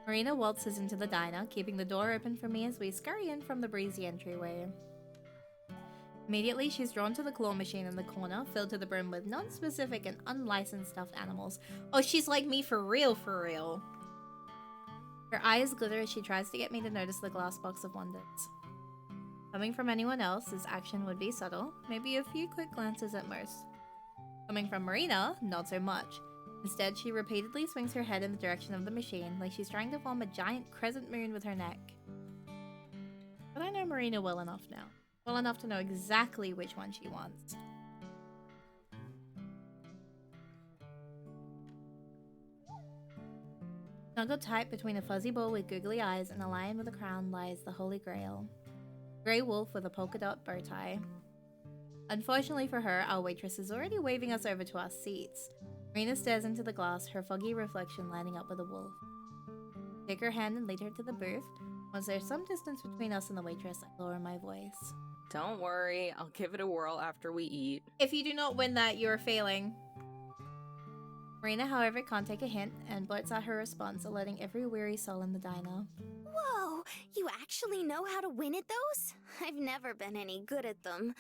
Marina waltzes into the diner, keeping the door open for me as we scurry in from the breezy entryway. Immediately, she's drawn to the claw machine in the corner, filled to the brim with non-specific and unlicensed stuffed animals. Oh, she's like me for real, for real. Her eyes glitter as she tries to get me to notice the glass box of wonders. Coming from anyone else, this action would be subtle, maybe a few quick glances at most. Coming from Marina, not so much. Instead, she repeatedly swings her head in the direction of the machine, like she's trying to form a giant crescent moon with her neck. But I know Marina well enough now. Well enough to know exactly which one she wants. Snuggled tight between a fuzzy ball with googly eyes and a lion with a crown lies the Holy Grail. Grey wolf with a polka dot bow tie. Unfortunately for her, our waitress is already waving us over to our seats. Marina stares into the glass, her foggy reflection lining up with a wolf. Take her hand and lead her to the booth. Once there's some distance between us and the waitress, I lower my voice. Don't worry, I'll give it a whirl after we eat. If you do not win that, you are failing. Marina, however, can't take a hint and blurts out her response, alerting every weary soul in the diner. Whoa, you actually know how to win at those? I've never been any good at them.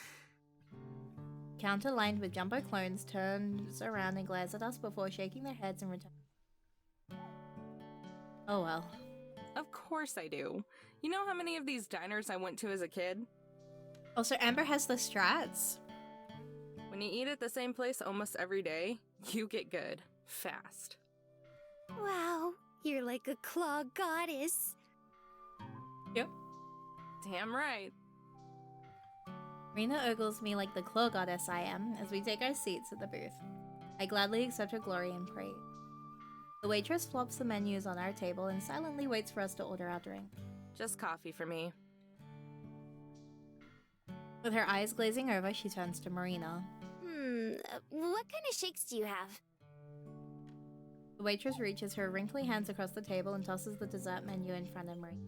counter lined with jumbo clones turns around and glares at us before shaking their heads in return. Oh well. Of course I do. You know how many of these diners I went to as a kid? Also, Amber has the strats. When you eat at the same place almost every day, you get good. Fast. Wow, you're like a claw goddess. Yep. Damn right. Marina ogles me like the claw goddess I am as we take our seats at the booth. I gladly accept her glory and praise. The waitress flops the menus on our table and silently waits for us to order our drink. Just coffee for me. With her eyes glazing over, she turns to Marina. What kind of shakes do you have? The waitress reaches her wrinkly hands across the table and tosses the dessert menu in front of Marina.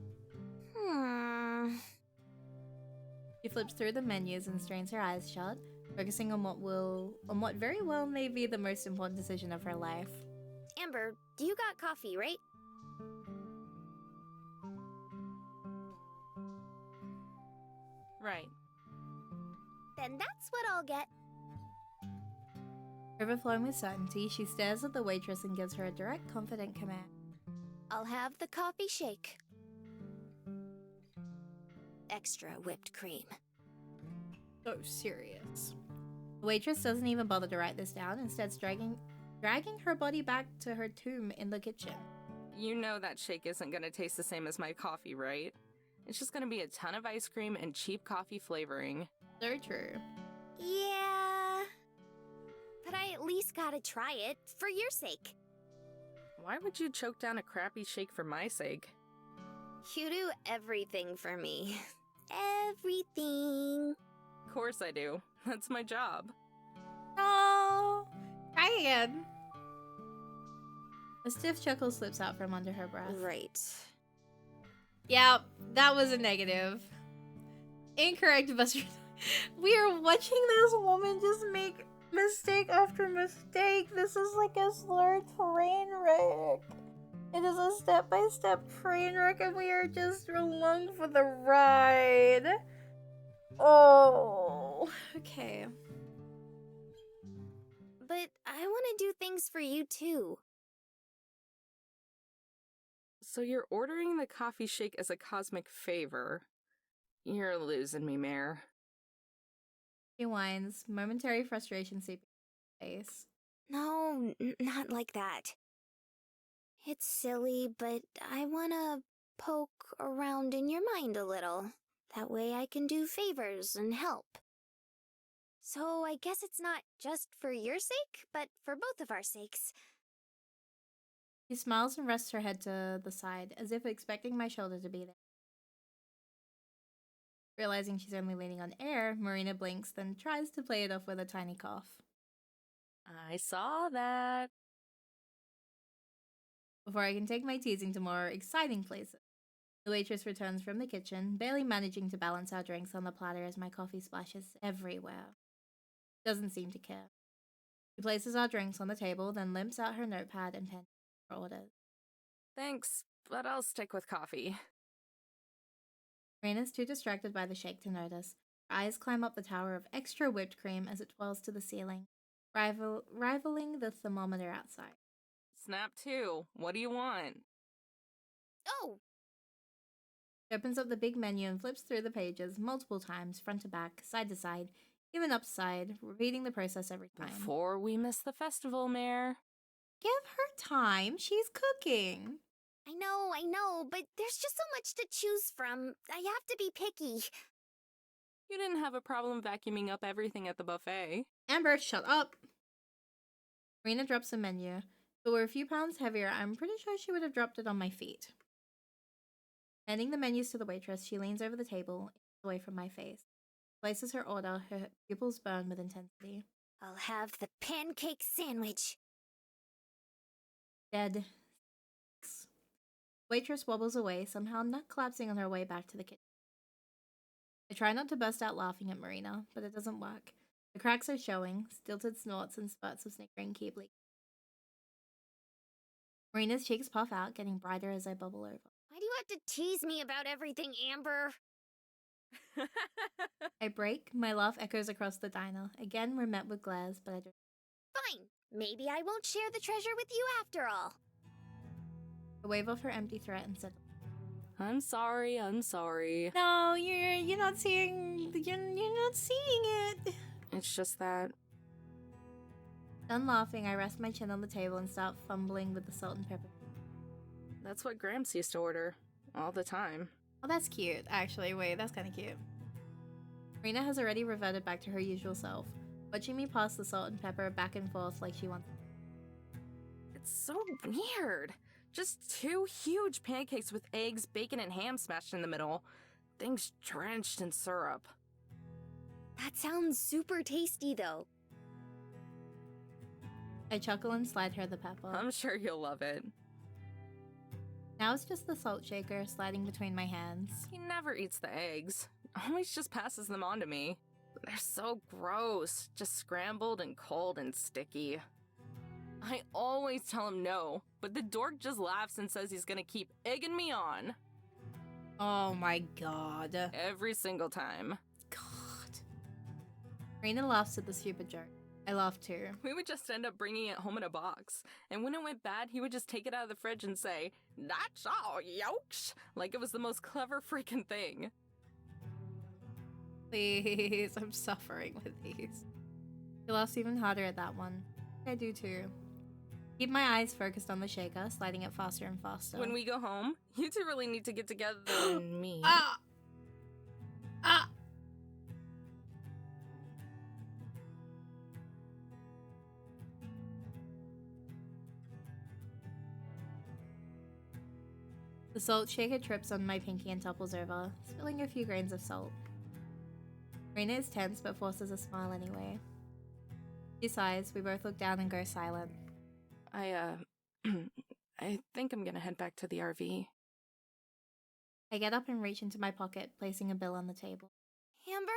She flips through the menus and strains her eyes shut, focusing on what very well may be the most important decision of her life. Amber, you got coffee, right? Right. Then that's what I'll get. Overflowing with certainty, she stares at the waitress and gives her a direct, confident command. I'll have the coffee shake. Extra whipped cream. So serious. The waitress doesn't even bother to write this down, instead dragging her body back to her tomb in the kitchen. You know that shake isn't gonna taste the same as my coffee, right? It's just gonna be a ton of ice cream and cheap coffee flavoring. So true. Yeah. But I at least gotta try it, for your sake. Why would you choke down a crappy shake for my sake? You do everything for me. Everything. Of course I do. That's my job. Oh, try again. A stiff chuckle slips out from under her breath. Right. Yeah, that was a negative. Incorrect, Buster. We are watching this woman just make mistake after mistake. This is like a slow train wreck. It is a step-by-step train wreck and we are just along for the ride. Oh, okay. But I want to do things for you too. So you're ordering the coffee shake as a cosmic favor. You're losing me, Mare. She whines, momentary frustration seeping her face. No, not like that. It's silly, but I want to poke around in your mind a little. That way I can do favors and help. So I guess it's not just for your sake, but for both of our sakes. She smiles and rests her head to the side, as if expecting my shoulder to be there. Realizing she's only leaning on air, Marina blinks, then tries to play it off with a tiny cough. I saw that. Before I can take my teasing to more exciting places, the waitress returns from the kitchen, barely managing to balance our drinks on the platter as my coffee splashes everywhere. Doesn't seem to care. She places our drinks on the table, then limps out her notepad and pen for orders. Thanks, but I'll stick with coffee. Marina's too distracted by the shake to notice. Her eyes climb up the tower of extra whipped cream as it twirls to the ceiling, rivaling the thermometer outside. Snap 2. What do you want? Oh, She opens up the big menu and flips through the pages multiple times, front to back, side to side, even upside, repeating the process every time. Before we miss the festival, Mare. Give her time. She's cooking. I know, but there's just so much to choose from. I have to be picky. You didn't have a problem vacuuming up everything at the buffet. Amber, shut up. Marina drops the menu. If it were a few pounds heavier, I'm pretty sure she would have dropped it on my feet. Handing the menus to the waitress, she leans over the table, away from my face. Places her order, her pupils burn with intensity. I'll have the pancake sandwich. Dead. Waitress wobbles away, somehow not collapsing on her way back to the kitchen. I try not to burst out laughing at Marina, but it doesn't work. The cracks are showing, stilted snorts and spurts of snickering keep leaking. Marina's cheeks puff out, getting brighter as I bubble over. Why do you have to tease me about everything, Amber? I break, my laugh echoes across the diner. Again, we're met with glares, but I don't. Fine. Maybe I won't share the treasure with you after all. I wave off her empty threat and said, I'm sorry, I'm sorry. "No, you're not seeing you're not seeing it." It's just that Done laughing, I rest my chin on the table and start fumbling with the salt and pepper. that's what Gramps used to order all the time. Oh, that's cute. Actually, wait, that's kind of cute. Marina has already reverted back to her usual self, watching me pass the salt and pepper back and forth like she wants. It's so weird. Just two huge pancakes with eggs, bacon, and ham smashed in the middle. Things drenched in syrup. That sounds super tasty, though. I chuckle and slide her the pepper. I'm sure you'll love it. Now it's just the salt shaker sliding between my hands. He never eats the eggs. Always just passes them on to me. They're so gross. Just scrambled and cold and sticky. I always tell him no, but the dork just laughs and says he's gonna keep egging me on. Oh my god. Every single time. God. Marina laughs at the stupid joke. I laugh too. We would just end up bringing it home in a box. And when it went bad, he would just take it out of the fridge and say, "That's all, yokes!" Like it was the most clever freaking thing. Please, I'm suffering with these. She laughs even harder at that one. I do too. Keep my eyes focused on the shaker, sliding it faster and faster. When we go home, you two really need to get together and me. Ah! Ah! The salt shaker trips on my pinky and topples over, spilling a few grains of salt. Marina is tense but forces a smile anyway. She sighs, we both look down and go silent. I think I'm gonna head back to the RV. I get up and reach into my pocket, placing a bill on the table. Amber?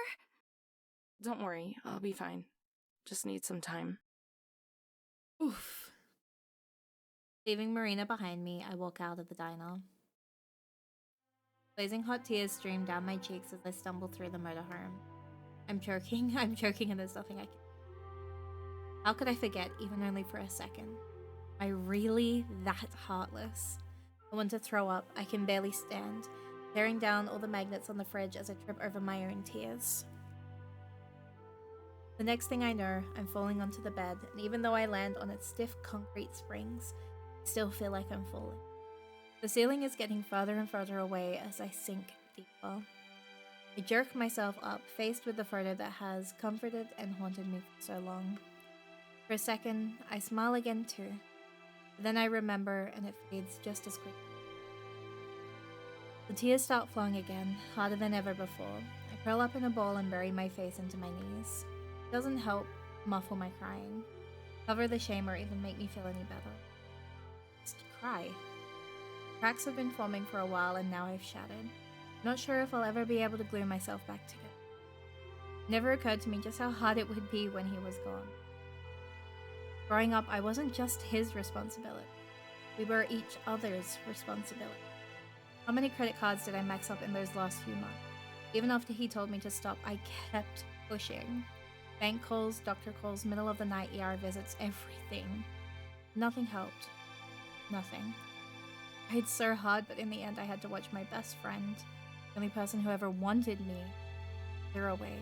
Don't worry, I'll be fine. Just need some time. Oof. Leaving Marina behind me, I walk out of the diner. Blazing hot tears stream down my cheeks as I stumble through the motorhome. I'm choking, and there's nothing I can. How could I forget, even only for a second? Am I really that heartless? I want to throw up, I can barely stand, tearing down all the magnets on the fridge as I trip over my own tears. The next thing I know, I'm falling onto the bed, and even though I land on its stiff concrete springs, I still feel like I'm falling. The ceiling is getting further and further away as I sink deeper. I jerk myself up, faced with the photo that has comforted and haunted me for so long. For a second, I smile again too. But then I remember, and it fades just as quickly. The tears start flowing again, harder than ever before. I curl up in a ball and bury my face into my knees. It doesn't help muffle my crying, cover the shame, or even make me feel any better. Just cry. Cracks have been forming for a while and now I've shattered. Not sure if I'll ever be able to glue myself back together. It never occurred to me just how hard it would be when he was gone. Growing up, I wasn't just his responsibility. We were each other's responsibility. How many credit cards did I max up in those last few months? Even after he told me to stop, I kept pushing. Bank calls, doctor calls, middle of the night ER visits, everything. Nothing helped. Nothing. I tried so hard, but in the end I had to watch my best friend, the only person who ever wanted me, wither away.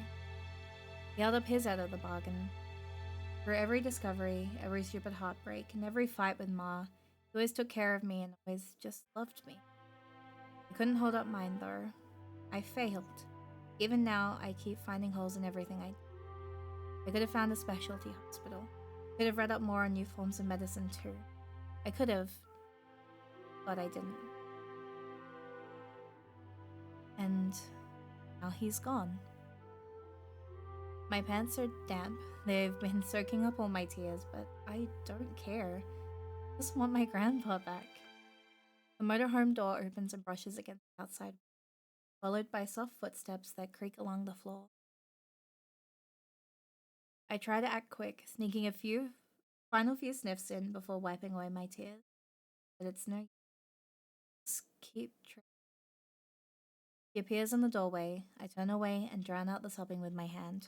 He held up his end of the bargain. For every discovery, every stupid heartbreak, and every fight with Ma, he always took care of me and always just loved me. I couldn't hold up mine though. I failed. Even now, I keep finding holes in everything I do. I could have found a specialty hospital. I could have read up more on new forms of medicine too. I could have, but I didn't. And now he's gone. My pants are damp. They've been soaking up all my tears, but I don't care. I just want my grandpa back. The motorhome door opens and brushes against the outside, followed by soft footsteps that creak along the floor. I try to act quick, sneaking a final few sniffs in before wiping away my tears. But it's no use. Just keep She appears in the doorway. I turn away and drown out the sobbing with my hand.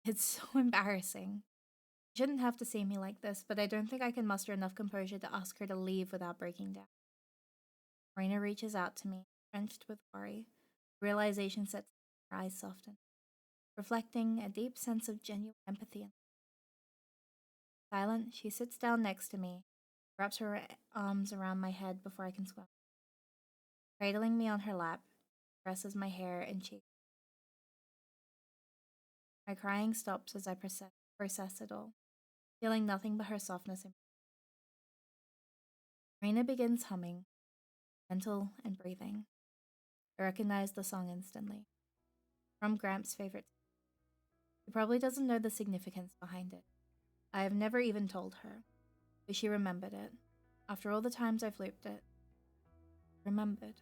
It's so embarrassing. You shouldn't have to see me like this, but I don't think I can muster enough composure to ask her to leave without breaking down. Marina reaches out to me, drenched with worry. Realization sets in, her eyes soften, reflecting a deep sense of genuine empathy. Silent, she sits down next to me, wraps her arms around my head before I can swim. Cradling me on her lap, caresses my hair and cheeks. My crying stops as I process it all, feeling nothing but her softness. Marina begins humming, gentle and breathing. I recognize the song instantly. From Gramps' favorite. She probably doesn't know the significance behind it. I have never even told her, but she remembered it. After all the times I've looped it, remembered.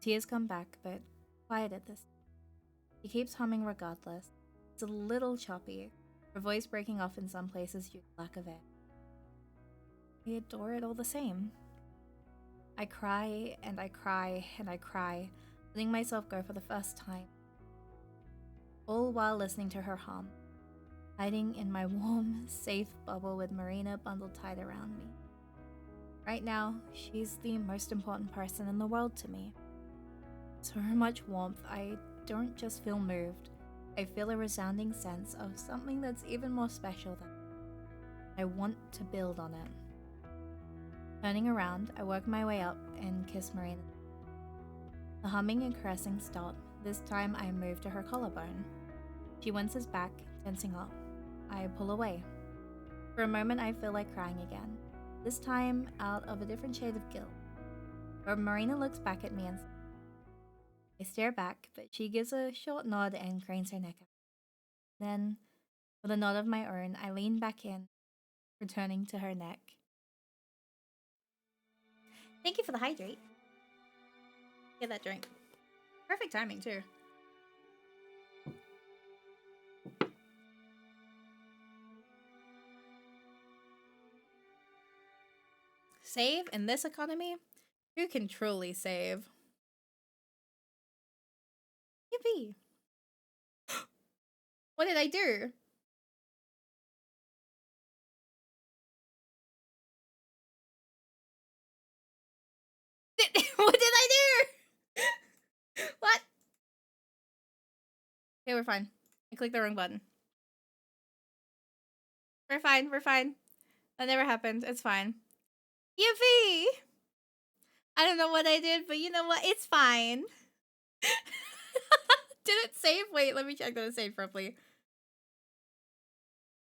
Tears come back, but quiet at this. She keeps humming regardless. It's a little choppy, her voice breaking off in some places due to lack of air. I adore it all the same. I cry and I cry and I cry, letting myself go for the first time. All while listening to her hum, hiding in my warm, safe bubble with Marina bundled tight around me. Right now, she's the most important person in the world to me. So much warmth, I don't just feel moved. I feel a resounding sense of something that's even more special than I want to build on it. Turning around, I work my way up and kiss Marina. The humming and caressing stop. This time I move to her collarbone. She winces back, tensing up. I pull away. For a moment I feel like crying again, this time out of a different shade of guilt. But Marina looks back at me and I stare back, but she gives a short nod and cranes her neck up. Then, with a nod of my own, I lean back in, returning to her neck. Thank you for the hydrate. Get that drink. Perfect timing, too. Save in this economy? Who can truly save? Yippee! What did I do? What did I do? What? Okay, we're fine. I clicked the wrong button. We're fine, we're fine. That never happened. It's fine. Yippee! I don't know what I did, but you know what? It's fine. Did it save? Wait, let me check that it saved properly.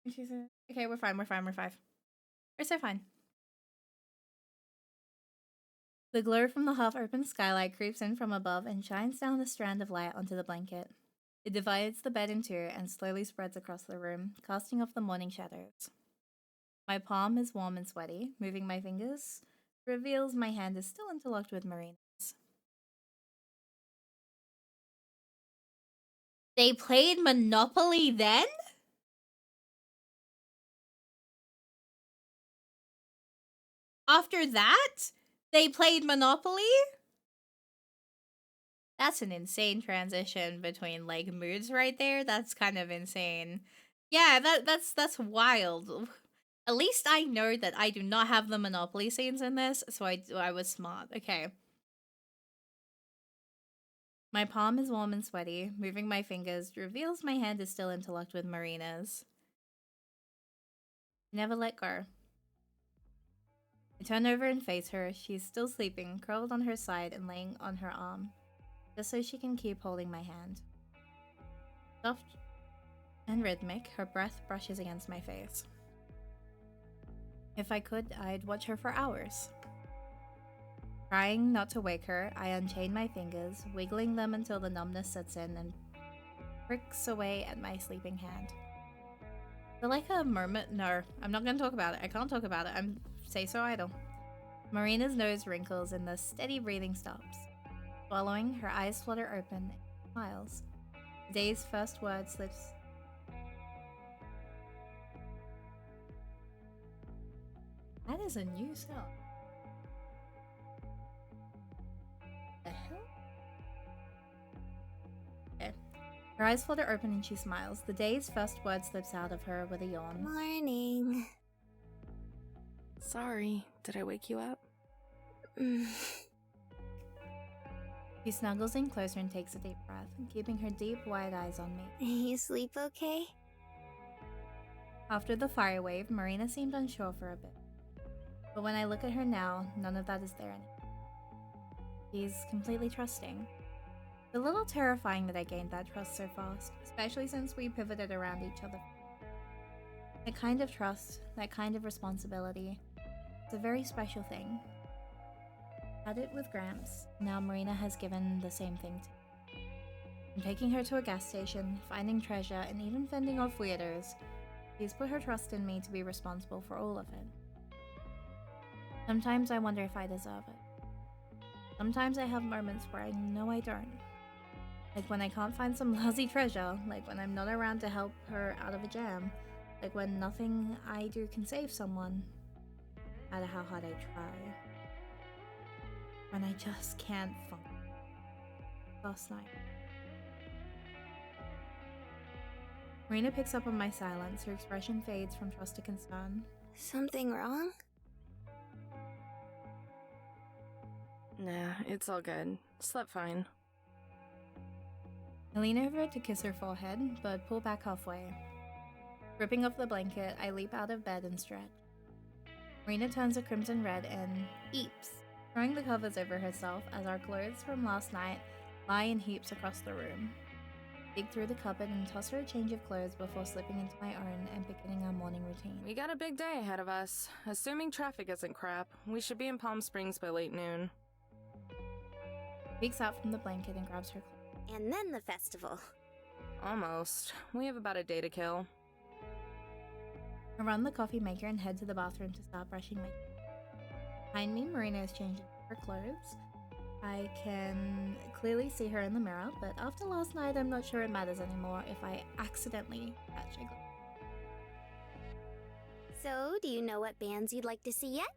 Okay, we're fine, we're fine, we're fine. We're so fine. The glow from the half-open skylight creeps in from above and shines down a strand of light onto the blanket. It divides the bed in two and slowly spreads across the room, casting off the morning shadows. My palm is warm and sweaty. Moving my fingers reveals my hand is still interlocked with Marina's. They played Monopoly then? After that, they played Monopoly? That's an insane transition between like moods right there. That's kind of insane. Yeah, that's wild. At least I know that I do not have the Monopoly scenes in this, so I was smart. Okay. My palm is warm and sweaty. Moving my fingers reveals my hand is still interlocked with Marina's. Never let go. I turn over and face her. She's still sleeping, curled on her side and laying on her arm, just so she can keep holding my hand. Soft and rhythmic, her breath brushes against my face. If I could, I'd watch her for hours. Trying not to wake her, I unchain my fingers, wiggling them until the numbness sets in and pricks away at my sleeping hand. Feel like a moment? No, I'm not gonna talk about it. I can't talk about it. I'm say so idle. Marina's nose wrinkles and the steady breathing stops. Swallowing, her eyes flutter open and smiles. The day's first word slips. That is a new sound. The hell? Her eyes flutter open and she smiles. The day's first word slips out of her with a yawn. Morning. Sorry, did I wake you up? She snuggles in closer and takes a deep breath, keeping her deep, wide eyes on me. You sleep okay? After the fire wave, Marina seemed unsure for a bit. But when I look at her now, none of that is there anymore. She's completely trusting. It's a little terrifying that I gained that trust so fast, especially since we pivoted around each other. That kind of trust, that kind of responsibility, it's a very special thing. Had it with Gramps, now Marina has given the same thing to me. From taking her to a gas station, finding treasure, and even fending off weirdos, she's put her trust in me to be responsible for all of it. Sometimes I wonder if I deserve it. Sometimes I have moments where I know I don't. Like when I can't find some lousy treasure, like when I'm not around to help her out of a jam, like when nothing I do can save someone, no matter how hard I try. When I just can't function. Last night. Marina picks up on my silence. Her expression fades from trust to concern. Something wrong? Nah, it's all good. Slept fine. I lean over to kiss her forehead, but pull back halfway. Ripping off the blanket, I leap out of bed and stretch. Marina turns a crimson red and eeps, throwing the covers over herself as our clothes from last night lie in heaps across the room. Dig through the cupboard and toss her a change of clothes before slipping into my own and beginning our morning routine. We got a big day ahead of us. Assuming traffic isn't crap, we should be in Palm Springs by late noon. Peeks out from the blanket and grabs her clothes. And then the festival. Almost. We have about a day to kill. I run the coffee maker and head to the bathroom to start brushing my teeth. Behind me, Marina is changing her clothes. I can clearly see her in the mirror, but after last night, I'm not sure it matters anymore if I accidentally catch a glimpse. So, do you know what bands you'd like to see yet?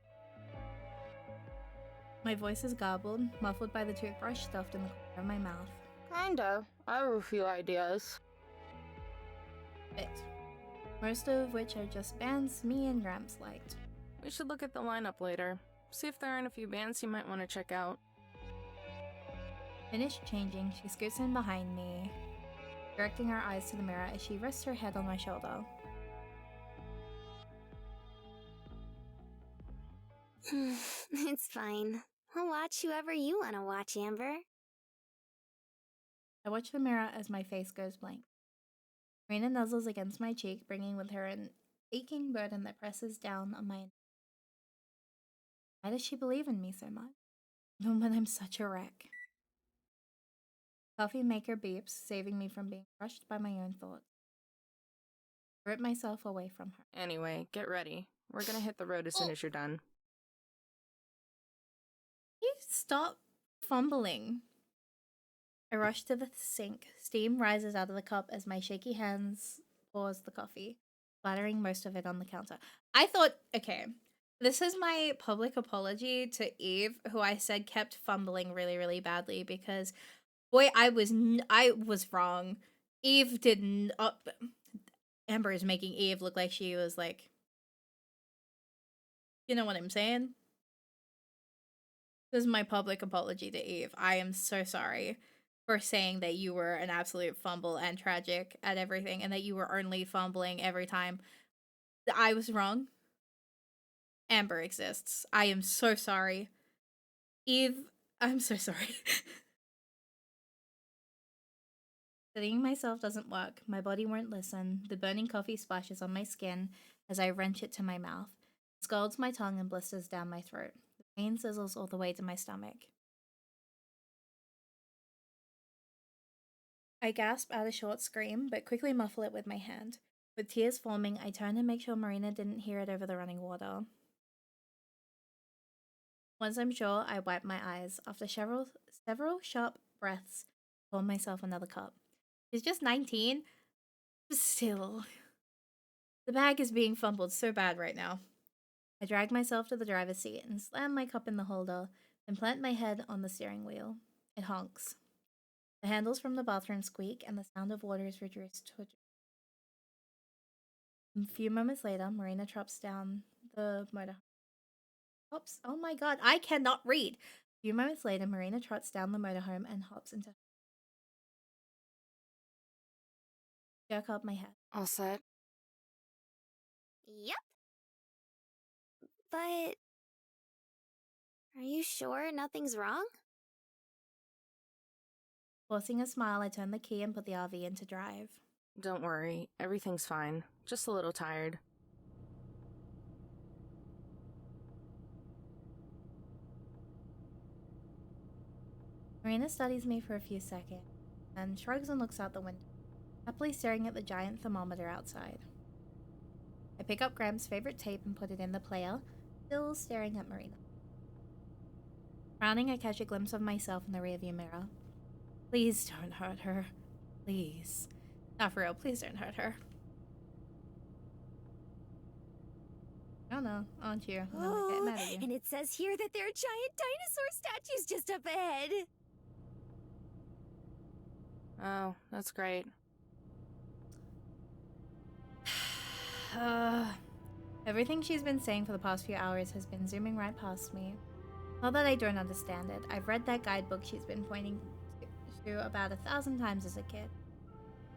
My voice is garbled, muffled by the toothbrush stuffed in the corner of my mouth. Kinda. I have a few ideas. Bit. Most of which are just bands me and Gramps liked. We should look at the lineup later. See if there aren't a few bands you might want to check out. Finished changing, she scoots in behind me, directing her eyes to the mirror as she rests her head on my shoulder. It's fine. I'll watch whoever you want to watch, Amber. I watch the mirror as my face goes blank. Marina nuzzles against my cheek, bringing with her an aching burden that presses down on my... Why does she believe in me so much? Even when I'm such a wreck. Coffee maker beeps, saving me from being crushed by my own thoughts. I rip myself away from her. Anyway, get ready. We're gonna hit the road as soon as you're done. You stop fumbling. I rush to the sink. Steam rises out of the cup as my shaky hands pours the coffee, splattering most of it on the counter. I thought, okay, this is my public apology to Eve, who I said kept fumbling really, really badly because, boy, I was wrong. Eve didn't. Amber is making Eve look like she was like, you know what I'm saying? This is my public apology to Eve. I am so sorry for saying that you were an absolute fumble and tragic at everything and that you were only fumbling every time. I was wrong. Amber exists. I am so sorry. Eve, I'm so sorry. Studying myself doesn't work. My body won't listen. The burning coffee splashes on my skin as I wrench it to my mouth. It scalds my tongue and blisters down my throat. The pain sizzles all the way to my stomach. I gasp out a short scream, but quickly muffle it with my hand. With tears forming, I turn and make sure Marina didn't hear it over the running water. Once I'm sure, I wipe my eyes. After several sharp breaths, pour myself another cup. She's just 19. Still. The bag is being fumbled so bad right now. I drag myself to the driver's seat and slam my cup in the holder, then plant my head on the steering wheel. It honks. The handles from the bathroom squeak, and the sound of water is reduced to a few moments later. Marina trots down the motor. Oops! Oh my god, I cannot read. A few moments later, Marina trots down the motorhome and hops into. Jerk up my head. All set? Yep. But are you sure nothing's wrong? Forcing a smile, I turn the key and put the RV into drive. Don't worry, everything's fine. Just a little tired. Marina studies me for a few seconds, then shrugs and looks out the window, happily staring at the giant thermometer outside. I pick up Graham's favorite tape and put it in the player, still staring at Marina. Frowning, I catch a glimpse of myself in the rearview mirror. Please don't hurt her. Please. Not for real, please don't hurt her. Oh no, aren't you? I'm not getting mad at you. And it says here that there are giant dinosaur statues just up ahead. Oh, that's great. Everything she's been saying for the past few hours has been zooming right past me. Not that I don't understand it. I've read that guidebook she's been pointing to about 1,000 times as a kid.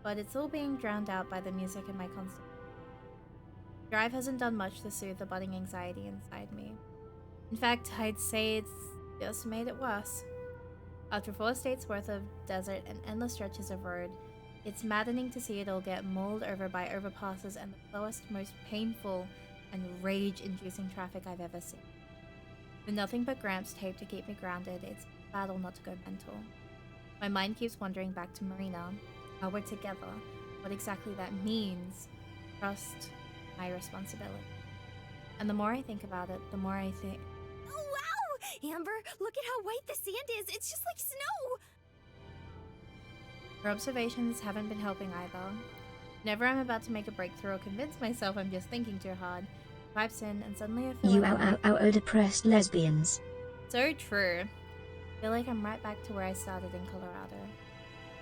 But it's all being drowned out by the music and my constant. Drive hasn't done much to soothe the budding anxiety inside me. In fact, I'd say it's just made it worse. After 4 states worth of desert and endless stretches of road, it's maddening to see it all get mulled over by overpasses and the slowest, most painful, and rage-inducing traffic I've ever seen. With nothing but Gramps tape to keep me grounded, it's a battle not to go mental. My mind keeps wandering back to Marina, how we're together, what exactly that means, trust, my responsibility. And the more I think about it, the more I think... Oh, wow! Amber, look at how white the sand is. It's just like snow. Her observations haven't been helping either. Whenever I'm about to make a breakthrough or convince myself I'm just thinking too hard, pipes in and suddenly I feel You like depressed lesbians. So true. I feel like I'm right back to where I started in Colorado.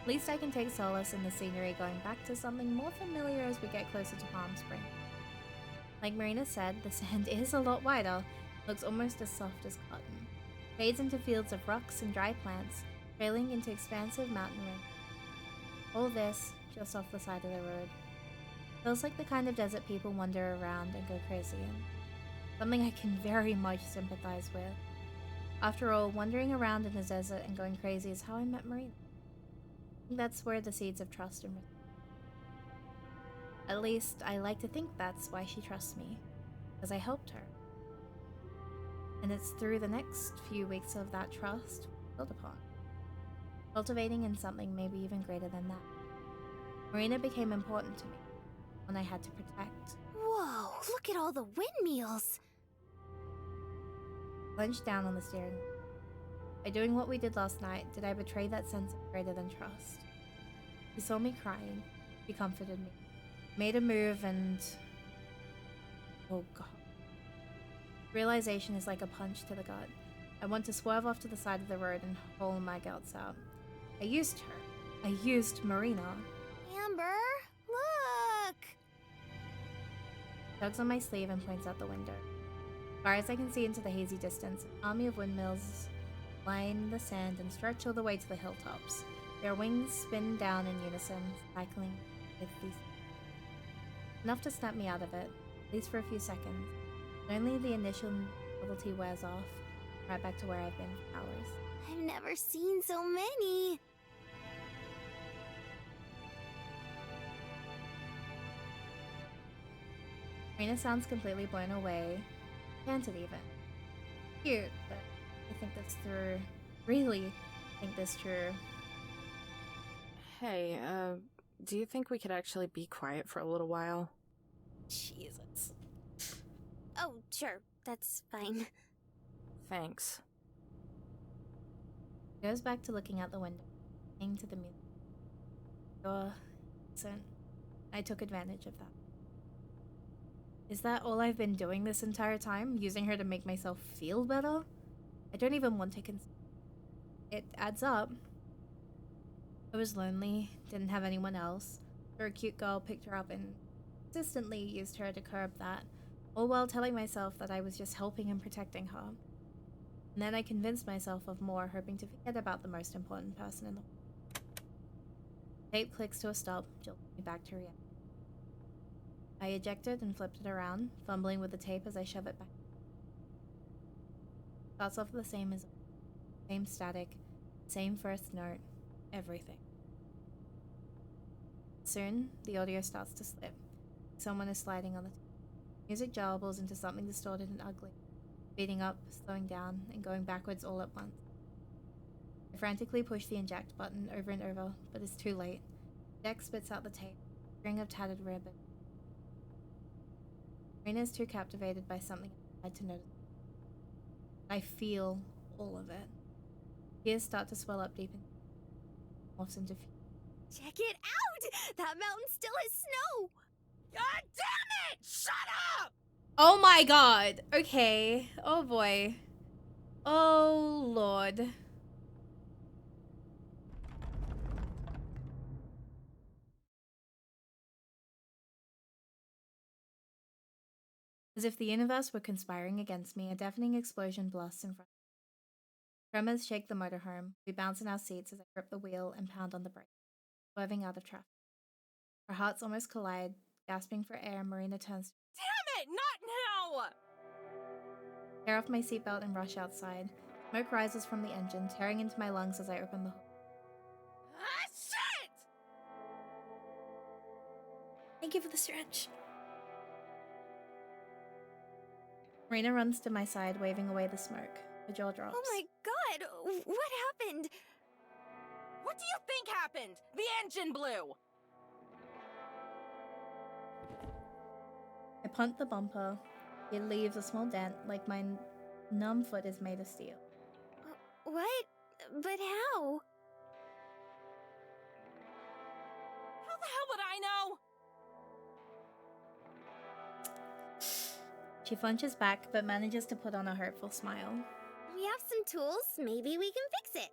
At least I can take solace in the scenery, going back to something more familiar as we get closer to Palm Springs. Like Marina said, the sand is a lot whiter, looks almost as soft as cotton. Fades into fields of rocks and dry plants, trailing into expansive mountain ranges. All this just off the side of the road. Feels like the kind of desert people wander around and go crazy in. Something I can very much sympathize with. After all, wandering around in the desert and going crazy is how I met Marina. I think that's where the seeds of trust and at least I like to think that's why she trusts me, because I helped her. And it's through the next few weeks of that trust built upon, cultivating in something maybe even greater than that. Marina became important to me, one I had to protect. Whoa, look at all the windmills. Clenched down on the steering wheel. By doing what we did last night, did I betray that sense of greater than trust? He saw me crying. He comforted me. Made a move and... oh god. Realization is like a punch to the gut. I want to swerve off to the side of the road and haul my guts out. I used her. I used Marina. Amber, look! Tugs on my sleeve and points out the window. As far as I can see into the hazy distance, an army of windmills line the sand and stretch all the way to the hilltops. Their wings spin down in unison, cycling with these. Enough to snap me out of it, at least for a few seconds. Only the initial novelty wears off, right back to where I've been for hours. I've never seen so many. Marina sounds completely blown away. Enchanted even. Cute, but I think that's through. Really think this through. Hey, do you think we could actually be quiet for a little while? Jesus. Oh, sure, that's fine. Thanks. Goes back to looking out the window, listening to the music. Listen, I took advantage of that. Is that all I've been doing this entire time? Using her to make myself feel better? I don't even want to consider. It adds up. I was lonely, didn't have anyone else. So a cute girl picked her up and consistently used her to curb that, all while telling myself that I was just helping and protecting her. And then I convinced myself of more, hoping to forget about the most important person in the world. Tape clicks to a stop, jolting me back to reality. I ejected and flipped it around, fumbling with the tape as I shove it back. Starts off the same as same static, same first note, everything. Soon, the audio starts to slip. Someone is sliding on the tape. Music jarbles into something distorted and ugly, speeding up, slowing down, and going backwards all at once. I frantically push the eject button over and over, but it's too late. The deck spits out the tape, a string of tattered ribbon. Marina is too captivated by something outside to notice. I feel all of it. Tears start to swell up deep in morphs into fury. Check it out! That mountain still has snow! God damn it! Shut up! Oh my god! Okay. Oh boy. Oh lord. As if the universe were conspiring against me, a deafening explosion blasts in front of me. Tremors shake the motorhome. We bounce in our seats as I grip the wheel and pound on the brake, swerving out of traffic. Our hearts almost collide. Gasping for air, Marina turns. Damn it! Not now! Tear off my seatbelt and rush outside. Smoke rises from the engine, tearing into my lungs as I open the hood. Ah, shit! Thank you for the stretch. Marina runs to my side, waving away the smoke. Her jaw drops. Oh my god! What happened? What do you think happened? The engine blew! I punt the bumper. It leaves a small dent, like my numb foot is made of steel. What? But how? How the hell would I know? She flinches back, but manages to put on a hopeful smile. We have some tools. Maybe we can fix it.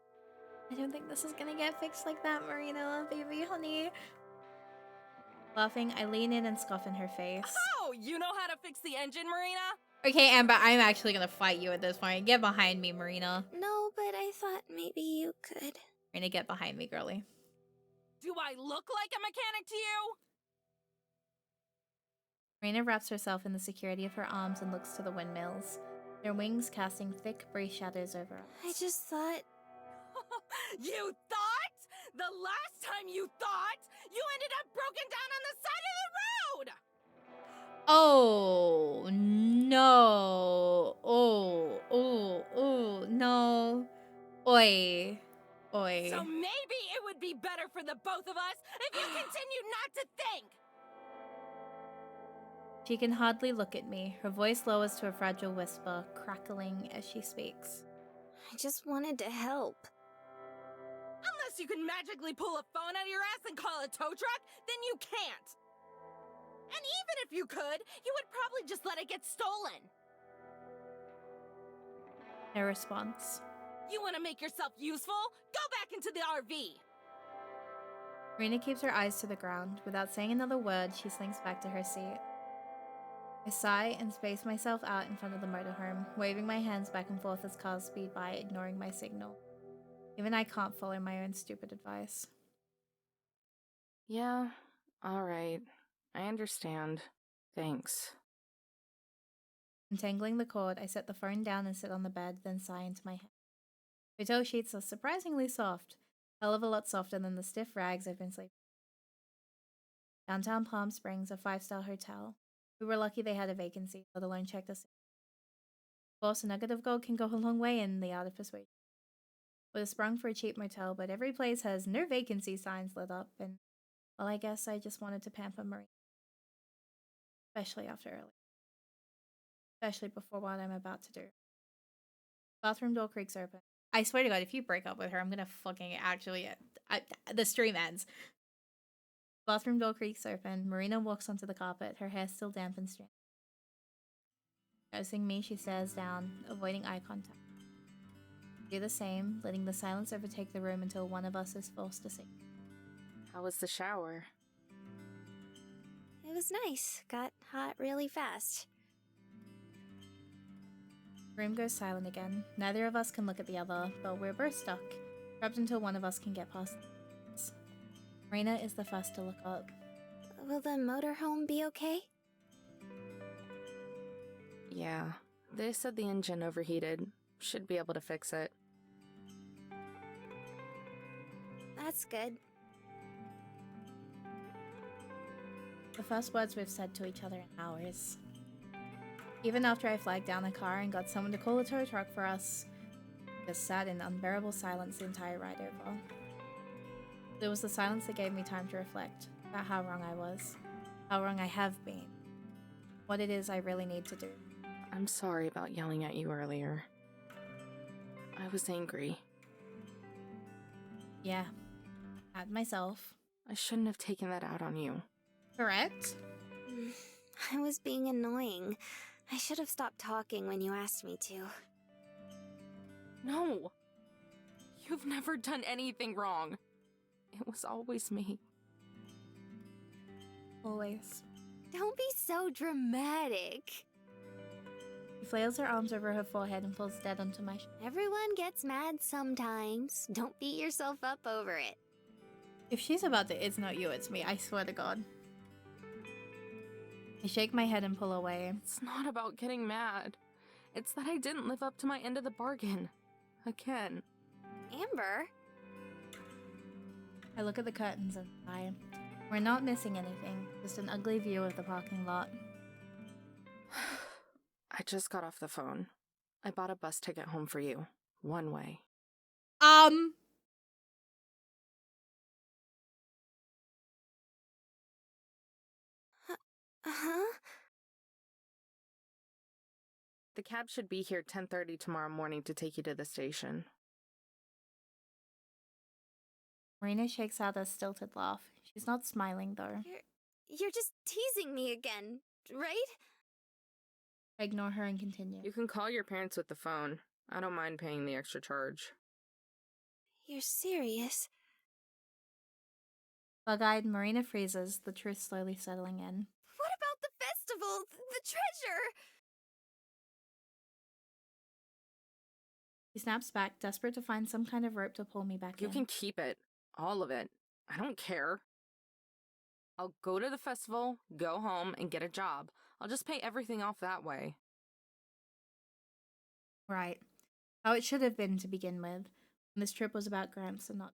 I don't think this is gonna get fixed like that, Marina, baby, honey. Laughing, I lean in and scoff in her face. Oh, you know how to fix the engine, Marina? Okay, Amber, I'm actually gonna fight you at this point. Get behind me, Marina. No, but I thought maybe you could. Marina, get behind me, girly. Do I look like a mechanic to you? Marina wraps herself in the security of her arms and looks to the windmills, their wings casting thick, brief shadows over us. I just thought. You thought? The last time you thought, you ended up broken down on the side of the road! Oh, no. Oh, no. Oi. Oi. So maybe it would be better for the both of us if you continued not to think! She can hardly look at me. Her voice lowers to a fragile whisper, crackling as she speaks. I just wanted to help. Unless you can magically pull a phone out of your ass and call a tow truck, then you can't! And even if you could, you would probably just let it get stolen! No response. You want to make yourself useful? Go back into the RV! Marina keeps her eyes to the ground. Without saying another word, she slinks back to her seat. I sigh and space myself out in front of the motorhome, waving my hands back and forth as cars speed by, ignoring my signal. Even I can't follow my own stupid advice. Yeah, alright. I understand. Thanks. Untangling the cord, I set the phone down and sit on the bed, then sigh into my head. Hotel sheets are surprisingly soft, a hell of a lot softer than the stiff rags I've been sleeping. Downtown Palm Springs, a 5-star hotel. We were lucky they had a vacancy, let alone checked us in. Of course, a nugget of gold can go a long way in the art of persuasion. Would have sprung for a cheap motel, but every place has no vacancy signs lit up, and, well, I guess I just wanted to pamper Marie. Especially after early. Especially before what I'm about to do. Bathroom door creaks open. I swear to God, if you break up with her, I'm gonna fucking actually... the stream ends. Bathroom door creaks open. Marina walks onto the carpet, her hair still damp and strange. Noticing me, she stares down, avoiding eye contact. I do the same, letting the silence overtake the room until one of us is forced to sing. How was the shower? It was nice. Got hot really fast. The room goes silent again. Neither of us can look at the other, but we're both stuck, trapped until one of us can get past this. Marina is the first to look up. Will the motorhome be okay? Yeah. They said the engine overheated. Should be able to fix it. That's good. The first words we've said to each other in hours. Even after I flagged down a car and got someone to call a tow truck for us, we just sat in unbearable silence the entire ride over. It was the silence that gave me time to reflect about how wrong I was, how wrong I have been, what it is I really need to do. I'm sorry about yelling at you earlier. I was angry. Yeah, at myself. I shouldn't have taken that out on you. Correct? I was being annoying. I should have stopped talking when you asked me to. No! You've never done anything wrong. It was always me. Always. Don't be so dramatic. She flails her arms over her forehead and falls dead onto my shoulder. Everyone gets mad sometimes. Don't beat yourself up over it. If she's about to "it's not you, it's me," I swear to God. I shake my head and pull away. It's not about getting mad. It's that I didn't live up to my end of the bargain. Again. Amber? I look at the curtains and sigh. We're not missing anything, just an ugly view of the parking lot. I just got off the phone. I bought a bus ticket home for you. One way. Huh? The cab should be here 10:30 tomorrow morning to take you to the station. Marina shakes out a stilted laugh. She's not smiling, though. You're just teasing me again, right? I ignore her and continue. You can call your parents with the phone. I don't mind paying the extra charge. You're serious? Bug-eyed, Marina freezes, the truth slowly settling in. What about the festival? The treasure? She snaps back, desperate to find some kind of rope to pull me back You in. can keep it. All of it. I don't care. I'll go to the festival, go home, and get a job. I'll just pay everything off that way. Right. How it should have been to begin with. And this trip was about Gramps and not...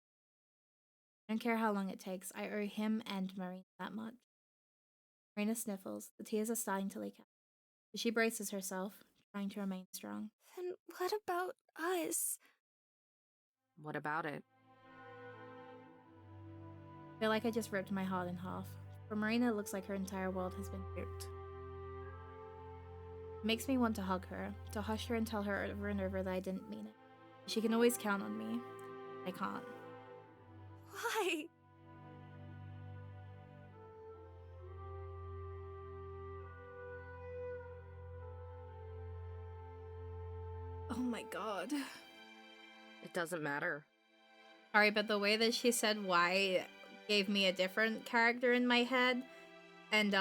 I don't care how long it takes. I owe him and Marina that much. Marina sniffles. The tears are starting to leak out. But she braces herself, trying to remain strong. Then what about us? What about it? I feel like I just ripped my heart in half. For Marina, it looks like her entire world has been nuked. It makes me want to hug her, to hush her and tell her over and over that I didn't mean it. She can always count on me. I can't. Why? Oh my god. It doesn't matter. Sorry, but the way that she said why gave me a different character in my head. And,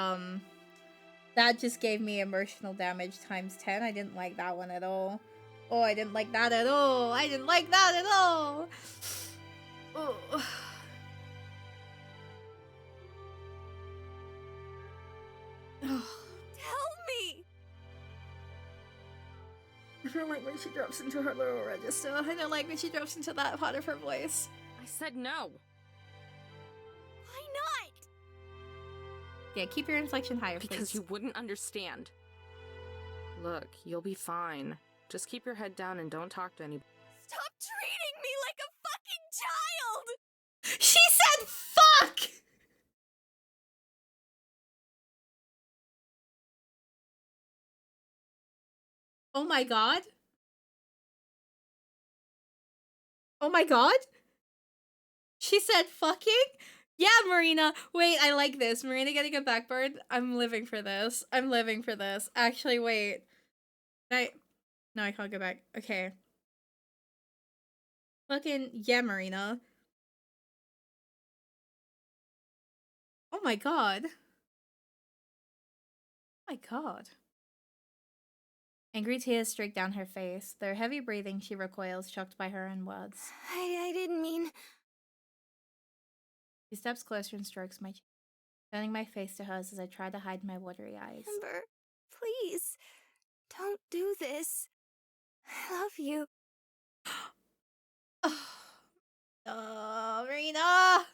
that just gave me emotional damage times 10. I didn't like that one at all. Oh, I didn't like that at all. I didn't like that at all. Oh. Tell me! I don't like when she drops into her little register. I don't like when she drops into that part of her voice. I said no. Why not? Yeah, keep your inflection higher, please. Because you wouldn't understand. Look, you'll be fine. Just keep your head down and don't talk to anybody. Stop treating me like a fucking child! She said fuck! Oh my god. Oh my god. She said fucking? Yeah, Marina. Wait, I like this. Marina getting a backbird. I'm living for this. I'm living for this. Actually, wait. No, I can't go back. Okay. Fucking yeah, Marina. my god. Oh my god. Angry tears streak down her face. Through heavy breathing, she recoils, shocked by her own words. I didn't mean... She steps closer and strokes my cheek, turning my face to hers as I try to hide my watery eyes. Amber, please, don't do this. I love you. Oh, Marina!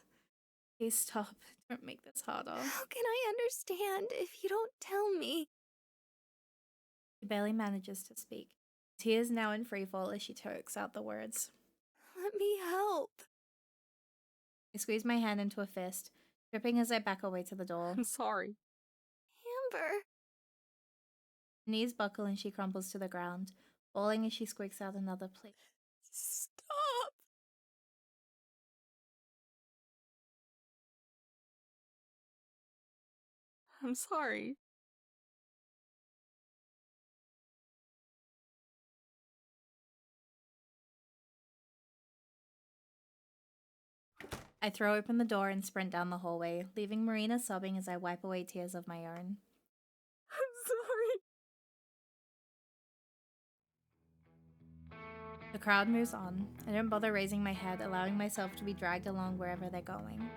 Please stop. Don't make this harder. How can I understand if you don't tell me? She barely manages to speak. Tears now in freefall as she chokes out the words. Let me help. I squeeze my hand into a fist, tripping as I back away to the door. I'm sorry. Amber. Her knees buckle and she crumples to the ground, falling as she squeaks out another plea. Stop. I'm sorry. I throw open the door and sprint down the hallway, leaving Marina sobbing as I wipe away tears of my own. I'm sorry. The crowd moves on. I don't bother raising my head, allowing myself to be dragged along wherever they're going.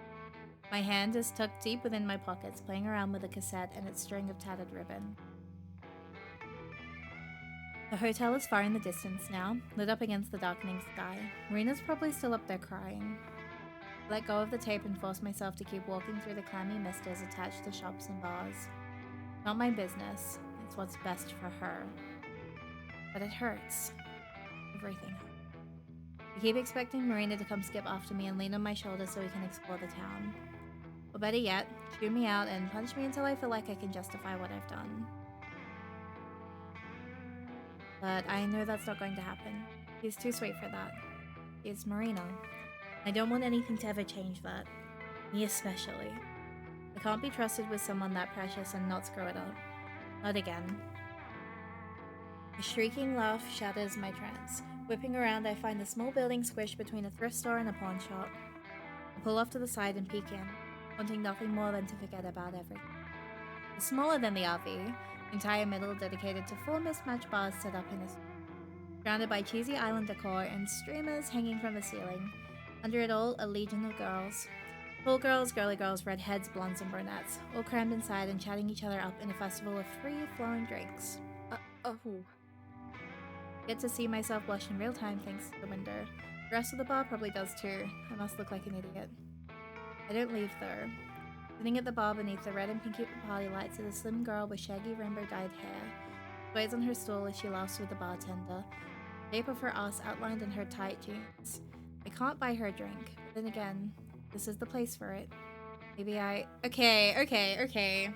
My hand is tucked deep within my pockets, playing around with a cassette and its string of tattered ribbon. The hotel is far in the distance now, lit up against the darkening sky. Marina's probably still up there crying. I let go of the tape and force myself to keep walking through the clammy misters attached to shops and bars. Not my business. It's what's best for her. But it hurts. Everything. I keep expecting Marina to come skip after me and lean on my shoulder so we can explore the town. Or better yet, chew me out and punch me until I feel like I can justify what I've done. But I know that's not going to happen. She's too sweet for that. It's Marina. I don't want anything to ever change that. Me especially. I can't be trusted with someone that precious and not screw it up. Not again. A shrieking laugh shatters my trance. Whipping around, I find a small building squished between a thrift store and a pawn shop. I pull off to the side and peek in, wanting nothing more than to forget about everything. It's smaller than the RV, entire middle dedicated to 4 mismatched bars set up in a surrounded by cheesy island decor and streamers hanging from the ceiling. Under it all, a legion of girls. Tall girls, girly girls, redheads, blondes, and brunettes, all crammed inside and chatting each other up in a festival of free-flowing drinks. Oh. Get to see myself blush in real time thanks to the window. The rest of the bar probably does too. I must look like an idiot. I don't leave though. Sitting at the bar beneath the red and pinky party lights is a slim girl with shaggy rainbow-dyed hair. She waits on her stool as she laughs with the bartender. The shape of her ass outlined in her tight jeans. I can't buy her a drink, but then again, this is the place for it. Maybe I... Okay.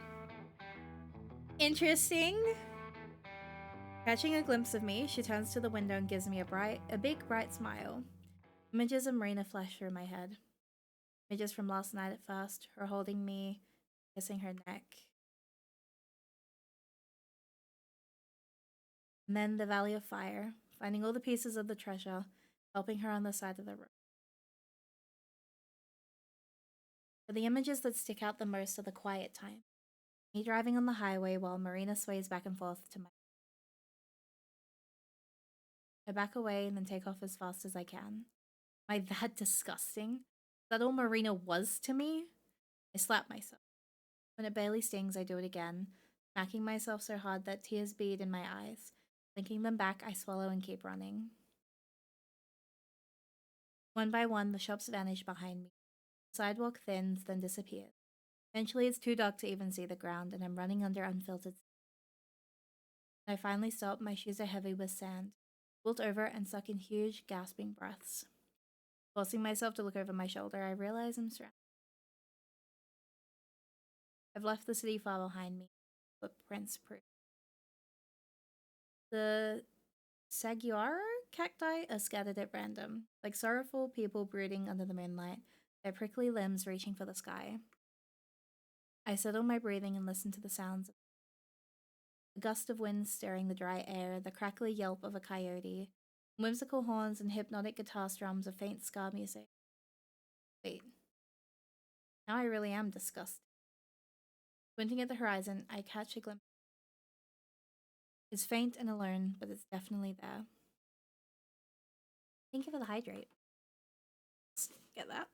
Interesting. Catching a glimpse of me, she turns to the window and gives me a big bright smile. Images of Marina flash through my head. Images from last night at first, her holding me, kissing her neck. And then the Valley of Fire, finding all the pieces of the treasure, helping her on the side of the road. But the images that stick out the most are the quiet time. Me driving on the highway while Marina sways back and forth to my... I back away and then take off as fast as I can. Am I that disgusting? Is that all Marina was to me? I slap myself. When it barely stings, I do it again, smacking myself so hard that tears bead in my eyes. Blinking them back, I swallow and keep running. One by one, the shops vanish behind me. The sidewalk thins, then disappears. Eventually, it's too dark to even see the ground, and I'm running under unfiltered. When I finally stop, my shoes are heavy with sand, wilt over and suck in huge, gasping breaths. Forcing myself to look over my shoulder, I realize I'm surrounded. I've left the city far behind me. Footprints proof. The saguaro cacti are scattered at random, like sorrowful people brooding under the moonlight, their prickly limbs reaching for the sky. I settle my breathing and listen to the sounds. A gust of wind stirring the dry air, the crackly yelp of a coyote, whimsical horns and hypnotic guitar strums of faint ska music. Wait. Now I really am disgusted. Squinting at the horizon, I catch a glimpse. It's faint and alone, but it's definitely there. Thank you for the hydrate. Let's get that.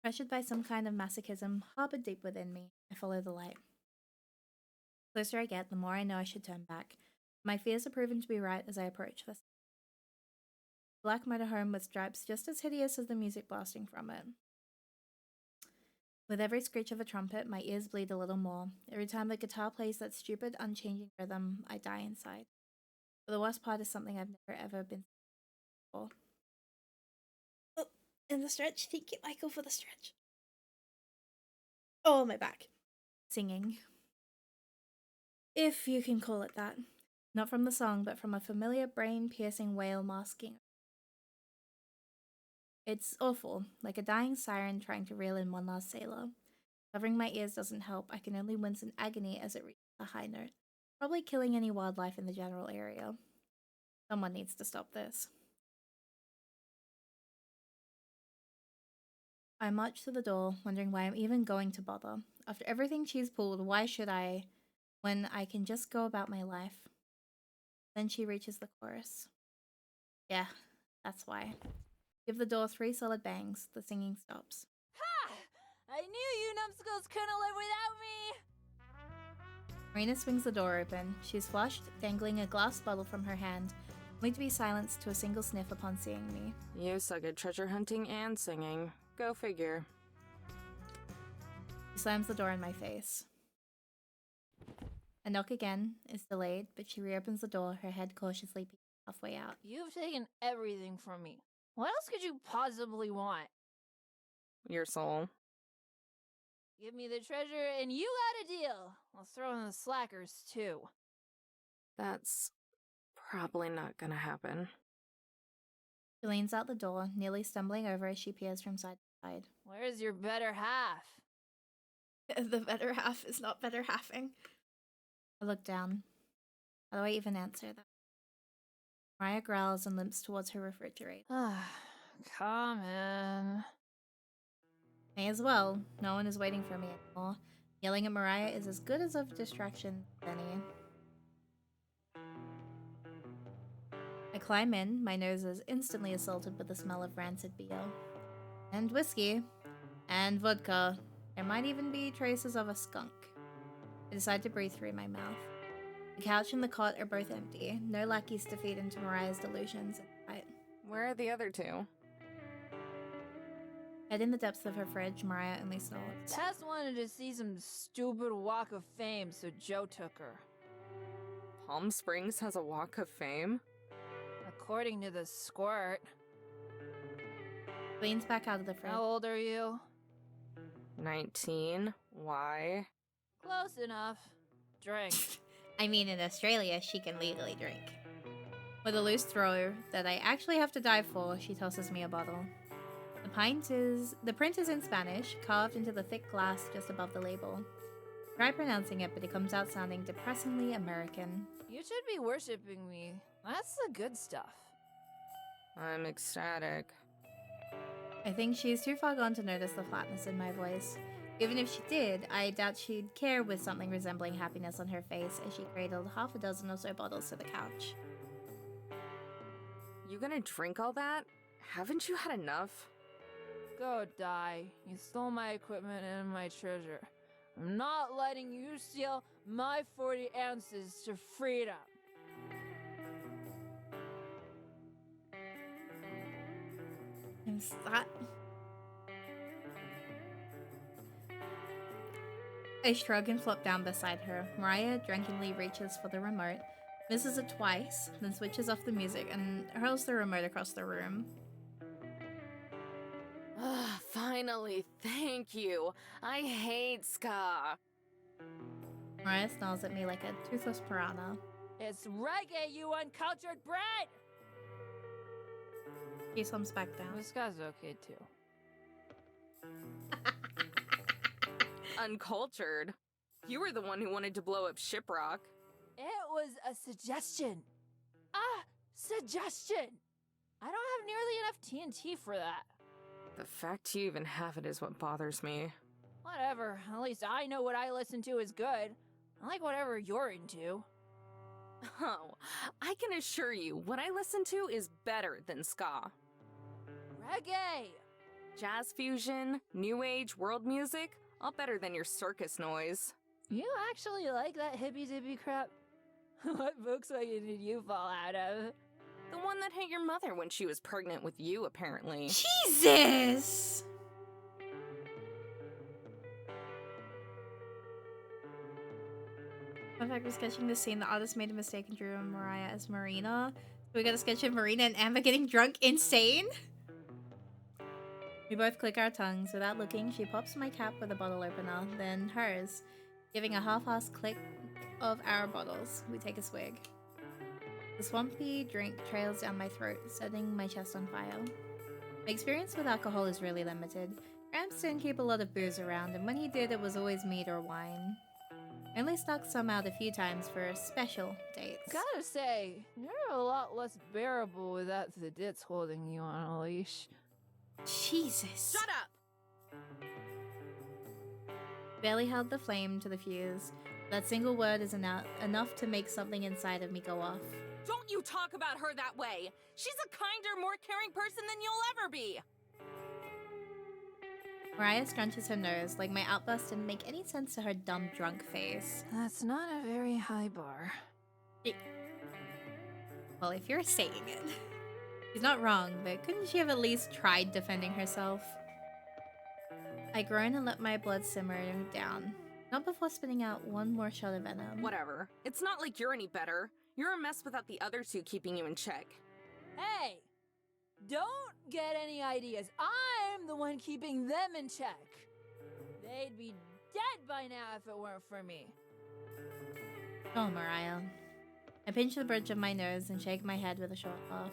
Pressured by some kind of masochism harbored deep within me, I follow the light. The closer I get, the more I know I should turn back. My fears are proven to be right as I approach this black motorhome with stripes just as hideous as the music blasting from it. With every screech of a trumpet, my ears bleed a little more. Every time the guitar plays that stupid, unchanging rhythm, I die inside. But the worst part is something I've never ever been before. Oh, in the stretch. Thank you, Michael, for the stretch. Oh, my back. Singing. If you can call it that. Not from the song, but from a familiar brain-piercing wail masking. It's awful, like a dying siren trying to reel in one last sailor. Covering my ears doesn't help. I can only wince in agony as it reaches a high note, probably killing any wildlife in the general area. Someone needs to stop this. I march to the door, wondering why I'm even going to bother. After everything she's pulled, why should I, when I can just go about my life? Then she reaches the chorus. Yeah, that's why. Give the door 3 solid bangs. The singing stops. Ha! I knew you numbskulls couldn't live without me! Marina swings the door open. She's flushed, dangling a glass bottle from her hand, only to be silenced to a single sniff upon seeing me. You suck at treasure hunting and singing. Go figure. She slams the door in my face. A knock again is delayed, but she reopens the door, her head cautiously peeking halfway out. You've taken everything from me. What else could you possibly want? Your soul. Give me the treasure and you got a deal. I'll throw in the slackers too. That's probably not gonna happen. She leans out the door, nearly stumbling over as she peers from side to side. Where's your better half? The better half is not better halving. I look down. How do I even answer that? Mariah growls and limps towards her refrigerator. Come in. May as well. No one is waiting for me anymore. Yelling at Mariah is as good as a distraction as any. I climb in, my nose is instantly assaulted with the smell of rancid beer. And whiskey. And vodka. There might even be traces of a skunk. I decide to breathe through my mouth. The couch and the cot are both empty. No lackeys to feed into Mariah's delusions. Right. Where are the other 2? Head in the depths of her fridge, Mariah only snorts. Tess wanted to see some stupid walk of fame, so Joe took her. Palm Springs has a walk of fame? According to the squirt. Leans back out of the fridge. How old are you? 19. Why? Close enough. Drink. I mean, in Australia, she can legally drink. With a loose throw that I actually have to dive for, she tosses me a bottle. The print is in Spanish, carved into the thick glass just above the label. Try pronouncing it, but it comes out sounding depressingly American. You should be worshipping me. That's the good stuff. I'm ecstatic. I think she's too far gone to notice the flatness in my voice. Even if she did, I doubt she'd care with something resembling happiness on her face as she cradled half a dozen or so bottles to the couch. You gonna drink all that? Haven't you had enough? Go die. You stole my equipment and my treasure. I'm not letting you steal my 40 ounces to freedom. Is that... I shrug and flop down beside her. Mariah drunkenly reaches for the remote, misses it twice, then switches off the music and hurls the remote across the room. Finally, thank you. I hate ska. Mariah snarls at me like a toothless piranha. It's reggae, you uncultured brat! She slumps back down. This guy's okay too. Uncultured? You were the one who wanted to blow up Shiprock. It was a suggestion. A suggestion! I don't have nearly enough TNT for that. The fact you even have it is what bothers me. Whatever. At least I know what I listen to is good. I like whatever you're into. Oh, I can assure you, what I listen to is better than ska. Reggae! Jazz fusion, new age, world music, all better than your circus noise. You actually like that hippy-dippy crap? What Volkswagen did you fall out of? The one that hit your mother when she was pregnant with you, apparently. Jesus! Fun fact, we're sketching this scene. The artist made a mistake and drew Mariah as Marina. So we got a sketch of Marina and Amber getting drunk insane. We both click our tongues. Without looking, she pops my cap with a bottle opener, then hers, giving a half-assed click of our bottles. We take a swig. The swampy drink trails down my throat, setting my chest on fire. My experience with alcohol is really limited. Gramps didn't keep a lot of booze around, and when he did, it was always mead or wine. I only snuck some out a few times for special dates. Gotta say, you're a lot less bearable without the dits holding you on a leash. Jesus. Shut up! Barely held the flame to the fuse. That single word is enough to make something inside of me go off. Don't you talk about her that way! She's a kinder, more caring person than you'll ever be! Mariah scrunches her nose, like my outburst didn't make any sense to her dumb drunk face. That's not a very high bar. Well, if you're saying it. She's not wrong, but couldn't she have at least tried defending herself? I groan and let my blood simmer down. Not before spitting out one more shot of venom. Whatever. It's not like you're any better. You're a mess without the other two keeping you in check. Hey! Don't get any ideas. I'm the one keeping them in check. They'd be dead by now if it weren't for me. Oh, Mariah. I pinch the bridge of my nose and shake my head with a short laugh.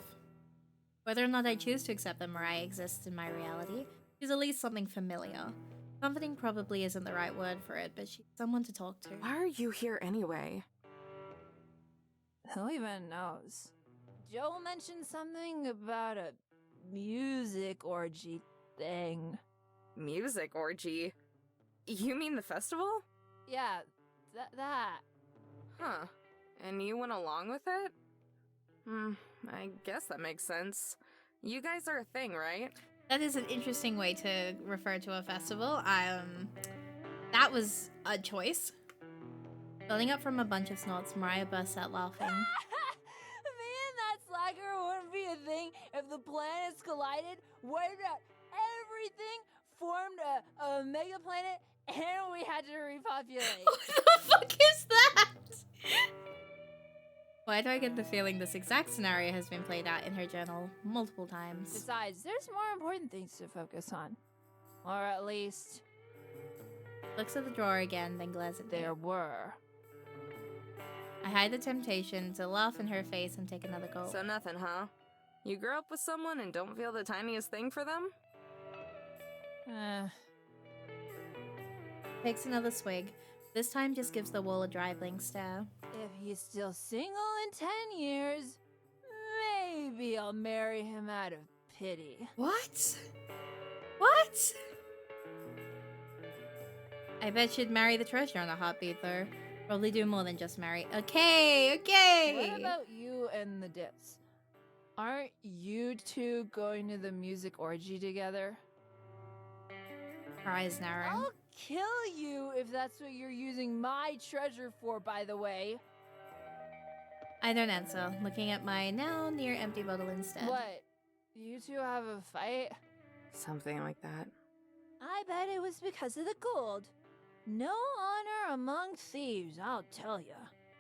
Whether or not I choose to accept that Mariah exists in my reality, she's at least something familiar. Comforting probably isn't the right word for it, but she's someone to talk to. Why are you here anyway? Who even knows? Joel mentioned something about a music orgy thing. Music orgy? You mean the festival? Yeah, that. Huh. And you went along with it? I guess that makes sense. You guys are a thing, right? That is an interesting way to refer to a festival. That was a choice. Building up from a bunch of snorts, Mariah bursts out laughing. Me and that slacker wouldn't be a thing if the planets collided, wiped out everything, formed a mega planet, and we had to repopulate. What the fuck is that? Why do I get the feeling this exact scenario has been played out in her journal multiple times? Besides, there's more important things to focus on. Or at least, Looks at the drawer again, then glares at me. there were. I hide the temptation to laugh in her face and take another gulp. So nothing, huh? You grow up with someone and don't feel the tiniest thing for them? Takes another swig. This time just gives the wall a dry blank stare. If he's still single in 10 years, maybe I'll marry him out of pity. What? What? I bet she'd marry the treasure in a heartbeat, though. Probably do more than just marry. Okay. What about you and the Dips? Aren't you two going to the music orgy together? Her eyes narrow. I'll kill you if that's what you're using my treasure for, by the way. I don't answer, looking at my now near empty bottle instead. What? You two have a fight? Something like that. I bet it was because of the gold. No honor among thieves, I'll tell ya.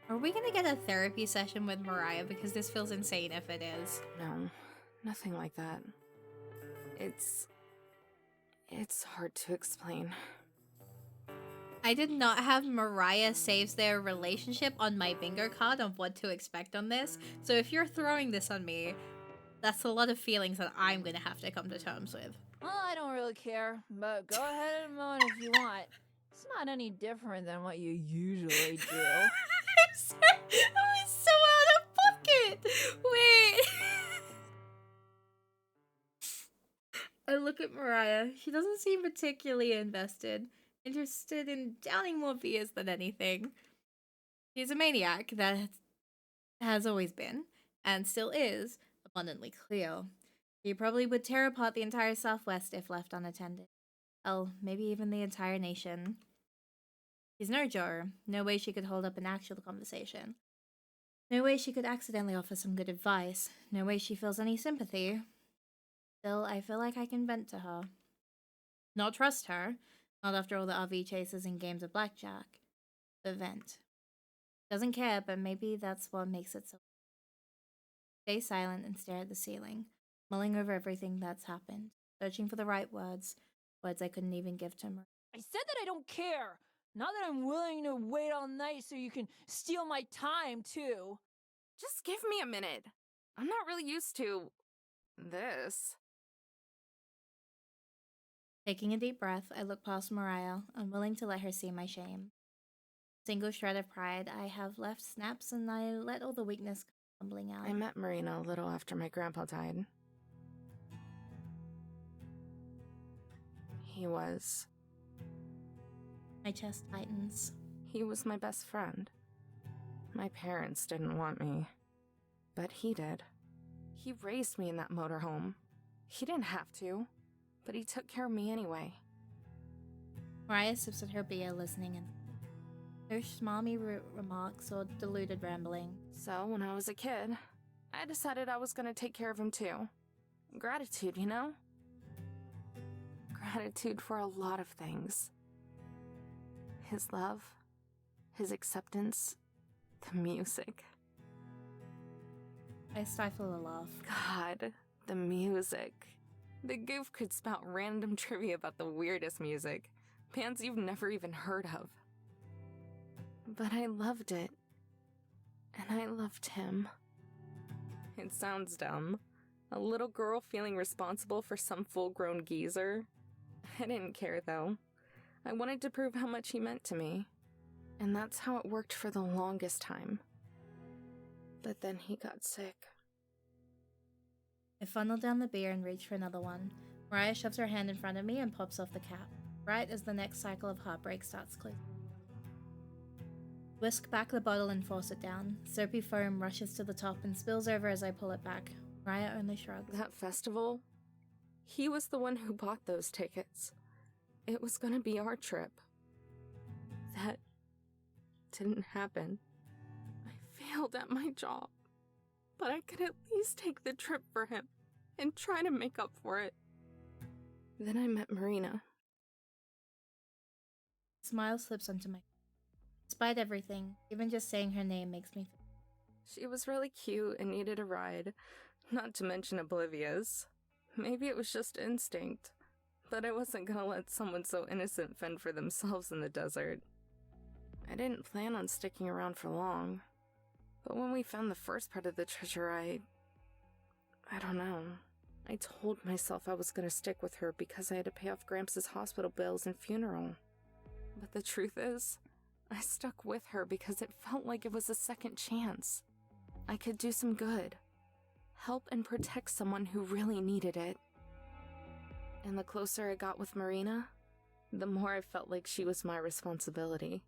Are we gonna get a therapy session with Mariah? Because this feels insane if it is. No, nothing like that. It's hard to explain. I did not have Mariah saves their relationship on my bingo card of what to expect on this. So if you're throwing this on me, that's a lot of feelings that I'm gonna have to come to terms with. Well, I don't really care, but go ahead and moan if you want. It's not any different than what you usually do. I'm sorry. I was so out of pocket. Wait. I look at Mariah. She doesn't seem particularly interested in downing more beers than anything. She's a maniac that has always been, and still is, abundantly clear. She probably would tear apart the entire Southwest if left unattended. Oh, maybe even the entire nation. She's no juror. No way she could hold up an actual conversation. No way she could accidentally offer some good advice. No way she feels any sympathy. Still, I feel like I can vent to her. Not trust her, not after all the RV chases and games of blackjack, but vent. Doesn't care, but maybe that's what makes it so. Stay silent and stare at the ceiling, mulling over everything that's happened, searching for the right words I couldn't even give to her. I said that I don't care. Not that I'm willing to wait all night so you can steal my time, too. Just give me a minute. I'm not really used to this. Taking a deep breath, I look past Mariah, unwilling to let her see my shame. Single shred of pride I have left snaps, and I let all the weakness come tumbling out. I met Marina a little after my grandpa died. My chest tightens. He was my best friend. My parents didn't want me, but he did. He raised me in that motorhome. He didn't have to, but he took care of me anyway. Mariah sips at her beer, listening, and her schmalmy remarks or deluded rambling. So, when I was a kid, I decided I was gonna take care of him too. Gratitude, you know? Gratitude for a lot of things. His love, his acceptance, the music. I stifle a laugh. God, the music. The goof could spout random trivia about the weirdest music, bands you've never even heard of. But I loved it. And I loved him. It sounds dumb. A little girl feeling responsible for some full-grown geezer. I didn't care, though. I wanted to prove how much he meant to me. And that's how it worked for the longest time. But then he got sick. I funnel down the beer and reach for another one. Mariah shoves her hand in front of me and pops off the cap, right as the next cycle of heartbreak starts closing. Whisk back the bottle and force it down. Soapy foam rushes to the top and spills over as I pull it back. Mariah only shrugs. That festival? He was the one who bought those tickets. It was gonna be our trip. That didn't happen. I failed at my job. But I could at least take the trip for him and try to make up for it. Then I met Marina. A smile slips onto my face. Despite everything, even just saying her name makes me feel. She was really cute and needed a ride, not to mention oblivious. Maybe it was just instinct, but I wasn't gonna let someone so innocent fend for themselves in the desert. I didn't plan on sticking around for long, but when we found the first part of the treasure, I don't know. I told myself I was gonna stick with her because I had to pay off Gramps' hospital bills and funeral. But the truth is, I stuck with her because it felt like it was a second chance. I could do some good. Help and protect someone who really needed it. And the closer I got with Marina, the more I felt like she was my responsibility.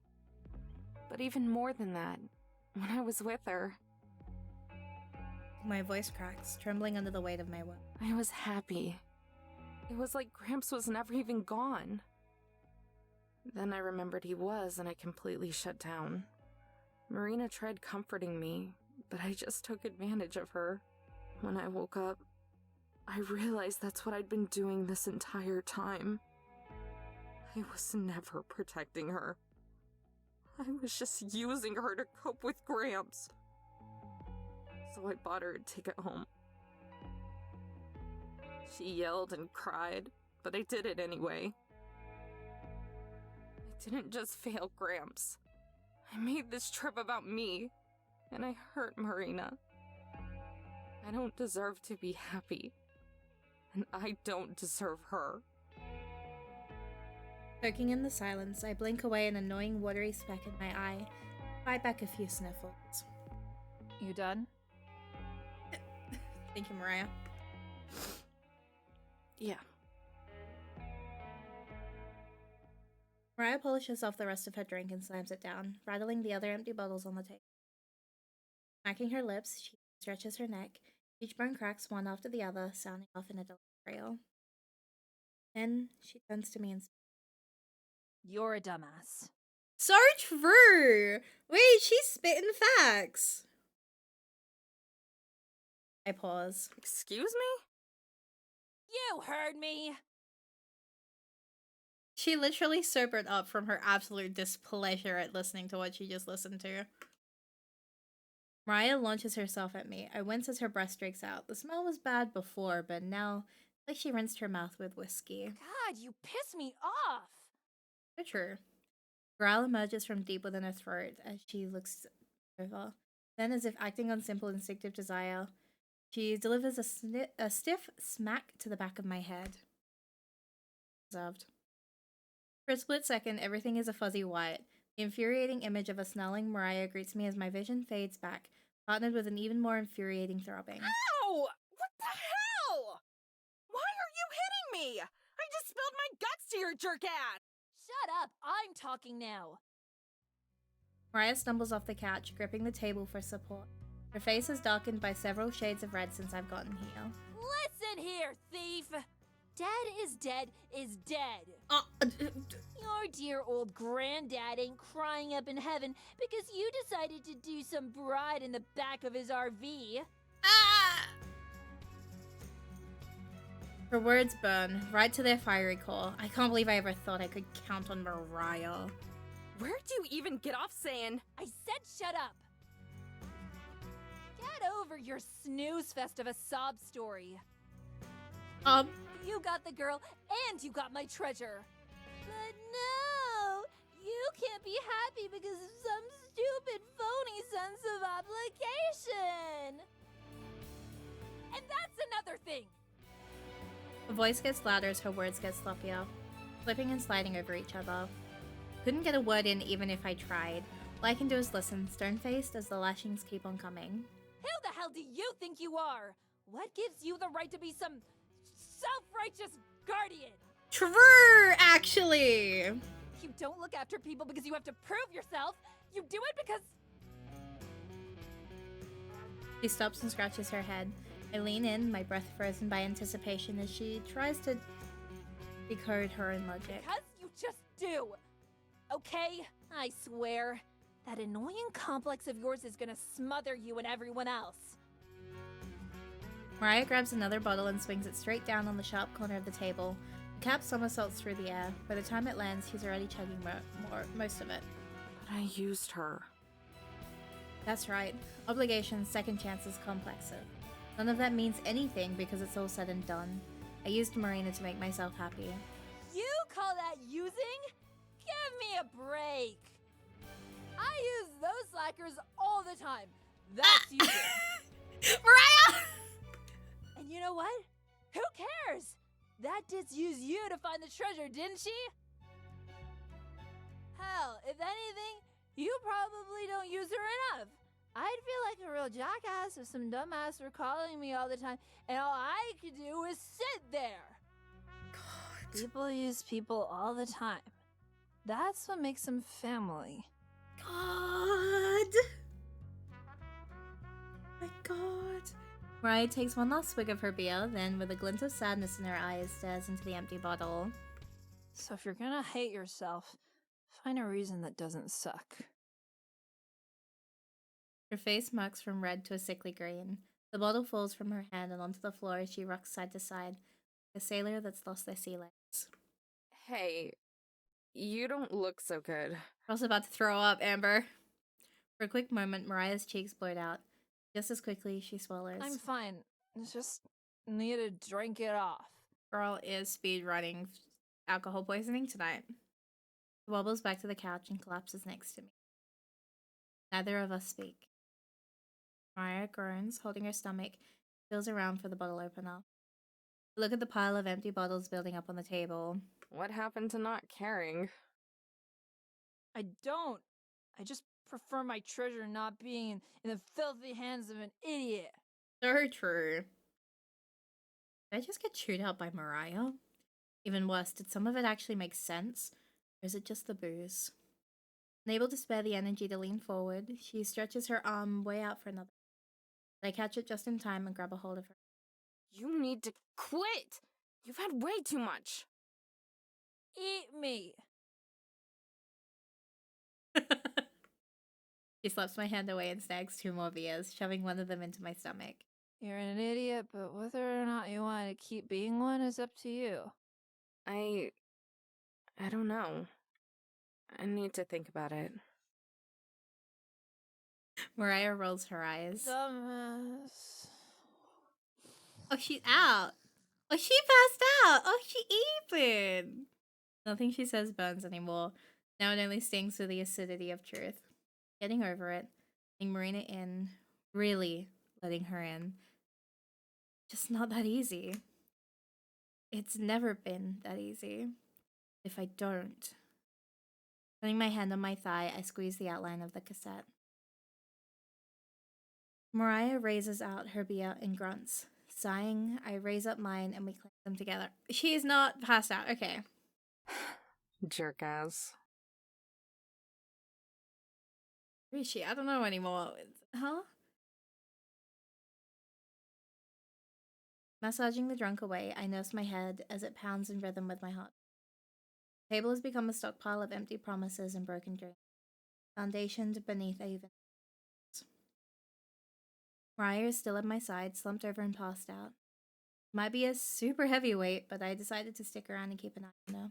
But even more than that, when I was with her, My voice cracks, trembling under the weight of my words. I was happy. It was like Gramps was never even gone. Then I remembered he was, and I completely shut down. Marina tried comforting me, but I just took advantage of her. When I woke up, I realized that's what I'd been doing this entire time. I was never protecting her. I was just using her to cope with Gramps. So I bought her a ticket home. She yelled and cried, but I did it anyway. I didn't just fail Gramps. I made this trip about me, and I hurt Marina. I don't deserve to be happy, and I don't deserve her. Soaking in the silence, I blink away an annoying watery speck in my eye, fight back a few sniffles. You done? Thank you, Mariah. Yeah, Mariah polishes off the rest of her drink and slams it down, rattling the other empty bottles on the table. Smacking her lips, she stretches her neck. Each bone cracks one after the other, sounding off in a dull trail. Then she turns to me and says, You're a dumbass. "So true! Wait, she's spitting facts!" I pause. Excuse me? You heard me! She literally sobered up from her absolute displeasure at listening to what she just listened to. Mariah launches herself at me. I wince as her breath streaks out. The smell was bad before, but now, like she rinsed her mouth with whiskey. God, you piss me off! So true. Growl emerges from deep within her throat as she looks over. Then, as if acting on simple instinctive desire, she delivers a stiff smack to the back of my head. Observed. For a split second, everything is a fuzzy white. The infuriating image of a snarling Mariah greets me as my vision fades back, partnered with an even more infuriating throbbing. Ow! What the hell? Why are you hitting me? I just spilled my guts to your jerk ass! Shut up! I'm talking now! Mariah stumbles off the couch, gripping the table for support. Her face is darkened by several shades of red since I've gotten here. Listen here, thief! Dead is dead. Your dear old granddad ain't crying up in heaven because you decided to do some bride in the back of his RV. Her words burn, right to their fiery core. I can't believe I ever thought I could count on Mariah. Where'd you even get off saying? I said shut up! Get over your snooze fest of a sob story. You got the girl, and you got my treasure. But no! You can't be happy because of some stupid, phony sense of obligation! And that's another thing! Her voice gets louder as her words get sloppier, flipping and sliding over each other. Couldn't get a word in even if I tried. All I can do is listen, stone-faced as the lashings keep on coming. Who the hell do you think you are? What gives you the right to be some self-righteous guardian? True, actually! You don't look after people because you have to prove yourself. You do it because... She stops and scratches her head. I lean in, my breath frozen by anticipation as she tries to decode her own logic. Because you just do. Okay? I swear. That annoying complex of yours is gonna smother you and everyone else. Mariah grabs another bottle and swings it straight down on the sharp corner of the table. The cap somersaults through the air. By the time it lands, he's already chugging most of it. But I used her. That's right. Obligations, second chances, complexes. None of that means anything because it's all said and done. I used Marina to make myself happy. You call that using? Give me a break. I use those slackers all the time. That's using. Mariah! And you know what? Who cares? That did use you to find the treasure, didn't she? Hell, if anything, you probably don't use her enough. I'd feel like a real jackass if some dumbass were calling me all the time and all I could do was sit there. God. People use people all the time. That's what makes them family. God. My God. Mariah takes one last swig of her beer, then with a glint of sadness in her eyes, stares into the empty bottle. So if you're gonna hate yourself, find a reason that doesn't suck. Her face marks from red to a sickly green. The bottle falls from her hand and onto the floor as she rocks side to side, like a sailor that's lost their sea legs. Hey, you don't look so good. Girl's about to throw up, Amber. For a quick moment, Mariah's cheeks blurred out. Just as quickly, she swallows. I'm fine. Just need to drink it off. Girl is speed running alcohol poisoning tonight. She wobbles back to the couch and collapses next to me. Neither of us speak. Mariah groans, holding her stomach, feels around for the bottle opener. Look at the pile of empty bottles building up on the table. What happened to not caring? I don't. I just prefer my treasure not being in the filthy hands of an idiot. So true. Did I just get chewed out by Mariah? Even worse, did some of it actually make sense? Or is it just the booze? Unable to spare the energy to lean forward, she stretches her arm way out for another. I catch it just in time and grab a hold of her. You need to quit! You've had way too much! Eat me. She slaps my hand away and snags 2 more beers, shoving one of them into my stomach. You're an idiot, but whether or not you want to keep being one is up to you. I don't know. I need to think about it. Mariah rolls her eyes. Dumbass. Oh, she's out. Oh, she passed out. Oh, she even. Nothing she says burns anymore. Now it only stings with the acidity of truth. Getting over it, letting Marina in, really letting her in. Just not that easy. It's never been that easy. If I don't. Putting my hand on my thigh, I squeeze the outline of the cassette. Mariah raises out her beer and grunts. Sighing, I raise up mine and we clink them together. She is not passed out. Okay. Jerk ass. Where is she? I don't know anymore. Huh? Massaging the drunk away, I nurse my head as it pounds in rhythm with my heart. The table has become a stockpile of empty promises and broken dreams, foundationed beneath even. Mariah is still at my side, slumped over and passed out. Might be a super heavyweight, but I decided to stick around and keep an eye on her.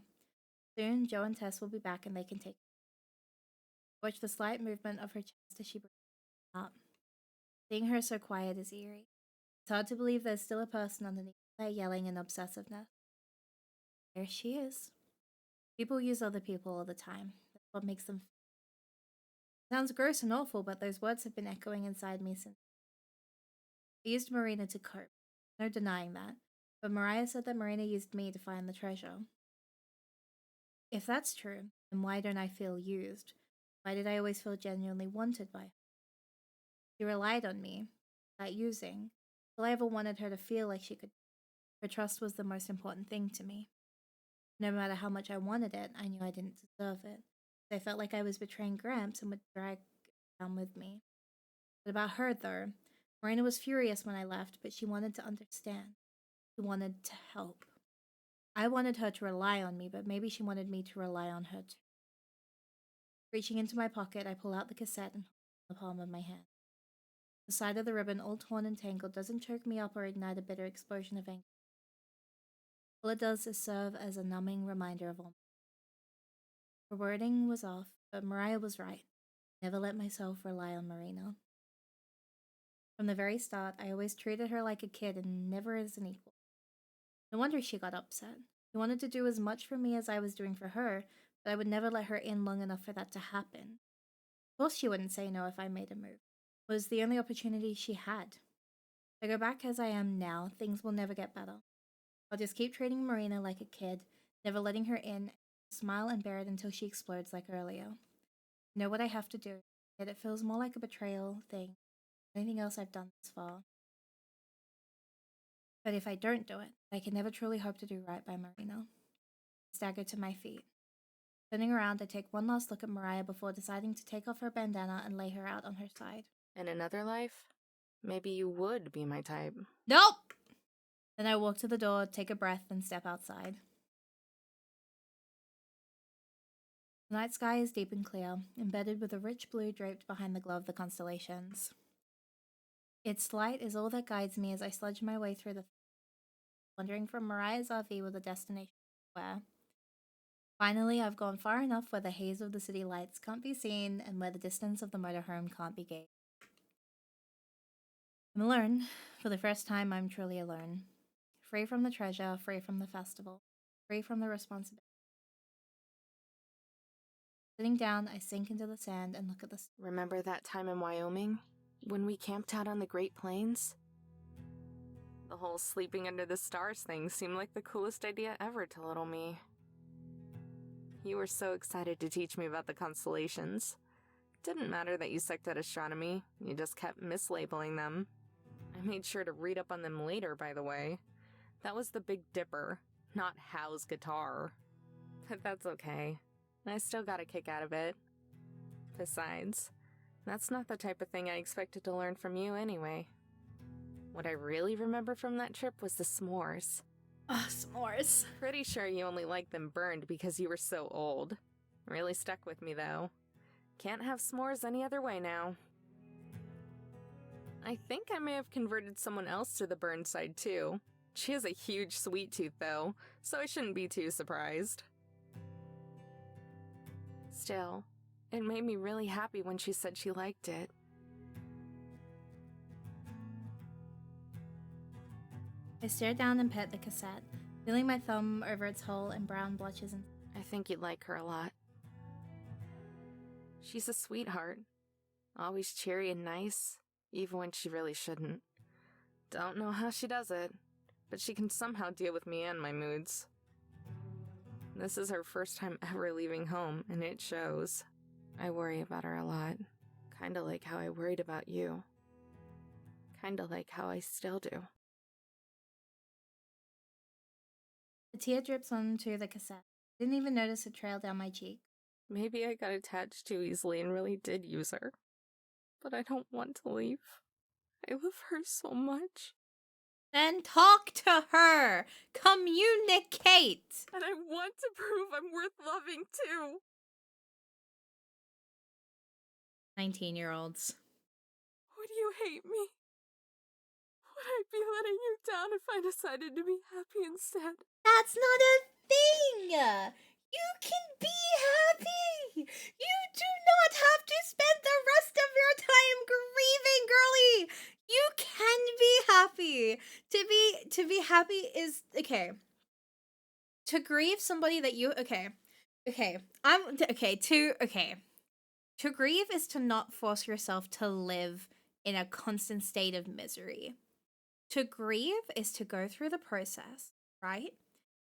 Soon, Joe and Tess will be back and they can take watch the slight movement of her chest as she breathes out. Seeing her so quiet is eerie. It's hard to believe there's still a person underneath that yelling and obsessiveness. There she is. People use other people all the time. That's what makes them. Sounds gross and awful, but those words have been echoing inside me since. I used Marina to cope. No denying that. But Mariah said that Marina used me to find the treasure. If that's true, then why don't I feel used? Why did I always feel genuinely wanted by her? She relied on me, that using. All I ever wanted her to feel like she could. Her trust was the most important thing to me. No matter how much I wanted it, I knew I didn't deserve it. I felt like I was betraying Gramps and would drag down with me. But about her, though, Marina was furious when I left, but she wanted to understand. She wanted to help. I wanted her to rely on me, but maybe she wanted me to rely on her too. Reaching into my pocket, I pull out the cassette and hold it in the palm of my hand. The side of the ribbon, all torn and tangled, doesn't choke me up or ignite a bitter explosion of anger. All it does is serve as a numbing reminder of all. Her wording was off, but Mariah was right. Never let myself rely on Marina. From the very start, I always treated her like a kid and never as an equal. No wonder she got upset. She wanted to do as much for me as I was doing for her, but I would never let her in long enough for that to happen. Of course she wouldn't say no if I made a move. It was the only opportunity she had. If I go back as I am now, things will never get better. I'll just keep treating Marina like a kid, never letting her in, smile and bear it until she explodes like earlier. I know what I have to do, yet it feels more like a betrayal thing than anything else I've done thus far. But if I don't do it, I can never truly hope to do right by Marina. I stagger to my feet. Turning around, I take one last look at Mariah before deciding to take off her bandana and lay her out on her side. In another life, maybe you would be my type. Nope! Then I walk to the door, take a breath, and step outside. The night sky is deep and clear, embedded with a rich blue draped behind the glow of the constellations. Its light is all that guides me as I sludge my way through the wandering from Mariah's RV with a destination where. Finally, I've gone far enough where the haze of the city lights can't be seen and where the distance of the motorhome can't be gauged. I'm alone. For the first time, I'm truly alone. Free from the treasure, free from the festival, free from the responsibility. Sitting down, I sink into the sand and look at the Remember that time in Wyoming? When we camped out on the Great Plains? The whole sleeping under the stars thing seemed like the coolest idea ever to little me. You were so excited to teach me about the constellations. Didn't matter that you sucked at astronomy, you just kept mislabeling them. I made sure to read up on them later, by the way. That was the Big Dipper, not Hal's guitar. But that's okay. I still got a kick out of it. Besides, that's not the type of thing I expected to learn from you anyway. What I really remember from that trip was the s'mores. Oh, s'mores. Pretty sure you only liked them burned because you were so old. Really stuck with me, though. Can't have s'mores any other way now. I think I may have converted someone else to the burn side, too. She has a huge sweet tooth, though, so I shouldn't be too surprised. Still, it made me really happy when she said she liked it. I stare down and pet the cassette, feeling my thumb over its hole and brown blotches. I think you'd like her a lot. She's a sweetheart. Always cheery and nice, even when she really shouldn't. Don't know how she does it, but she can somehow deal with me and my moods. This is her first time ever leaving home, and it shows. I worry about her a lot. Kinda like how I worried about you. Kinda like how I still do. A tear drips onto the cassette. Didn't even notice it trail down my cheek. Maybe I got attached too easily and really did use her. But I don't want to leave. I love her so much. Then talk to her! Communicate! And I want to prove I'm worth loving too. 19-year-olds. Would you hate me? Would I be letting you down if I decided to be happy instead? That's not a thing! You can be happy! You do not have to spend the rest of your time grieving, girly! You can be happy! To be happy is... Okay. To grieve somebody that you... Okay. To grieve is to not force yourself to live in a constant state of misery. To grieve is to go through the process, right?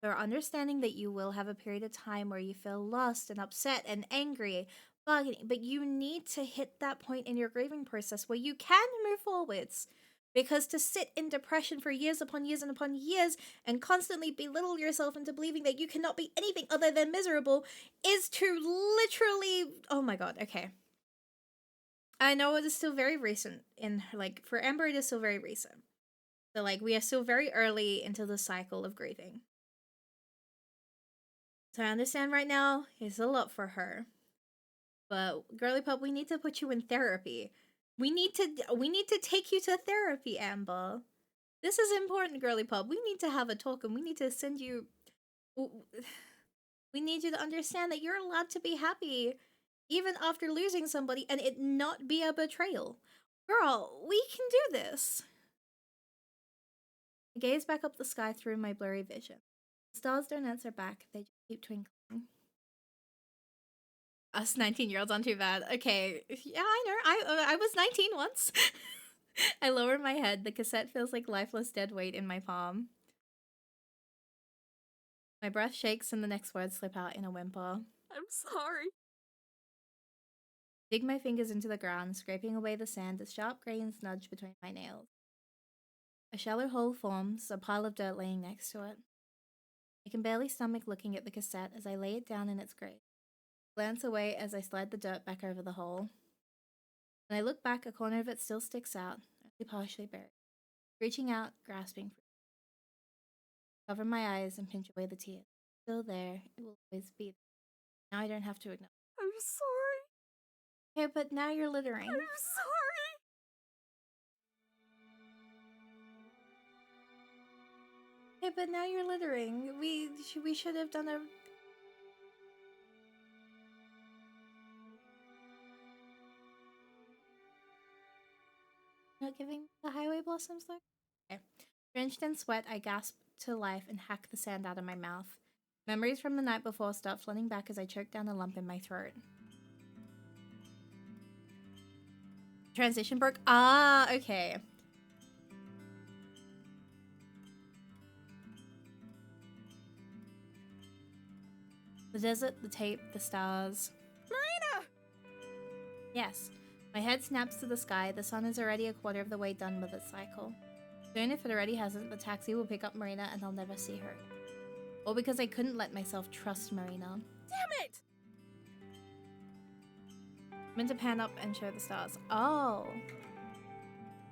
So understanding that you will have a period of time where you feel lost and upset and angry, bargaining, but you need to hit that point in your grieving process where you can move forwards. Because to sit in depression for years upon years and upon years and constantly belittle yourself into believing that you cannot be anything other than miserable is to literally... Oh my god, okay. I know it is still very recent in, like, for Amber it is still very recent. So, like, we are still very early into the cycle of grieving. So I understand right now it's a lot for her. But, girly pup, we need to put you in therapy. We need to take you to therapy, Amber. This is important, girly pup. We need to have a talk and we need to send you... We need you to understand that you're allowed to be happy even after losing somebody and it not be a betrayal. Girl, we can do this. I gaze back up the sky through my blurry vision. The stars don't answer back, they just keep twinkling. Us 19-year-olds aren't too bad. Okay, yeah, I know. I was 19 once. I lower my head. The cassette feels like lifeless dead weight in my palm. My breath shakes and the next words slip out in a whimper. I'm sorry. Dig my fingers into the ground, scraping away the sand as sharp grains nudge between my nails. A shallow hole forms, a pile of dirt laying next to it. I can barely stomach looking at the cassette as I lay it down in its grave. Glance away as I slide the dirt back over the hole. When I look back, a corner of it still sticks out, only partially buried. Reaching out, grasping for it. Cover my eyes and pinch away the tears. Still there, it will always be there. Now I don't have to acknowledge. I'm sorry. Okay, but now you're littering. I'm sorry. Okay, but now you're littering. We should have done a... Not giving the highway blossoms look? Okay. Drenched in sweat, I gasp to life and hack the sand out of my mouth. Memories from the night before start flooding back as I choke down a lump in my throat. Transition broke? Ah, okay. The desert, the tape, the stars. Marina! Yes. My head snaps to the sky. The sun is already a quarter of the way done with its cycle. Soon, if it already hasn't, the taxi will pick up Marina and I'll never see her. All because I couldn't let myself trust Marina. Damn it! meant to pan up and show the stars. Oh.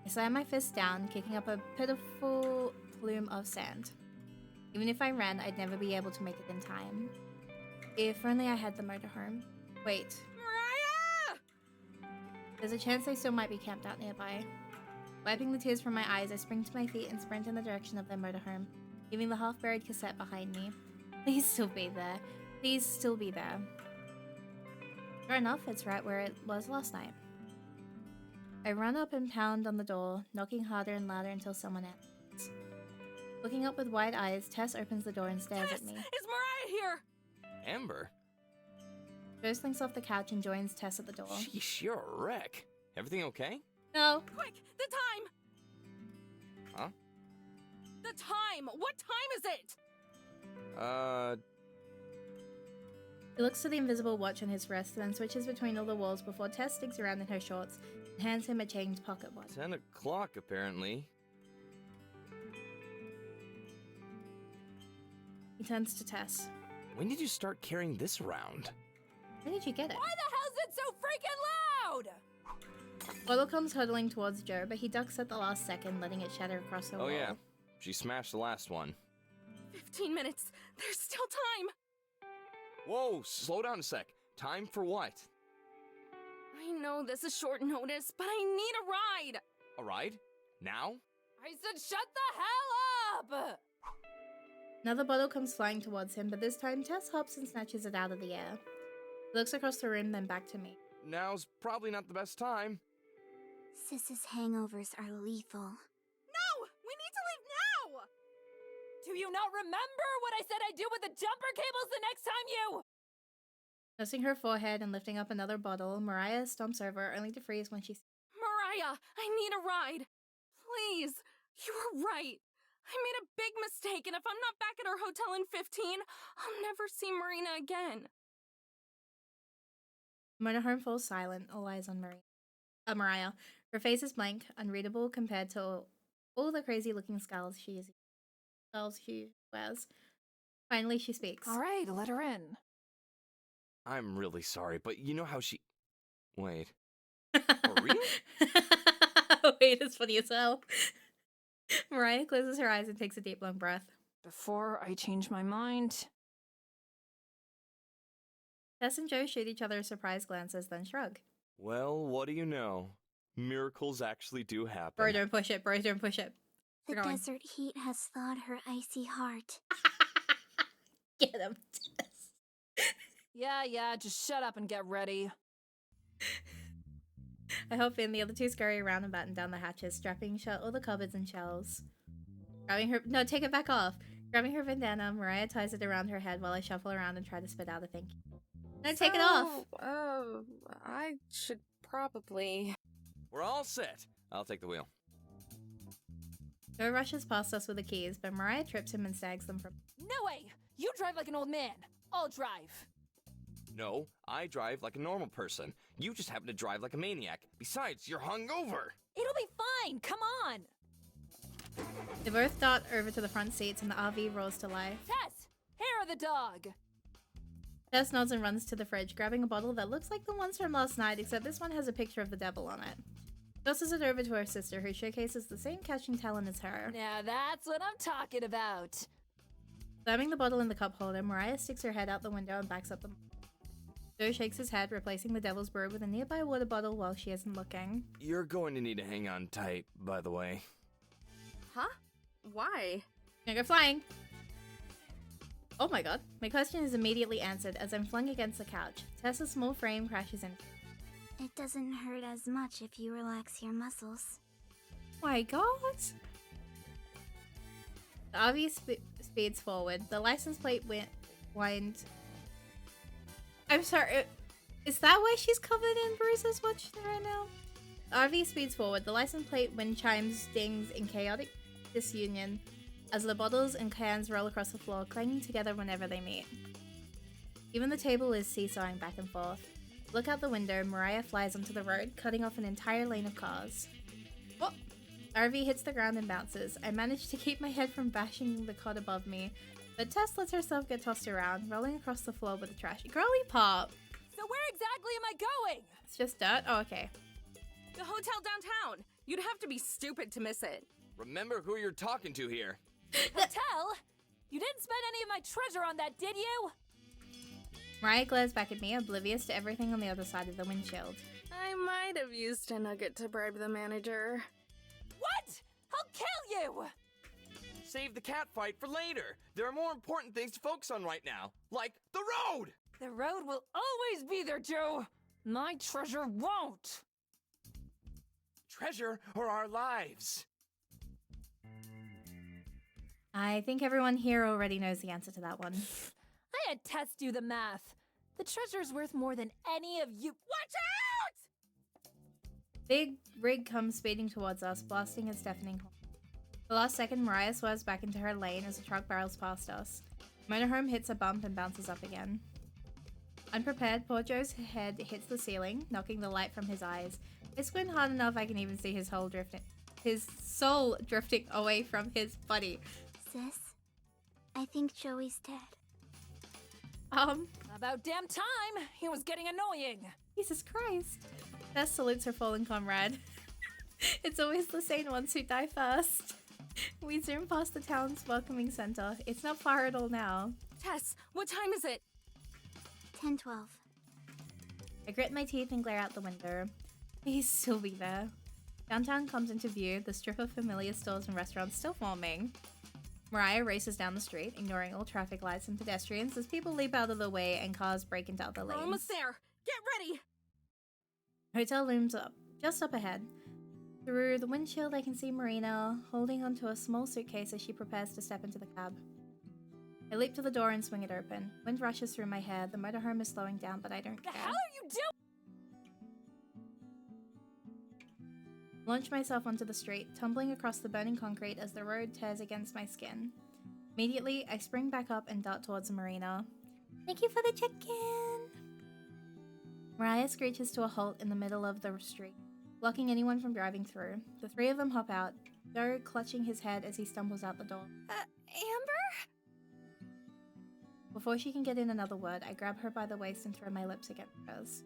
I slam my fist down, kicking up a pitiful plume of sand. Even if I ran, I'd never be able to make it in time. If only I had the motorhome. Wait. Mariah! There's a chance they still might be camped out nearby. Wiping the tears from my eyes, I spring to my feet and sprint in the direction of their motorhome, leaving the half-buried cassette behind me. Please still be there. Please still be there. Sure enough, it's right where it was last night. I run up and pound on the door, knocking harder and louder until someone answers. Looking up with wide eyes, Tess opens the door and stares Tess, at me. is Mariah here? Amber? Joe slinks off the couch and joins Tess at the door. Sheesh, you're a wreck. Everything okay? No. Quick, the time! Huh? The time! What time is it? He looks to the invisible watch on his wrist, then switches between all the walls before Tess digs around in her shorts and hands him a chained pocket watch. 10 o'clock, apparently. He turns to Tess. When did you start carrying this around? Where did you get it? Why the hell's it so freaking loud? Bottle comes huddling towards Joe, but he ducks at the last second, letting it shatter across her wall. Oh yeah, she smashed the last one. 15 minutes. There's still time. Whoa, slow down a sec. Time for what? I know this is short notice, but I need a ride. A ride? Now? I said shut the hell up! Another bottle comes flying towards him, but this time Tess hops and snatches it out of the air. He looks across the room, then back to me. Now's probably not the best time. Sis's hangovers are lethal. No! We need to leave now! Do you not remember what I said I'd do with the jumper cables the next time you— Nursing her forehead and lifting up another bottle, Mariah stomps over, only to freeze when she— Mariah, I need a ride. Please. You were right. I made a big mistake, and if I'm not back at our hotel in 15, I'll never see Marina again. Motorhome falls silent, all eyes on Mariah. Her face is blank, unreadable compared to all the crazy-looking skulls she wears. Finally, she speaks. All right, let her in. I'm really sorry, but you know how she... Wait. For real? Wait, it's funny as hell. Mariah closes her eyes and takes a deep, long breath. Before I change my mind. Tess and Joe shoot each other surprised glances, then shrug. Well, what do you know? Miracles actually do happen. Bro, don't push it. Bro, don't push it. The We're going. desert heat has thawed her icy heart. Get him, Tess. Yeah, just shut up and get ready. I hop in, the other two scurry around and batten down the hatches, strapping shut all the cupboards and shelves. No, take it back off. Grabbing her bandana, Mariah ties it around her head while I shuffle around and try to spit out a thank you. No, take it off! I should probably... We're all set. I'll take the wheel. Joe rushes past us with the keys, but Mariah trips him and snags them from— No way! You drive like an old man. I'll drive. No, I drive like a normal person. You just happen to drive like a maniac. Besides, you're hungover. It'll be fine. Come on. They both dart over to the front seats and the RV rolls to life. Tess, hair of the dog. Tess nods and runs to the fridge, grabbing a bottle that looks like the ones from last night, except this one has a picture of the devil on it. Tosses it over to her sister, who showcases the same catching talent as her. Now that's what I'm talking about. Slamming the bottle in the cup holder, Mariah sticks her head out the window and backs up the— Joe shakes his head, replacing the devil's brew with a nearby water bottle while she isn't looking. You're going to need to hang on tight, by the way. Huh? Why? Gonna go flying! Oh my god. My question is immediately answered as I'm flung against the couch. Tessa's small frame crashes in. It doesn't hurt as much if you relax your muscles. My god! The RV speeds forward. The license plate winds. I'm sorry, is that why she's covered in bruises watching her right now? The RV speeds forward. The license plate wind chimes dings in chaotic disunion as the bottles and cans roll across the floor, clanging together whenever they meet. Even the table is seesawing back and forth. Look out the window, Mariah flies onto the road, cutting off an entire lane of cars. Oh! RV hits the ground and bounces. I manage to keep my head from bashing the cot above me, but Tess lets herself get tossed around, rolling across the floor with a trashy girly pop. So where exactly am I going? It's just dirt? Oh, okay. The hotel downtown. You'd have to be stupid to miss it. Remember who you're talking to here. Hotel? You didn't spend any of my treasure on that, did you? Mariah glares back at me, oblivious to everything on the other side of the windshield. I might have used a nugget to bribe the manager. What? I'll kill you! Save the cat fight for later. There are more important things to focus on right now, like the road! The road will always be there, Joe. My treasure won't. Treasure or our lives? I think everyone here already knows the answer to that one. I had Tess do the math. The treasure's worth more than any of you. Watch out! Big rig comes speeding towards us, blasting its deafening horn. The last second, Mariah swerves back into her lane as the truck barrels past us. The motorhome hits a bump and bounces up again. Unprepared, poor Joe's head hits the ceiling, knocking the light from his eyes. I squint hard enough I can even see his soul drifting away from his body. Sis, I think Joey's dead. About damn time! He was getting annoying! Jesus Christ. Beth salutes her fallen comrade. It's always the sane ones who die first. We zoom past the town's welcoming center. It's not far at all now. Tess, what time is it? 10:12. I grit my teeth and glare out the window. Please still be there. Downtown comes into view, the strip of familiar stores and restaurants still forming. Mariah races down the street, ignoring all traffic lights and pedestrians as people leap out of the way and cars break into other We're lanes. almost there. Get ready! Hotel looms up, just up ahead. Through the windshield, I can see Marina holding onto a small suitcase as she prepares to step into the cab. I leap to the door and swing it open. Wind rushes through my hair. The motorhome is slowing down, but I don't The care. hell are you doing? Launch myself onto the street, tumbling across the burning concrete as the road tears against my skin. Immediately, I spring back up and dart towards Marina. Thank you for the check-in! Mariah screeches to a halt in the middle of the street, blocking anyone from driving through. The three of them hop out, Joe clutching his head as he stumbles out the door. Amber? Before she can get in another word, I grab her by the waist and throw my lips against hers.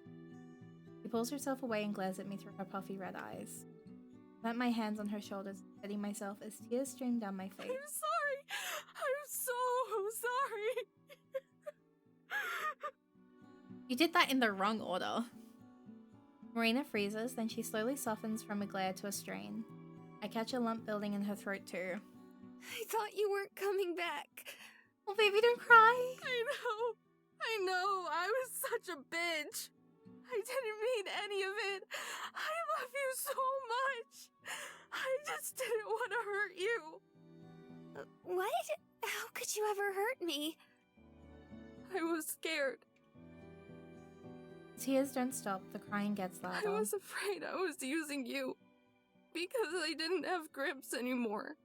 She pulls herself away and glares at me through her puffy red eyes. I plant my hands on her shoulders, steadying myself as tears stream down my face. I'm sorry. I'm so sorry. You did that in the wrong order. Marina freezes, then she slowly softens from a glare to a strain. I catch a lump building in her throat too. I thought you weren't coming back. Oh baby, don't cry! I know. I was such a bitch. I didn't mean any of it. I love you so much. I just didn't want to hurt you. What? How could you ever hurt me? I was scared. Tears don't stop, the crying gets louder. I was afraid I was using you. Because I didn't have Gramps anymore.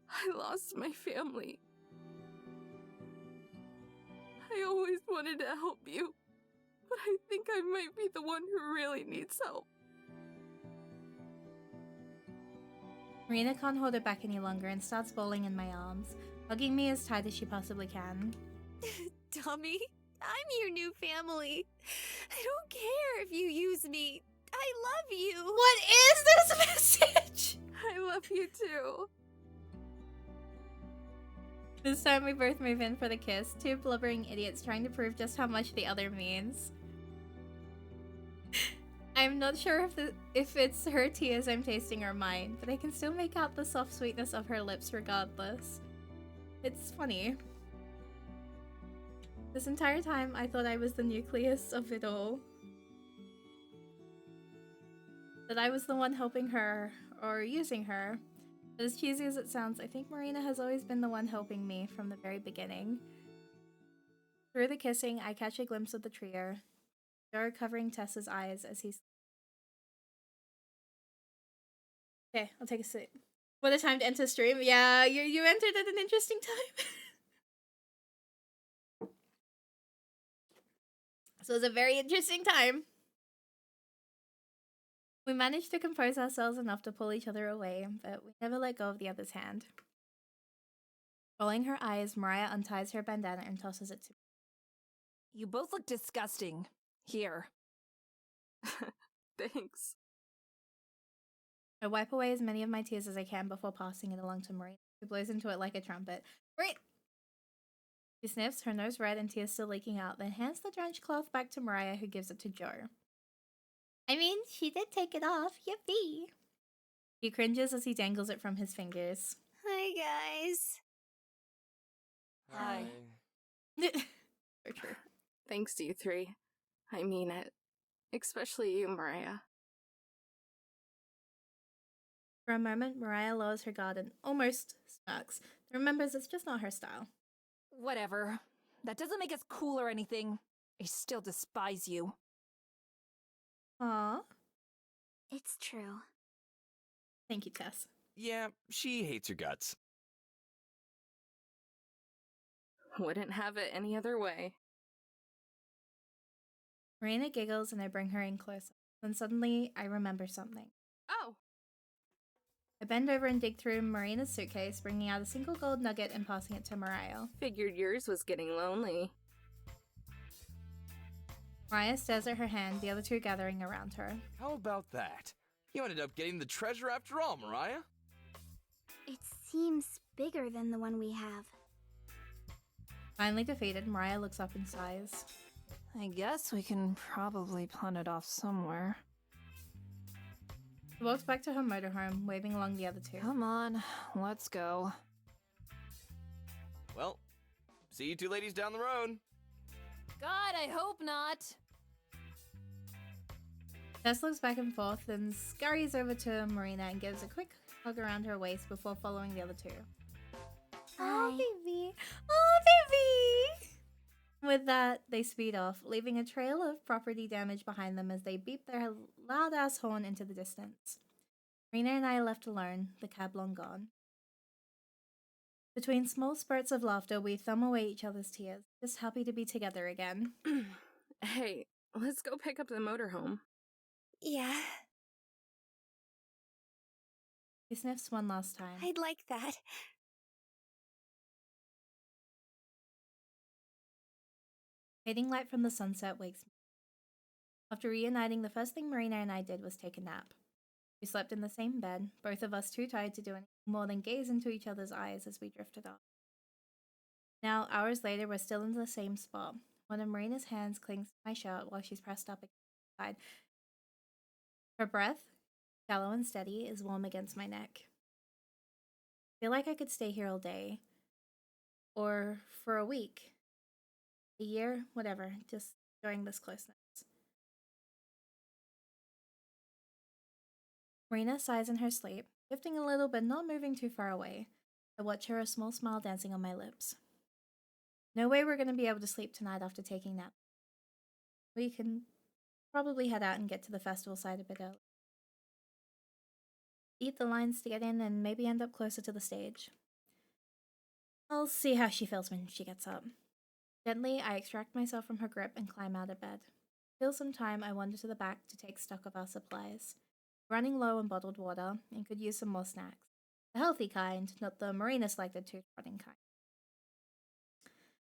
I lost my family. I always wanted to help you. But I think I might be the one who really needs help. Marina can't hold it back any longer and starts bawling in my arms, hugging me as tight as she possibly can. Dummy, I'm your new family. I don't care if you use me. I love you. What is this message? I love you too. This time we both move in for the kiss, two blubbering idiots trying to prove just how much the other means. I'm not sure if it's her tears I'm tasting or mine, but I can still make out the soft sweetness of her lips regardless. It's funny. This entire time I thought I was the nucleus of it all. That I was the one helping her, or using her. But as cheesy as it sounds, I think Marina has always been the one helping me from the very beginning. Through the kissing, I catch a glimpse of the trio, Joe covering Tessa's eyes as he's... Okay, I'll take a seat. What a time to enter stream. Yeah, you entered at an interesting time. So it was a very interesting time. We managed to compose ourselves enough to pull each other away, but we never let go of the other's hand. Rolling her eyes, Mariah unties her bandana and tosses it to me. You both look disgusting. Here. Thanks. I wipe away as many of my tears as I can before passing it along to Marina, who blows into it like a trumpet. Great! She sniffs, her nose red and tears still leaking out, then hands the drenched cloth back to Mariah, who gives it to Joe. I mean, she did take it off. Yippee! He cringes as he dangles it from his fingers. Hi, guys. Hi. So true. Thanks, you three. I mean it. Especially you, Mariah. For a moment, Mariah lowers her guard and almost smirks, then remembers it's just not her style. Whatever. That doesn't make us cool or anything. I still despise you. Aww. It's true. Thank you, Tess. Yeah, she hates your guts. Wouldn't have it any other way. Marina giggles and I bring her in closer. Then suddenly, I remember something. Oh! I bend over and dig through Marina's suitcase, bringing out a single gold nugget and passing it to Mariah. Figured yours was getting lonely. Mariah stares at her hand, the other two gathering around her. How about that? You ended up getting the treasure after all, Mariah. It seems bigger than the one we have. Finally defeated, Mariah looks up and sighs. I guess we can probably pawn it off somewhere. She walks back to her motorhome, waving along the other two. Come on, let's go. Well, see you two ladies down the road. God, I hope not. Tess looks back and forth, then scurries over to Marina and gives a quick hug around her waist before following the other two. Oh, Hi. baby! Oh, baby! With that, they speed off, leaving a trail of property damage behind them as they beep their loud-ass horn into the distance. Marina and I are left alone, the cab long gone. Between small spurts of laughter, we thumb away each other's tears, just happy to be together again. Hey, let's go pick up the motorhome. Yeah, He sniffs one last time. I'd like that. Fading light from the sunset wakes me. After reuniting, the first thing Marina and I did was take a nap. We slept in the same bed, both of us too tired to do anything more than gaze into each other's eyes as we drifted off. Now, hours later, we're still in the same spot. One of Marina's hands clings to my shirt while she's pressed up against my side. Her breath, shallow and steady, is warm against my neck. I feel like I could stay here all day. Or for a week. A year, whatever, just enjoying this closeness. Marina sighs in her sleep, shifting a little but not moving too far away. I watch her, a small smile dancing on my lips. No way we're going to be able to sleep tonight after taking that. We can probably head out and get to the festival site a bit early. Eat the lines to get in and maybe end up closer to the stage. I'll see how she feels when she gets up. Gently, I extract myself from her grip and climb out of bed. Still some time, I wander to the back to take stock of our supplies. Running low on bottled water and could use some more snacks. The healthy kind, not the Marina-selected tooth-rotting kind.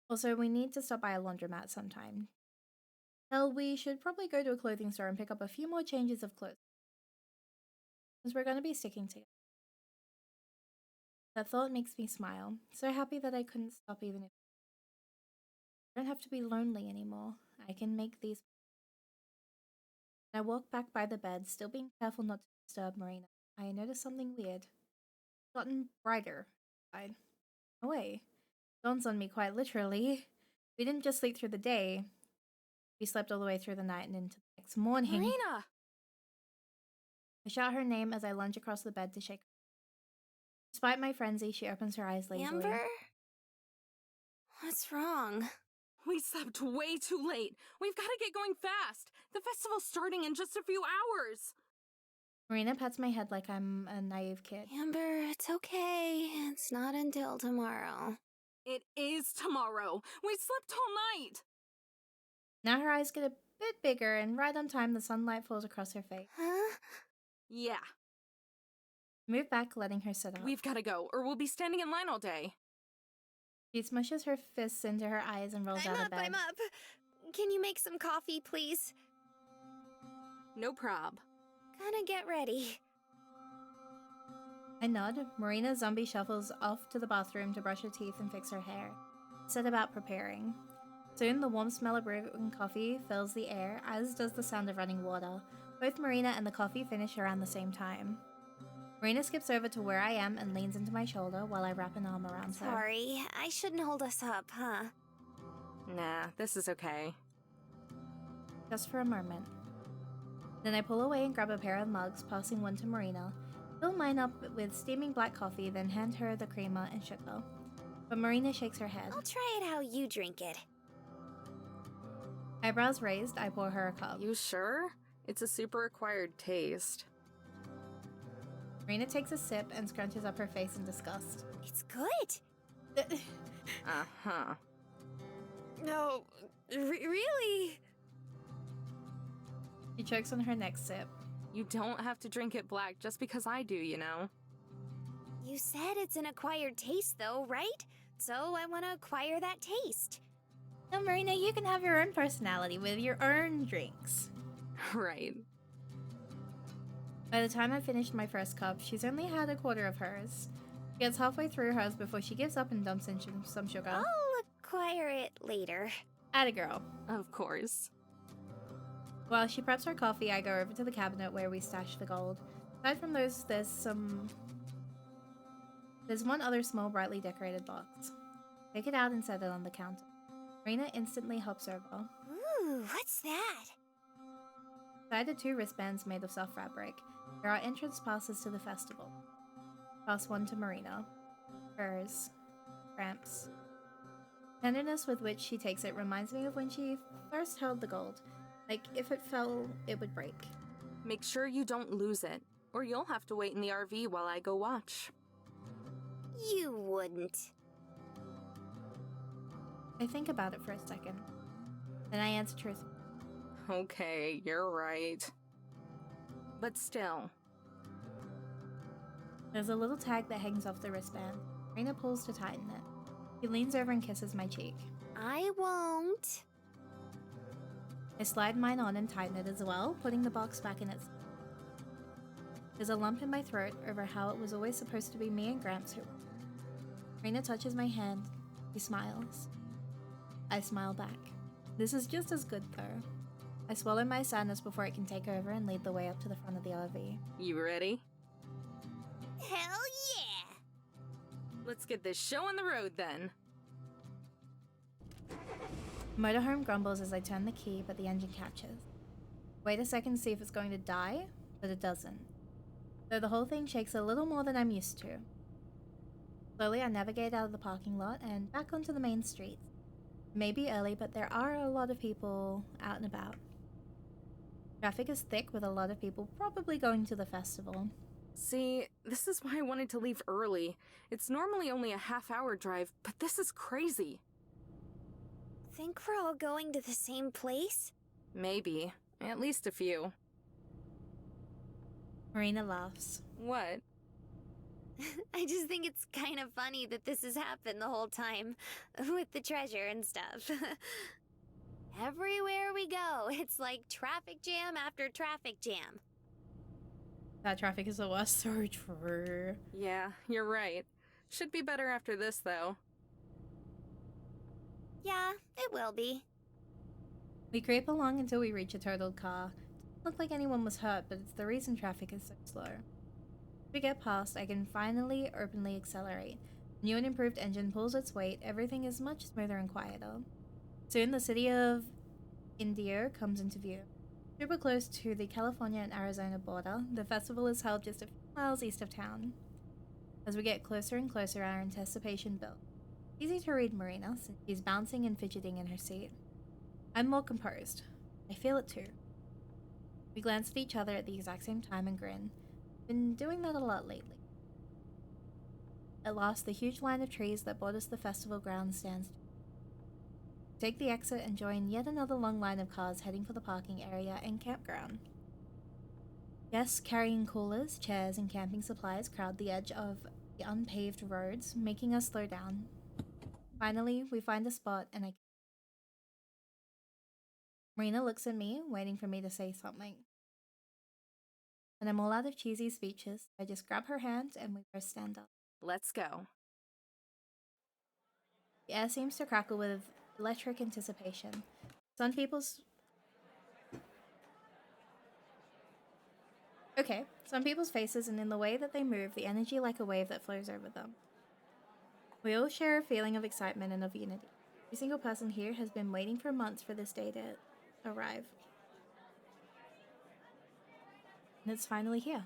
Also, we need to stop by a laundromat sometime. Hell, we should probably go to a clothing store and pick up a few more changes of clothes. Since we're going to be sticking together. That thought makes me smile, so happy that I couldn't stop even if I don't have to be lonely anymore. I can make these. I walk back by the bed, still being careful not to disturb Marina. I notice something weird. It's gotten brighter outside. No way. Dawns on me quite literally. We didn't just sleep through the day. We slept all the way through the night and into the next morning. Marina! I shout her name as I lunge across the bed to shake her. Despite my frenzy, she opens her eyes lazily. Amber? What's wrong? We slept way too late. We've got to get going fast. The festival's starting in just a few hours. Marina pats my head like I'm a naive kid. Amber, it's okay. It's not until tomorrow. It is tomorrow. We slept all night. Now her eyes get a bit bigger, and right on time, the sunlight falls across her face. Huh? Yeah, Move back, letting her sit up. we've got to go, or we'll be standing in line all day. She smushes her fists into her eyes and rolls out of bed. I'm up. can you make some coffee, please? No prob. Gonna get ready. I nod. Marina zombie shuffles off to the bathroom to brush her teeth and fix her hair. Set about preparing. Soon, the warm smell of brewing coffee fills the air, as does the sound of running water. Both Marina and the coffee finish around the same time. Marina skips over to where I am and leans into my shoulder while I wrap an arm around her. Sorry, I shouldn't hold us up, huh? Nah, this is okay. Just for a moment. Then I pull away and grab a pair of mugs, passing one to Marina. Fill mine up with steaming black coffee, then hand her the creamer and sugar. But Marina shakes her head. I'll try it how you drink it. Eyebrows raised, I pour her a cup. You sure? It's a super acquired taste. Marina takes a sip and scrunches up her face in disgust. It's good. Uh-huh. No, really? She chokes on her next sip. You don't have to drink it black just because I do, you know? You said it's an acquired taste, though, right? So I want to acquire that taste. No, Marina, you can have your own personality with your own drinks. Right. By the time I finished my first cup, she's only had a quarter of hers. She gets halfway through hers before she gives up and dumps in some sugar. I'll acquire it later. Atta girl. Of course. While she preps her coffee, I go over to the cabinet where we stash the gold. Aside from those, there's one other small, brightly decorated box. Take it out and set it on the counter. Marina instantly hops over. Ooh, what's that? Inside are 2 wristbands made of soft fabric. There are entrance passes to the festival. Pass one to Marina. Hers. Cramps. Tenderness with which she takes it reminds me of when she first held the gold. Like, if it fell, it would break. Make sure you don't lose it, or you'll have to wait in the RV while I go watch. You wouldn't. I think about it for a second. Then I answer truthfully. Okay, you're right. But still. There's a little tag that hangs off the wristband. Marina pulls to tighten it. He leans over and kisses my cheek. I won't. I slide mine on and tighten it as well, putting the box back in its... There's a lump in my throat over how it was always supposed to be me and Gramps who... Marina touches my hand. He smiles. I smile back. This is just as good, though. I swallow my sadness before it can take over and lead the way up to the front of the RV. You ready? Hell yeah! Let's get this show on the road then. Motorhome grumbles as I turn the key, but the engine catches. Wait a second to see if it's going to die, but it doesn't. Though the whole thing shakes a little more than I'm used to. Slowly I navigate out of the parking lot and back onto the main street. It may be early, but there are a lot of people out and about. Traffic is thick with a lot of people probably going to the festival. See, this is why I wanted to leave early. It's normally only a half-hour drive, but this is crazy. Think we're all going to the same place? Maybe. At least a few. Marina laughs. What? I just think it's kind of funny that this has happened the whole time. With the treasure and stuff. Everywhere we go, it's like traffic jam after traffic jam. That traffic is the worst. So true. Yeah, you're right. Should be better after this, though. Yeah, it will be. We creep along until we reach a totaled car. Doesn't look like anyone was hurt, but it's the reason traffic is so slow. As we get past, I can finally openly accelerate. The new and improved engine pulls its weight, everything is much smoother and quieter. Soon the city of Indio comes into view. Super close to the California and Arizona border, the festival is held just a few miles east of town. As we get closer and closer, our anticipation builds. Easy to read Marina, since she's bouncing and fidgeting in her seat. I'm more composed. I feel it too. We glance at each other at the exact same time and grin. Been doing that a lot lately. At last, the huge line of trees that borders the festival grounds stands. Take the exit and join yet another long line of cars heading for the parking area and campground. Guests carrying coolers, chairs, and camping supplies crowd the edge of the unpaved roads, making us slow down. Finally, we find a spot and I Marina looks at me, waiting for me to say something. When I'm all out of cheesy speeches, I just grab her hand and we both stand up. Let's go. The air seems to crackle with electric anticipation. Some people's faces, and in the way that they move, the energy like a wave that flows over them. We all share a feeling of excitement and of unity. Every single person here has been waiting for months for this day to arrive. And it's finally here.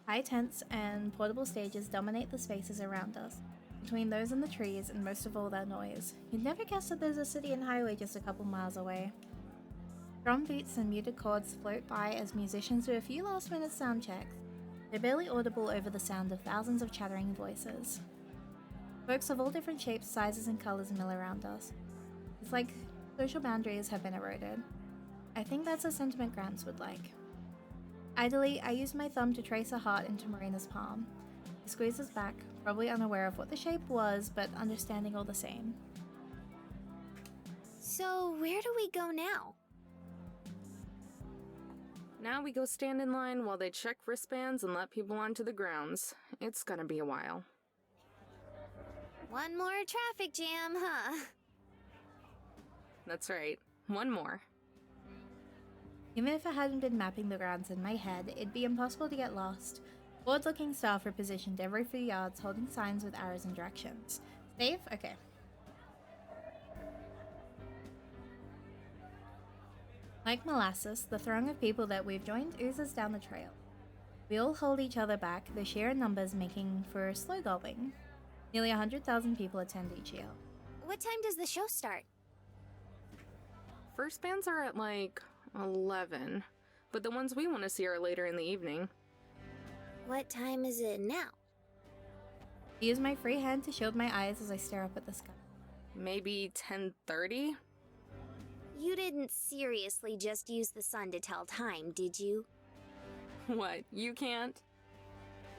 High tents and portable stages dominate the spaces around us. Between those and the trees, and most of all that noise, you'd never guess that there's a city and highway just a couple miles away. Drum beats and muted chords float by as musicians do a few last-minute sound checks. They're barely audible over the sound of thousands of chattering voices. Folks of all different shapes, sizes, and colors mill around us. It's like social boundaries have been eroded. I think that's a sentiment Gramps would like. Idly, I use my thumb to trace a heart into Marina's palm. He squeezes back, probably unaware of what the shape was, but understanding all the same. So, where do we go now? Now we go stand in line while they check wristbands and let people onto the grounds. It's gonna be a while. One more traffic jam, huh? That's right. One more. Even if I hadn't been mapping the grounds in my head, it'd be impossible to get lost. Bored-looking staff were positioned every few yards, holding signs with arrows and directions. Safe? Okay. Like molasses, the throng of people that we've joined oozes down the trail. We all hold each other back, the sheer numbers making for slow gulping. Nearly 100,000 people attend each year. What time does the show start? First bands are at like 11, but the ones we want to see are later in the evening. What time is it now? I use my free hand to shield my eyes as I stare up at the sky. Maybe 10:30? You didn't seriously just use the sun to tell time, did you? What, you can't?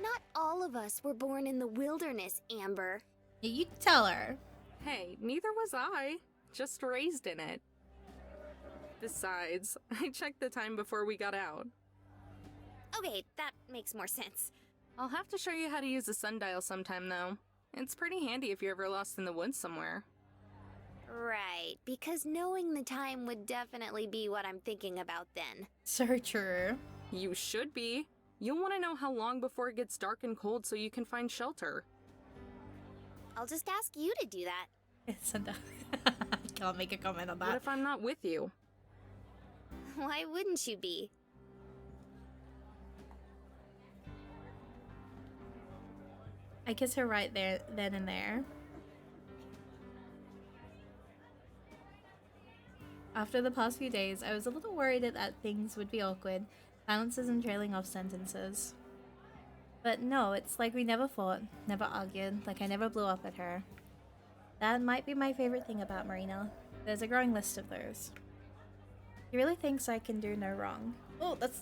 Not all of us were born in the wilderness, Amber. Yeah, you tell her. Hey, neither was I. Just raised in it. Besides, I checked the time before we got out. Okay, that makes more sense. I'll have to show you how to use a sundial sometime, though. It's pretty handy if you're ever lost in the woods somewhere. Right, because knowing the time would definitely be what I'm thinking about then. So true. You should be. You'll want to know how long before it gets dark and cold so you can find shelter. I'll just ask you to do that. It's a I can't make a comment on What that. if I'm not with you? Why wouldn't you be? I kiss her right there, then and there. After the past few days, I was a little worried that things would be awkward, silences and trailing off sentences. But no, it's like we never fought, never argued, like I never blew up at her. That might be my favorite thing about Marina. There's a growing list of those. She really thinks I can do no wrong. Oh, that's...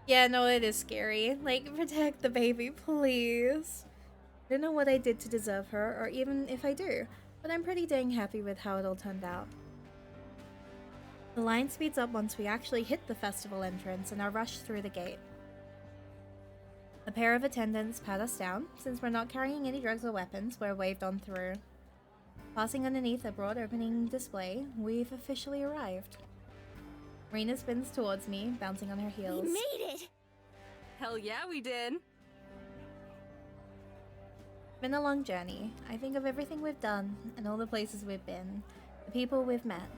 Yeah, no, it is scary. Like, protect the baby, please. I don't know what I did to deserve her, or even if I do, but I'm pretty dang happy with how it all turned out. The line speeds up once we actually hit the festival entrance and are rushed through the gate. A pair of attendants pat us down. Since we're not carrying any drugs or weapons, we're waved on through. Passing underneath a broad opening display, we've officially arrived. Marina spins towards me, bouncing on her heels. We made it! Hell yeah, we did! It's been a long journey. I think of everything we've done, and all the places we've been, the people we've met,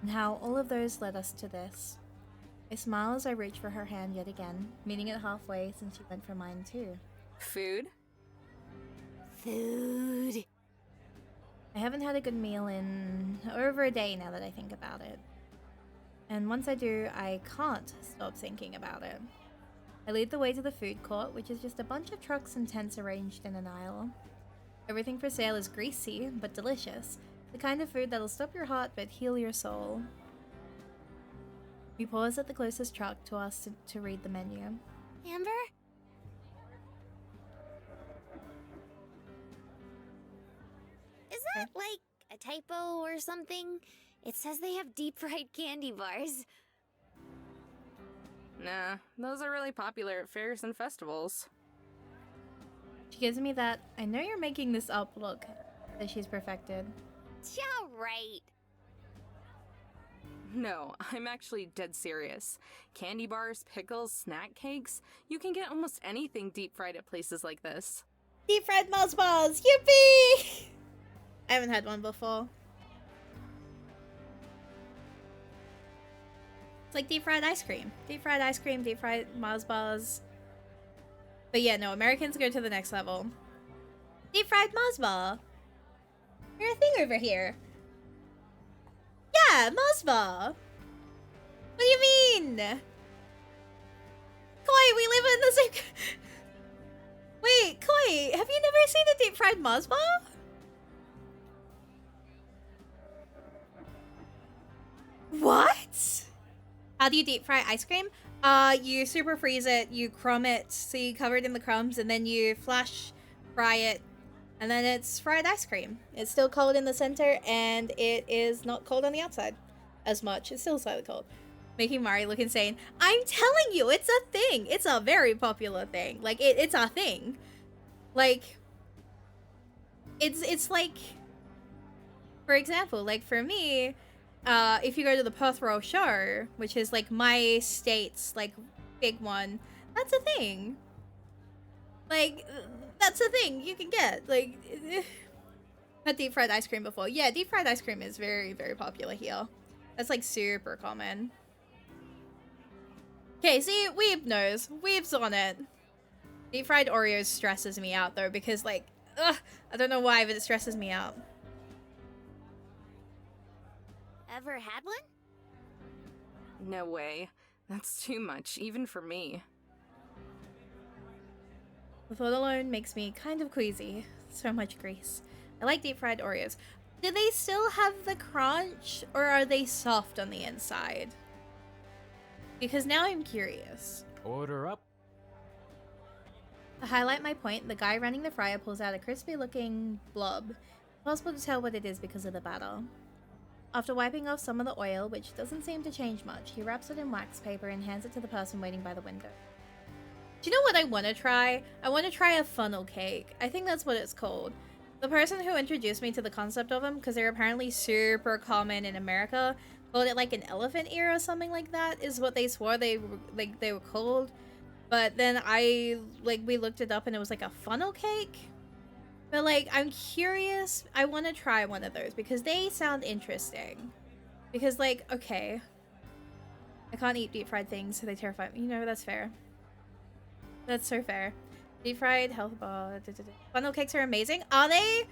and how all of those led us to this. I smile as I reach for her hand yet again, meeting it halfway since she went for mine too. Food? Food. I haven't had a good meal in over a day now that I think about it. And once I do, I can't stop thinking about it. I lead the way to the food court, which is just a bunch of trucks and tents arranged in an aisle. Everything for sale is greasy, but delicious. The kind of food that'll stop your heart but heal your soul. We pause at the closest truck to us to read the menu. Amber? Is that like a typo or something? It says they have deep-fried candy bars. Nah, those are really popular at fairs and festivals. She gives me that, I know you're making this up look that she's perfected. Yeah, right. No, I'm actually dead serious. Candy bars, pickles, snack cakes, you can get almost anything deep fried at places like this. Deep fried mouse balls! Yippee! I haven't had one before. It's like deep fried ice cream. Deep fried ice cream, deep fried Mars bars. But yeah, no, Americans go to the next level. Deep fried Mars bar. You're a thing over here. Yeah, Mars bar. What do you mean? Koi, we live in the same... Wait, Koi, have you never seen a deep fried Mars bar? What? How do you deep fry ice cream? You super freeze it, you crumb it, so you cover it in the crumbs, and then you flash fry it, and then it's fried ice cream. It's still cold in the center, and it is not cold on the outside as much. It's still slightly cold. Making Mari look insane. I'm telling you, it's a thing. It's a very popular thing. Like, it's a thing. Like, it's like, for example, like for me, if you go to the Perth Royal Show, which is like my state's like big one, that's a thing. Like, that's a thing you can get. Like, had deep fried ice cream before. Yeah, deep fried ice cream is very, very popular here. That's like super common. Okay, see, Weeb knows. Weeb's on it. Deep fried Oreos stresses me out though, because like, ugh, I don't know why, but it stresses me out. Ever had one? No way. That's too much, even for me. The thought alone makes me kind of queasy. So much grease. I like deep fried Oreos. Do they still have the crunch, or are they soft on the inside? Because now I'm curious. Order up. To highlight my point, the guy running the fryer pulls out a crispy looking blob. Possible to tell what it is because of the batter. After wiping off some of the oil, which doesn't seem to change much, he wraps it in wax paper and hands it to the person waiting by the window. Do you know what I want to try? I want to try a funnel cake. I think that's what it's called. The person who introduced me to the concept of them, because they're apparently super common in America, called it like an elephant ear or something like that, is what they swore they were called. But then we looked it up and it was like a funnel cake. But like, I'm curious, I want to try one of those because they sound interesting. Because like, okay, I can't eat deep fried things, so they terrify me. You know, that's fair. That's so fair. Deep fried health bar. Funnel cakes are amazing. Are they?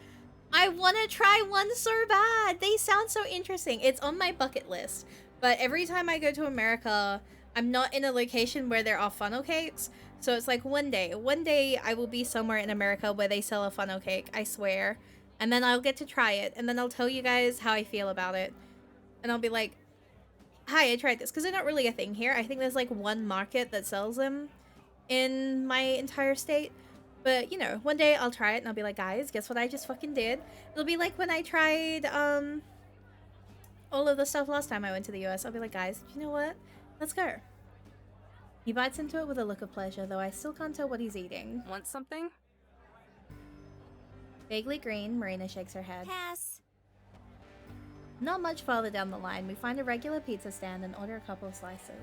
I want to try one so bad. They sound so interesting. It's on my bucket list. But every time I go to America, I'm not in a location where there are funnel cakes. So it's like one day I will be somewhere in America where they sell a funnel cake, I swear. And then I'll get to try it. And then I'll tell you guys how I feel about it. And I'll be like, hi, I tried this. Because they're not really a thing here. I think there's like one market that sells them in my entire state. But, you know, one day I'll try it and I'll be like, guys, guess what I just fucking did? It'll be like when I tried all of the stuff last time I went to the US. I'll be like, guys, you know what? Let's go. He bites into it with a look of pleasure, though I still can't tell what he's eating. Want something? Vaguely green, Marina shakes her head. Pass. Not much farther down the line, we find a regular pizza stand and order a couple of slices.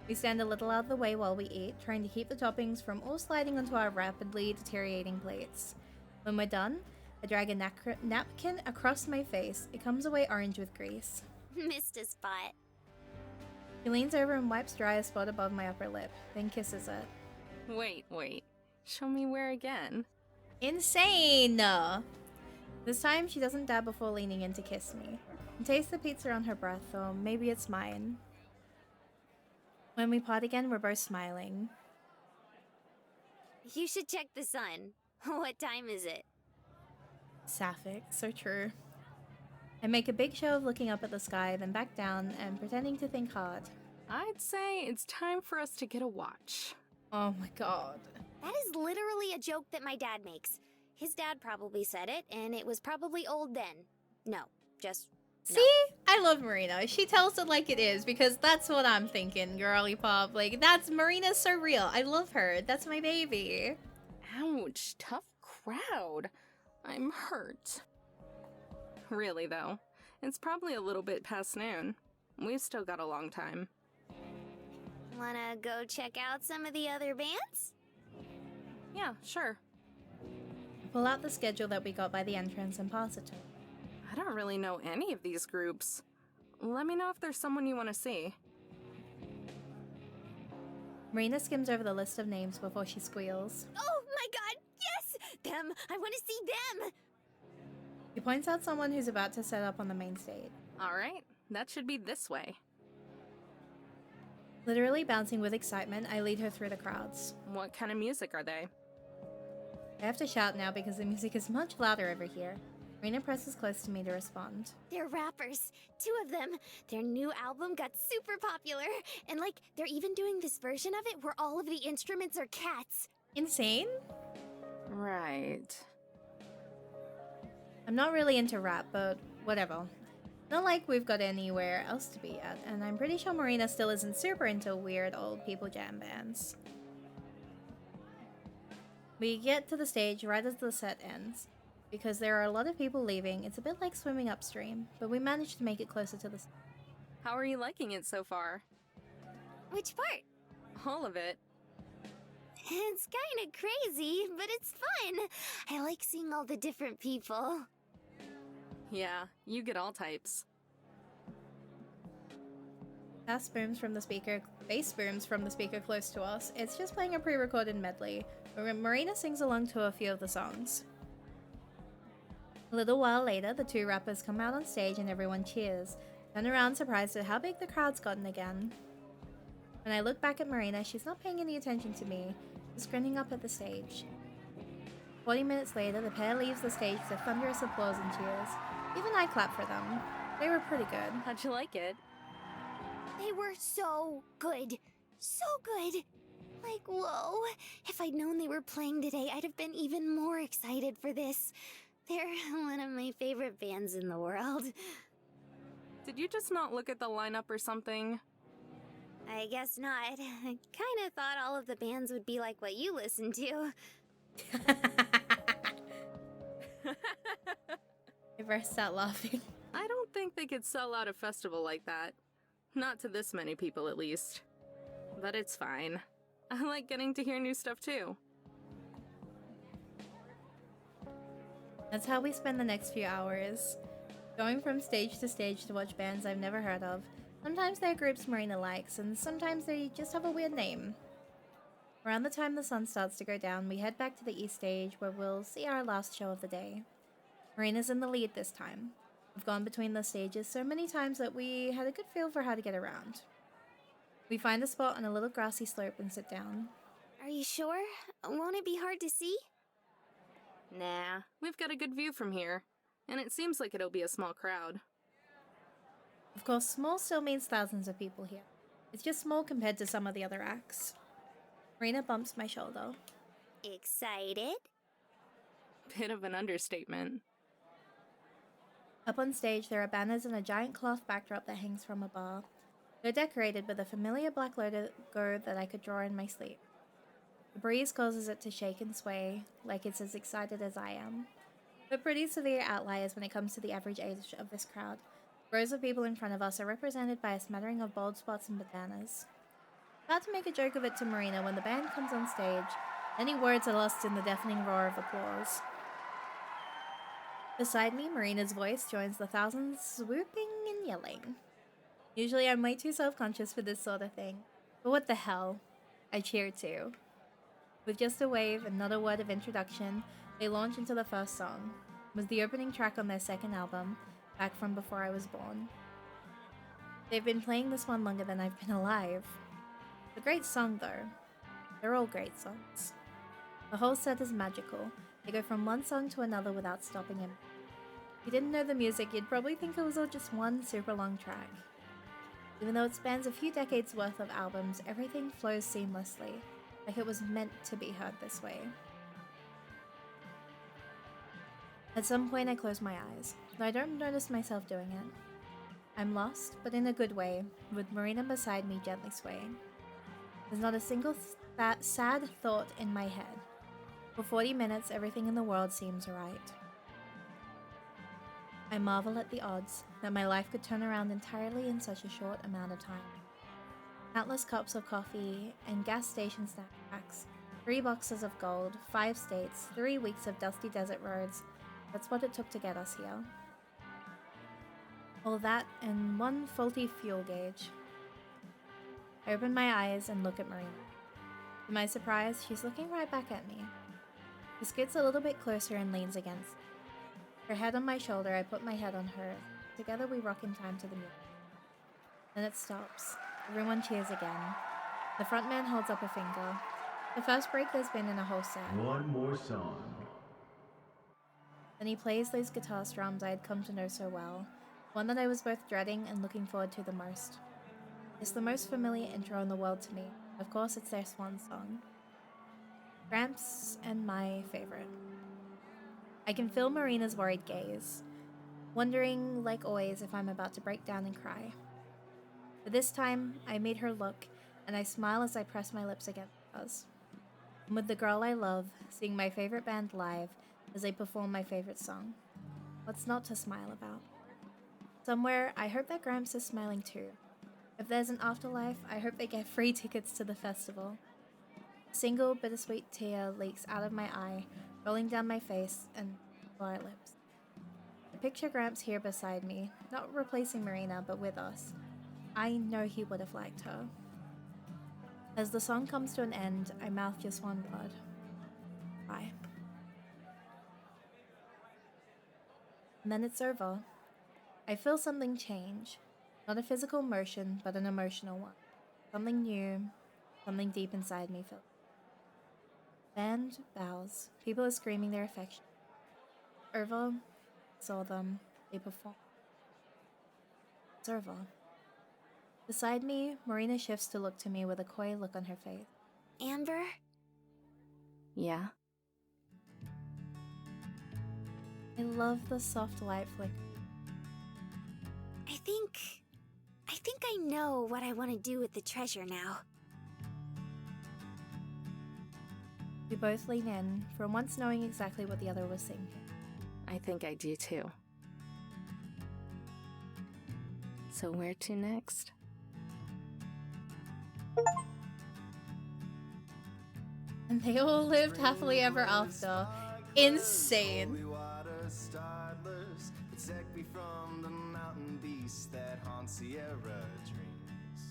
We stand a little out of the way while we eat, trying to keep the toppings from all sliding onto our rapidly deteriorating plates. When we're done, I drag a napkin across my face. It comes away orange with grease. Missed a spot. He leans over and wipes dry a spot above my upper lip, then kisses it. Wait. Show me where again. Insane! This time, she doesn't dab before leaning in to kiss me. And taste the pizza on her breath, or maybe it's mine. When we part again, we're both smiling. You should check the sun. What time is it? Sapphic, so true. I make a big show of looking up at the sky, then back down and pretending to think hard. I'd say it's time for us to get a watch. Oh my god. That is literally a joke that my dad makes. His dad probably said it, and it was probably old then. no. Just no. See? I love Marina. She tells it like it is because that's what I'm thinking, girly pop. Like, that's Marina's so real. I love her. That's my baby. Ouch, tough crowd. I'm hurt. Really, though, it's probably a little bit past noon. We've still got a long time. Wanna go check out some of the other bands? Yeah, sure. Pull out the schedule that we got by the entrance and pass it to her. I don't really know any of these groups. Let me know if there's someone you want to see. Marina skims over the list of names before she squeals. Oh my god, yes! Them! I want to see them! She points out someone who's about to set up on the main stage. Alright, that should be this way. Literally bouncing with excitement, I lead her through the crowds. What kind of music are they? I have to shout now because the music is much louder over here. Marina presses close to me to respond. They're rappers. 2 of them. Their new album got super popular. And like, they're even doing this version of it where all of the instruments are cats. Insane? Right. I'm not really into rap, but whatever. Not like we've got anywhere else to be at, and I'm pretty sure Marina still isn't super into weird old people jam bands. We get to the stage right as the set ends. Because there are a lot of people leaving, it's a bit like swimming upstream, but we managed to make it closer to the... How are you liking it so far? Which part? All of it. It's kinda crazy, but it's fun. I like seeing all the different people. Yeah, you get all types. Bass booms from the speaker close to us. It's just playing a pre-recorded medley, where Marina sings along to a few of the songs. A little while later, the 2 rappers come out on stage and everyone cheers. Turn around surprised at how big the crowd's gotten again. When I look back at Marina, she's not paying any attention to me, just grinning up at the stage. 40 minutes later, the pair leaves the stage to thunderous applause and cheers. Even I clapped for them. They were pretty good. How'd you like it? They were so good. So good. Like, whoa. If I'd known they were playing today, I'd have been even more excited for this. They're one of my favorite bands in the world. Did you just not look at the lineup or something? I guess not. I kinda thought all of the bands would be like what you listen to. I burst out laughing. I don't think they could sell out a festival like that. Not to this many people, at least. But it's fine. I like getting to hear new stuff, too. That's how we spend the next few hours. Going from stage to stage to watch bands I've never heard of. Sometimes they're groups Marina likes, and sometimes they just have a weird name. Around the time the sun starts to go down, we head back to the east stage where we'll see our last show of the day. Marina's in the lead this time. We've gone between the stages so many times that we had a good feel for how to get around. We find a spot on a little grassy slope and sit down. Are you sure? Won't it be hard to see? Nah, we've got a good view from here, and it seems like it'll be a small crowd. Of course, small still means thousands of people here. It's just small compared to some of the other acts. Marina bumps my shoulder. Excited? Bit of an understatement. Up on stage, there are banners and a giant cloth backdrop that hangs from a bar. They're decorated with a familiar black logo that I could draw in my sleep. The breeze causes it to shake and sway, like it's as excited as I am. But pretty severe outliers when it comes to the average age of this crowd. Rows of people in front of us are represented by a smattering of bald spots and bandanas. About to make a joke of it to Marina when the band comes on stage. Any words are lost in the deafening roar of applause. Beside me, Marina's voice joins the thousands swooping and yelling. Usually I'm way too self-conscious for this sort of thing, but what the hell? I cheer too. With just a wave and not a word of introduction, they launch into the first song. It was the opening track on their second album, Back From Before I Was Born. They've been playing this one longer than I've been alive. It's a great song though. They're all great songs. The whole set is magical. They go from one song to another without stopping him. If you didn't know the music, you'd probably think it was all just one super long track. Even though it spans a few decades worth of albums, everything flows seamlessly, like it was meant to be heard this way. At some point I close my eyes, though I don't notice myself doing it. I'm lost, but in a good way, with Marina beside me gently swaying. There's not a single sad thought in my head. For 40 minutes, everything in the world seems right. I marvel at the odds that my life could turn around entirely in such a short amount of time. Countless cups of coffee and gas station snacks, 3 boxes of gold, 5 states, 3 weeks of dusty desert roads. That's what it took to get us here. All that and one faulty fuel gauge. I open my eyes and look at Marina. To my surprise, she's looking right back at me. She scoots a little bit closer and leans against me. Her head on my shoulder, I put my head on her. Together we rock in time to the music. Then it stops. Everyone cheers again. The frontman holds up a finger. The first break there's been in a whole set. One more song. Then he plays those guitar strums I had come to know so well. One that I was both dreading and looking forward to the most. It's the most familiar intro in the world to me. Of course, it's their swan song. Gramps and my favorite. I can feel Marina's worried gaze, wondering, like always, if I'm about to break down and cry. But this time, I made her look, and I smile as I press my lips against hers. I'm with the girl I love, seeing my favorite band live as they perform my favorite song. What's not to smile about? Somewhere, I hope that Gramps is smiling too. If there's an afterlife, I hope they get free tickets to the festival. A single bittersweet tear leaks out of my eye, rolling down my face and our lips. I picture Gramps here beside me, not replacing Marina, but with us. I know he would have liked her. As the song comes to an end, I mouth just one word. Bye. And then it's over. I feel something change. Not a physical motion, but an emotional one. Something new, something deep inside me feels. Band bows. People are screaming their affection. Over, saw them, they perform. It's over. Beside me, Marina shifts to look to me with a coy look on her face. Amber? Yeah? I love the soft light flicker. I think I know what I want to do with the treasure now. We both lean in, for once knowing exactly what the other was thinking. I think I do too. So where to next? And they all lived happily ever after. Insane. Protect me from the mountain beast that haunts Sierra dreams.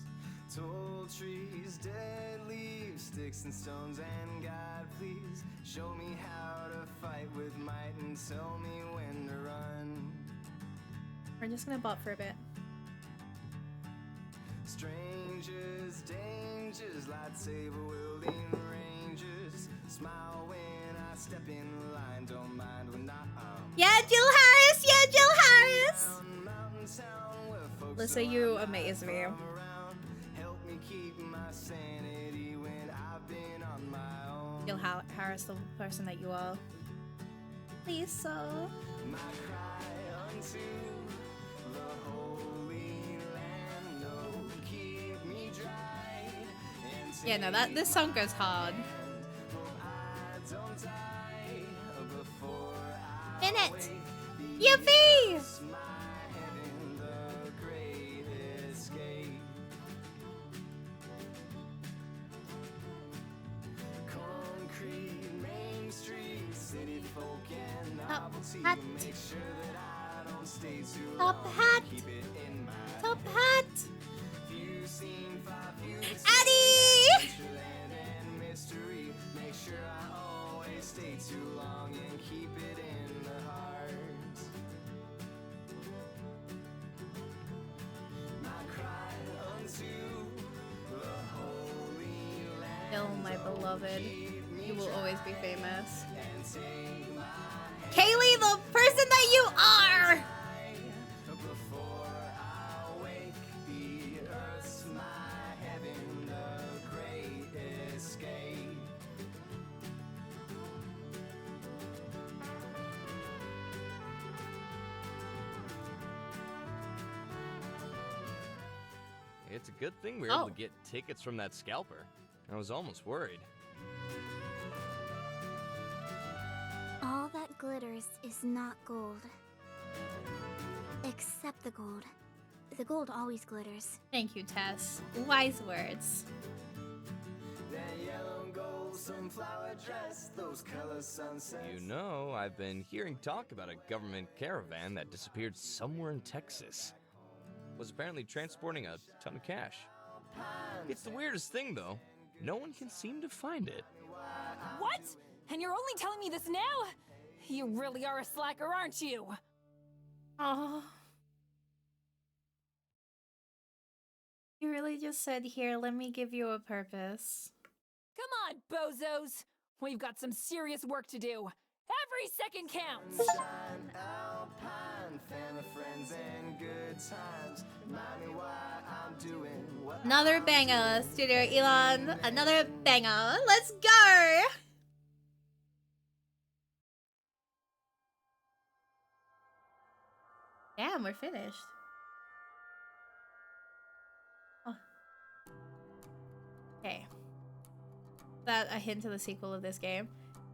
Tall trees, dead leaves, sticks and stones, and God, please show me how to fight with might and tell me when to run. We're just gonna bop for a bit. Strangers, dangers, lightsaber wielding rangers. Smile when I step in line, don't mind when I'm. Yeah, Jill Harris! Yeah, Jill Harris! Lisa, you amaze me. Help me keep my sanity when I've been on my own. Jill Harris, the person that you are. Lisa. My cry unto the holy land, no, keep me dry. Yeah, no, this song goes hard. Minute! Yippee! Top hat! Top hat! Addie! Make sure I always stay too long and keep it in the heart. My cry unto the holy land. Jill, my beloved, you will always be famous. Kaylee, the person that you are! Before I wake, the earth's my heaven, the great escape. It's a good thing we were able Oh. to get tickets from that scalper. I was almost worried. All that glitters is not gold. Except the gold. The gold always glitters. Thank you, Tess. Wise words. That yellow and gold sunflower dress, those color sunsets. You know, I've been hearing talk about a government caravan that disappeared somewhere in Texas. Was apparently transporting a ton of cash. It's the weirdest thing, though. No one can seem to find it. What? And you're only telling me this now? You really are a slacker, aren't you? Oh. You really just said, here, let me give you a purpose. Come on, bozos! We've got some serious work to do. Every second counts! Sunshine, alpine, family, friends, and good times. Remind me why I'm doing what Another banger, Studio Elon. Another banger. Let's go! Damn, we're finished. Oh. Okay. That a hint to the sequel of this game.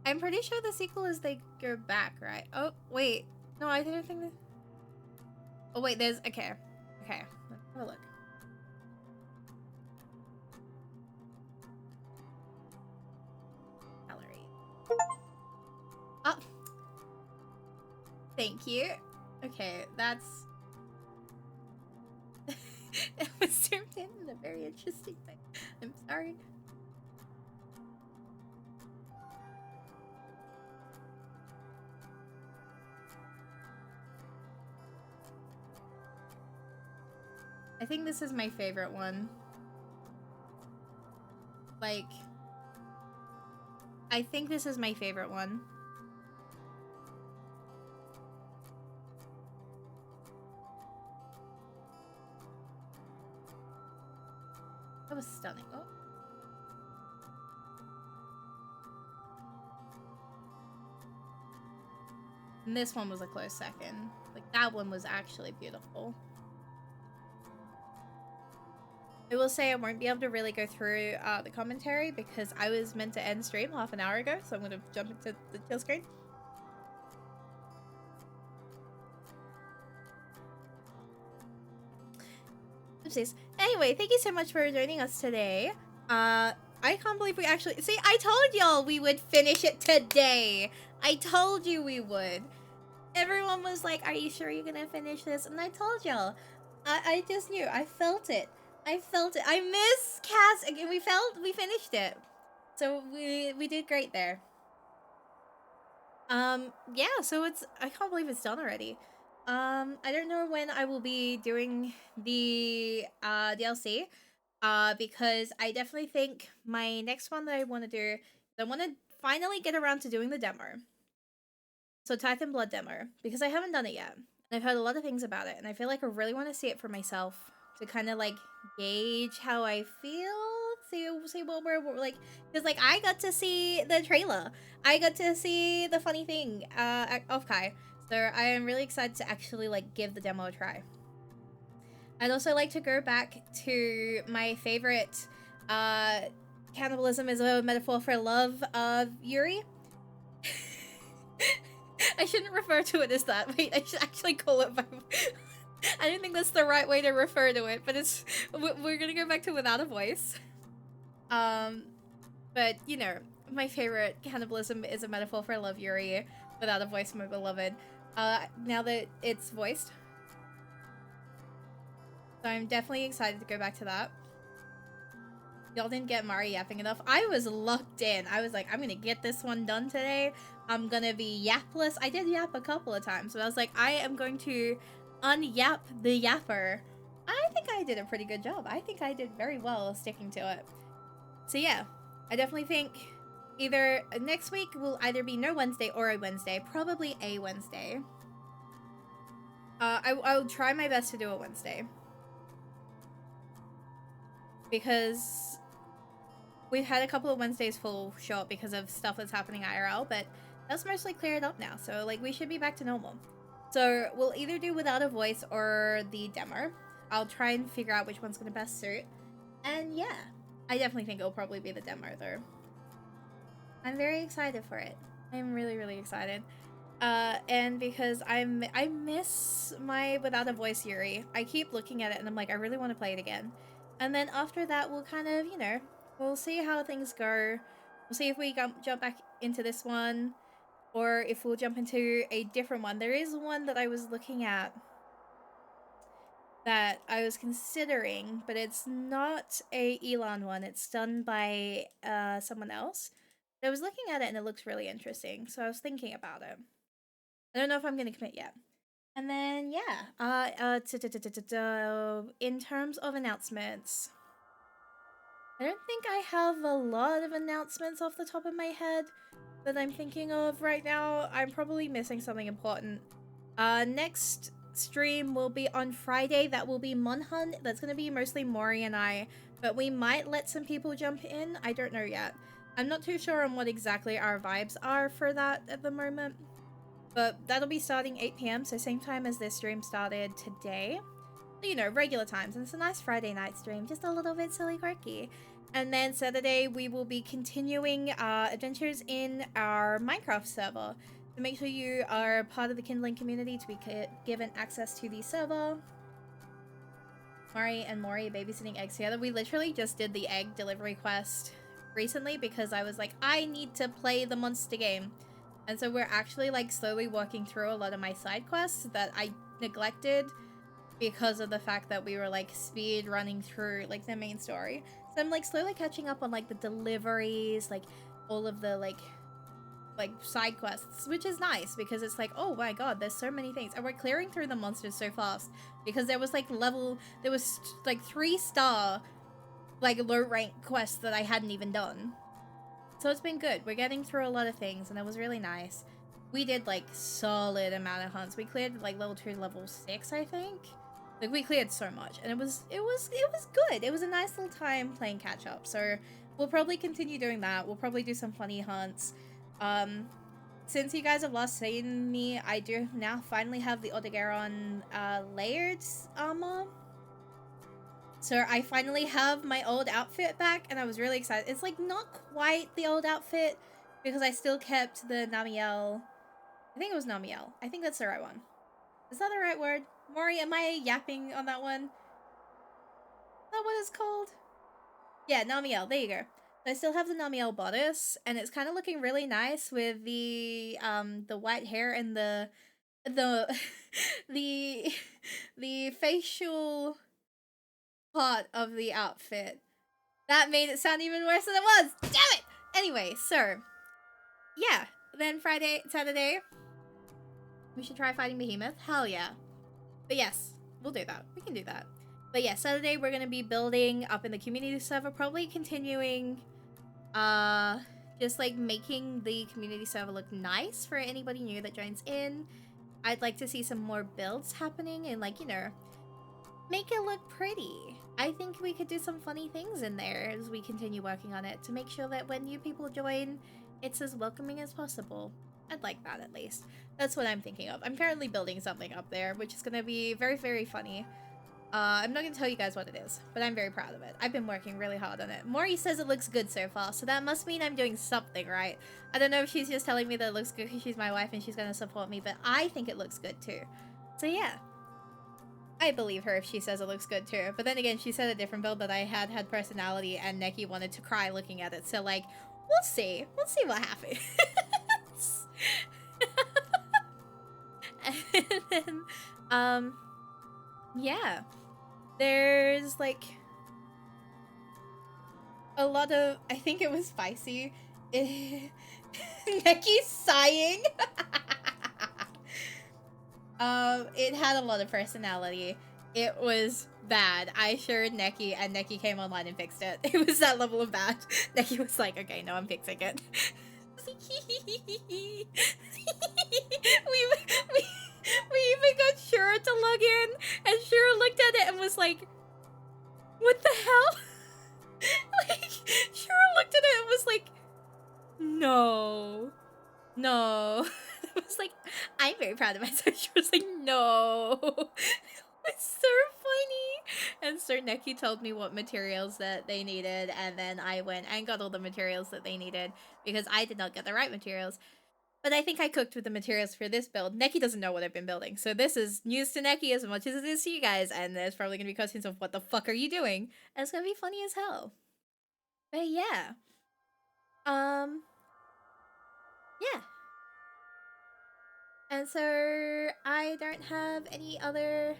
I'm pretty sure the sequel is they go back, right? Oh, wait. No, I didn't think that... Oh, wait, there's... Okay. Okay. Let's have a look. Gallery. Oh! Thank you. Okay, that's... it was zoomed in a very interesting thing. I'm sorry. I think this is my favorite one. Like, I think this is my favorite one. That was stunning. Oh. And this one was a close second. Like, that one was actually beautiful. I will say I won't be able to really go through the commentary because I was meant to end stream half an hour ago, so I'm going to jump into the kill screen. Oopsies. Anyway, thank you so much for joining us today. I can't believe we actually... See, I told y'all we would finish it today. I told you we would. Everyone was like, are you sure you're going to finish this? And I told y'all. I just knew. I felt it. I felt it. I miss Cass. Again, we finished it. So we did great there. Yeah, so I can't believe it's done already. I don't know when I will be doing the DLC. Because I definitely think my next one that I want to do, I want to finally get around to doing the demo. So Titan Blood demo, because I haven't done it yet. And I've heard a lot of things about it, and I feel like I really want to see it for myself to kind of like gauge how I feel, see what we're like, because like I got to see the trailer, I got to see the funny thing of Kai, so I am really excited to actually like give the demo a try. I'd also like to go back to my favorite cannibalism is a metaphor for love of Yuri. I shouldn't refer to it as that. Wait, I should actually call it by... I don't think that's the right way to refer to it, but it's... We're gonna go back to Without a Voice. But, you know, my favorite cannibalism is a metaphor for love, Yuri. Without a Voice, my beloved. Now that it's voiced. So I'm definitely excited to go back to that. Y'all didn't get Mari yapping enough. I was locked in. I was like, I'm gonna get this one done today. I'm gonna be yapless. I did yap a couple of times, but I was like, I am going to unyap the yapper. I think I did a pretty good job. I think I did very well sticking to it. So yeah, I definitely think either next week will either be no Wednesday or a Wednesday. Probably a Wednesday. I'll try my best to do a Wednesday. Because we've had a couple of Wednesdays full short because of stuff that's happening IRL, but that's mostly cleared up now, so like we should be back to normal. So we'll either do Without a Voice or the demo. I'll try and figure out which one's gonna best suit. And yeah, I definitely think it'll probably be the demo though. I'm very excited for it. I'm really, really excited. And because I miss my Without a Voice Yuri. I keep looking at it and I'm like, I really want to play it again. And then after that, we'll kind of, you know, we'll see how things go. We'll see if we jump back into this one or if we'll jump into a different one. There is one that I was looking at that I was considering, but it's not a Elon one. It's done by someone else. I was looking at it and it looks really interesting, so I was thinking about it. I don't know if I'm gonna commit yet. And then yeah, in terms of announcements, I don't think I have a lot of announcements off the top of my head that I'm thinking of right now. I'm probably missing something important. Next stream will be on Friday. That will be Mon Hunt. That's gonna be mostly Mori and I, but we might let some people jump in. I don't know yet. I'm not too sure on what exactly our vibes are for that at the moment. But that'll be starting 8 PM, so same time as this stream started today. You know, regular times. And it's a nice Friday night stream, just a little bit silly quirky. And then Saturday, we will be continuing adventures in our Minecraft server. So make sure you are part of the Kindling community to be given access to the server. Mari and Mori babysitting eggs together. We literally just did the egg delivery quest recently because I was like, I need to play the monster game. And so we're actually like slowly working through a lot of my side quests that I neglected because of the fact that we were like speed running through like the main story. So I'm like slowly catching up on like the deliveries, like all of the like side quests, which is nice because it's like, oh my god, there's so many things. And we're clearing through the monsters so fast because there was like 3-star like low rank quests that I hadn't even done. So it's been good. We're getting through a lot of things and it was really nice. We did like solid amount of hunts. We cleared like level 2 to level 6, I think. Like we cleared so much and it was good. It was a nice little time playing catch up. So we'll probably continue doing that. We'll probably do some funny hunts. Since you guys have last seen me, I do now finally have the Odegaron layered armor. So I finally have my old outfit back and I was really excited. It's like not quite the old outfit because I still kept the Namiel. I think it was Namiel. I think that's the right one. Is that the right word? Mori, am I yapping on that one? Is that what it's called? Yeah, Namiel. There you go. I still have the Namiel bodice and it's kind of looking really nice with the white hair and the the facial part of the outfit. That made it sound even worse than it was. Damn it! Anyway, so yeah, then Saturday, we should try fighting Behemoth. Hell yeah. But yes, we'll do that. We can do that. But yeah, Saturday we're gonna be building up in the community server, probably continuing just like making the community server look nice for anybody new that joins in. I'd like to see some more builds happening and like, you know, make it look pretty. I think we could do some funny things in there as we continue working on it to make sure that when new people join, it's as welcoming as possible. I'd like that at least. That's what I'm thinking of. I'm currently building something up there, which is going to be very, very funny. I'm not going to tell you guys what it is, but I'm very proud of it. I've been working really hard on it. Mori says it looks good so far, so that must mean I'm doing something right. I don't know if she's just telling me that it looks good because she's my wife and she's going to support me, but I think it looks good too. So yeah. I believe her if she says it looks good too. But then again, she said a different build that I had personality and Neki wanted to cry looking at it. So like, we'll see. We'll see what happens. And then, yeah. There's like a lot of, I think it was spicy. Neki's sighing. It had a lot of personality. It was bad. I assured Neki and Neki came online and fixed it. It was that level of bad. Neki was like, okay, no, I'm fixing it. we even got Shura to log in and Shura looked at it and was like, what the hell? Like, Shura looked at it and was like, no. I was like, I'm very proud of myself. She was like, no. It's so funny. And Sir Neki told me what materials that they needed, and then I went and got all the materials that they needed because I did not get the right materials. But I think I cooked with the materials for this build. Neki doesn't know what I've been building, so this is news to Neki as much as it is to you guys, and there's probably gonna be questions of what the fuck are you doing? And it's gonna be funny as hell. But yeah. Yeah. And so I don't have any other.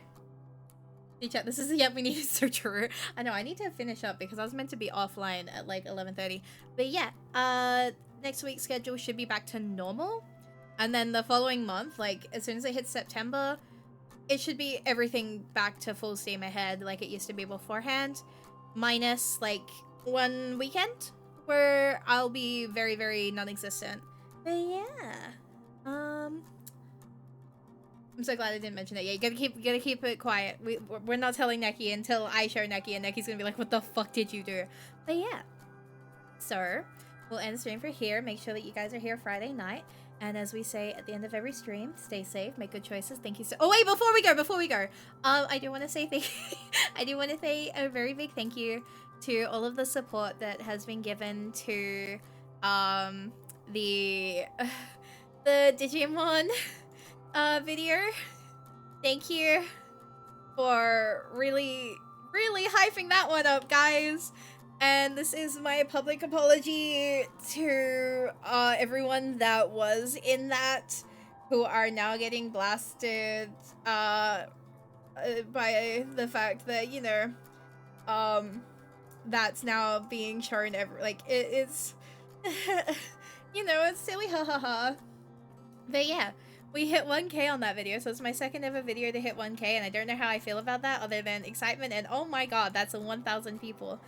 Hey chat, this is the we need to search for. I know I need to finish up because I was meant to be offline at like 11:30. But yeah, next week's schedule should be back to normal. And then the following month, like as soon as it hits September, it should be everything back to full steam ahead like it used to be beforehand. Minus like one weekend where I'll be very, very non-existent. But yeah. I'm so glad I didn't mention it. Yeah, you gotta keep it quiet. We're not telling Neki until I show Neki, and Neki's gonna be like, "What the fuck did you do?" But yeah, so we'll end the stream for here. Make sure that you guys are here Friday night, and as we say at the end of every stream, stay safe, make good choices. Thank you so. Oh wait, before we go, I do want to say I do want to say a very big thank you to all of the support that has been given to the Digimon video. Thank you for really hyping that one up, guys. And this is my public apology to everyone that was in that, who are now getting blasted by the fact that, you know, that's now being shown it's you know, it's silly, hahaha. But yeah, we hit 1K on that video, so it's my second ever video to hit 1K, and I don't know how I feel about that other than excitement and oh my god, that's 1,000 people.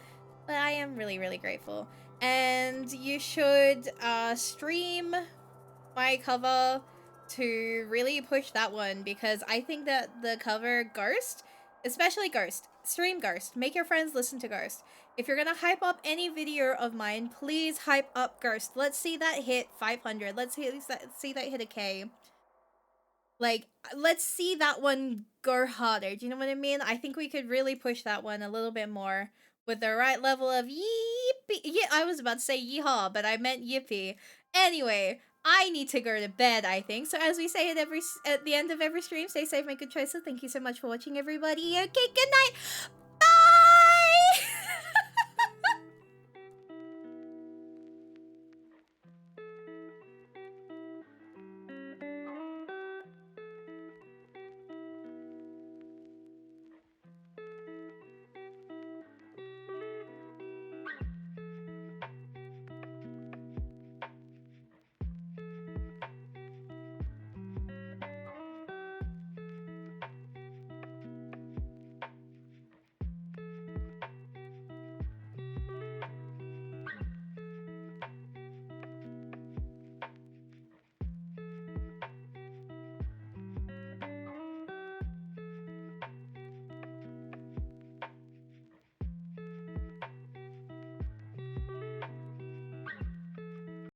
But I am really, really grateful. And you should stream my cover to really push that one, because I think that the cover Ghost, especially Ghost, stream Ghost, make your friends listen to Ghost. If you're gonna hype up any video of mine, please hype up Ghost. Let's see that hit 500. Let's see that hit a K. Like, let's see that one go harder. Do you know what I mean? I think we could really push that one a little bit more with the right level of yippee. Yeah, I was about to say yeehaw, but I meant yippee. Anyway, I need to go to bed, I think. So as we say at the end of every stream, stay safe, make good choices. Thank you so much for watching, everybody. Okay, good night.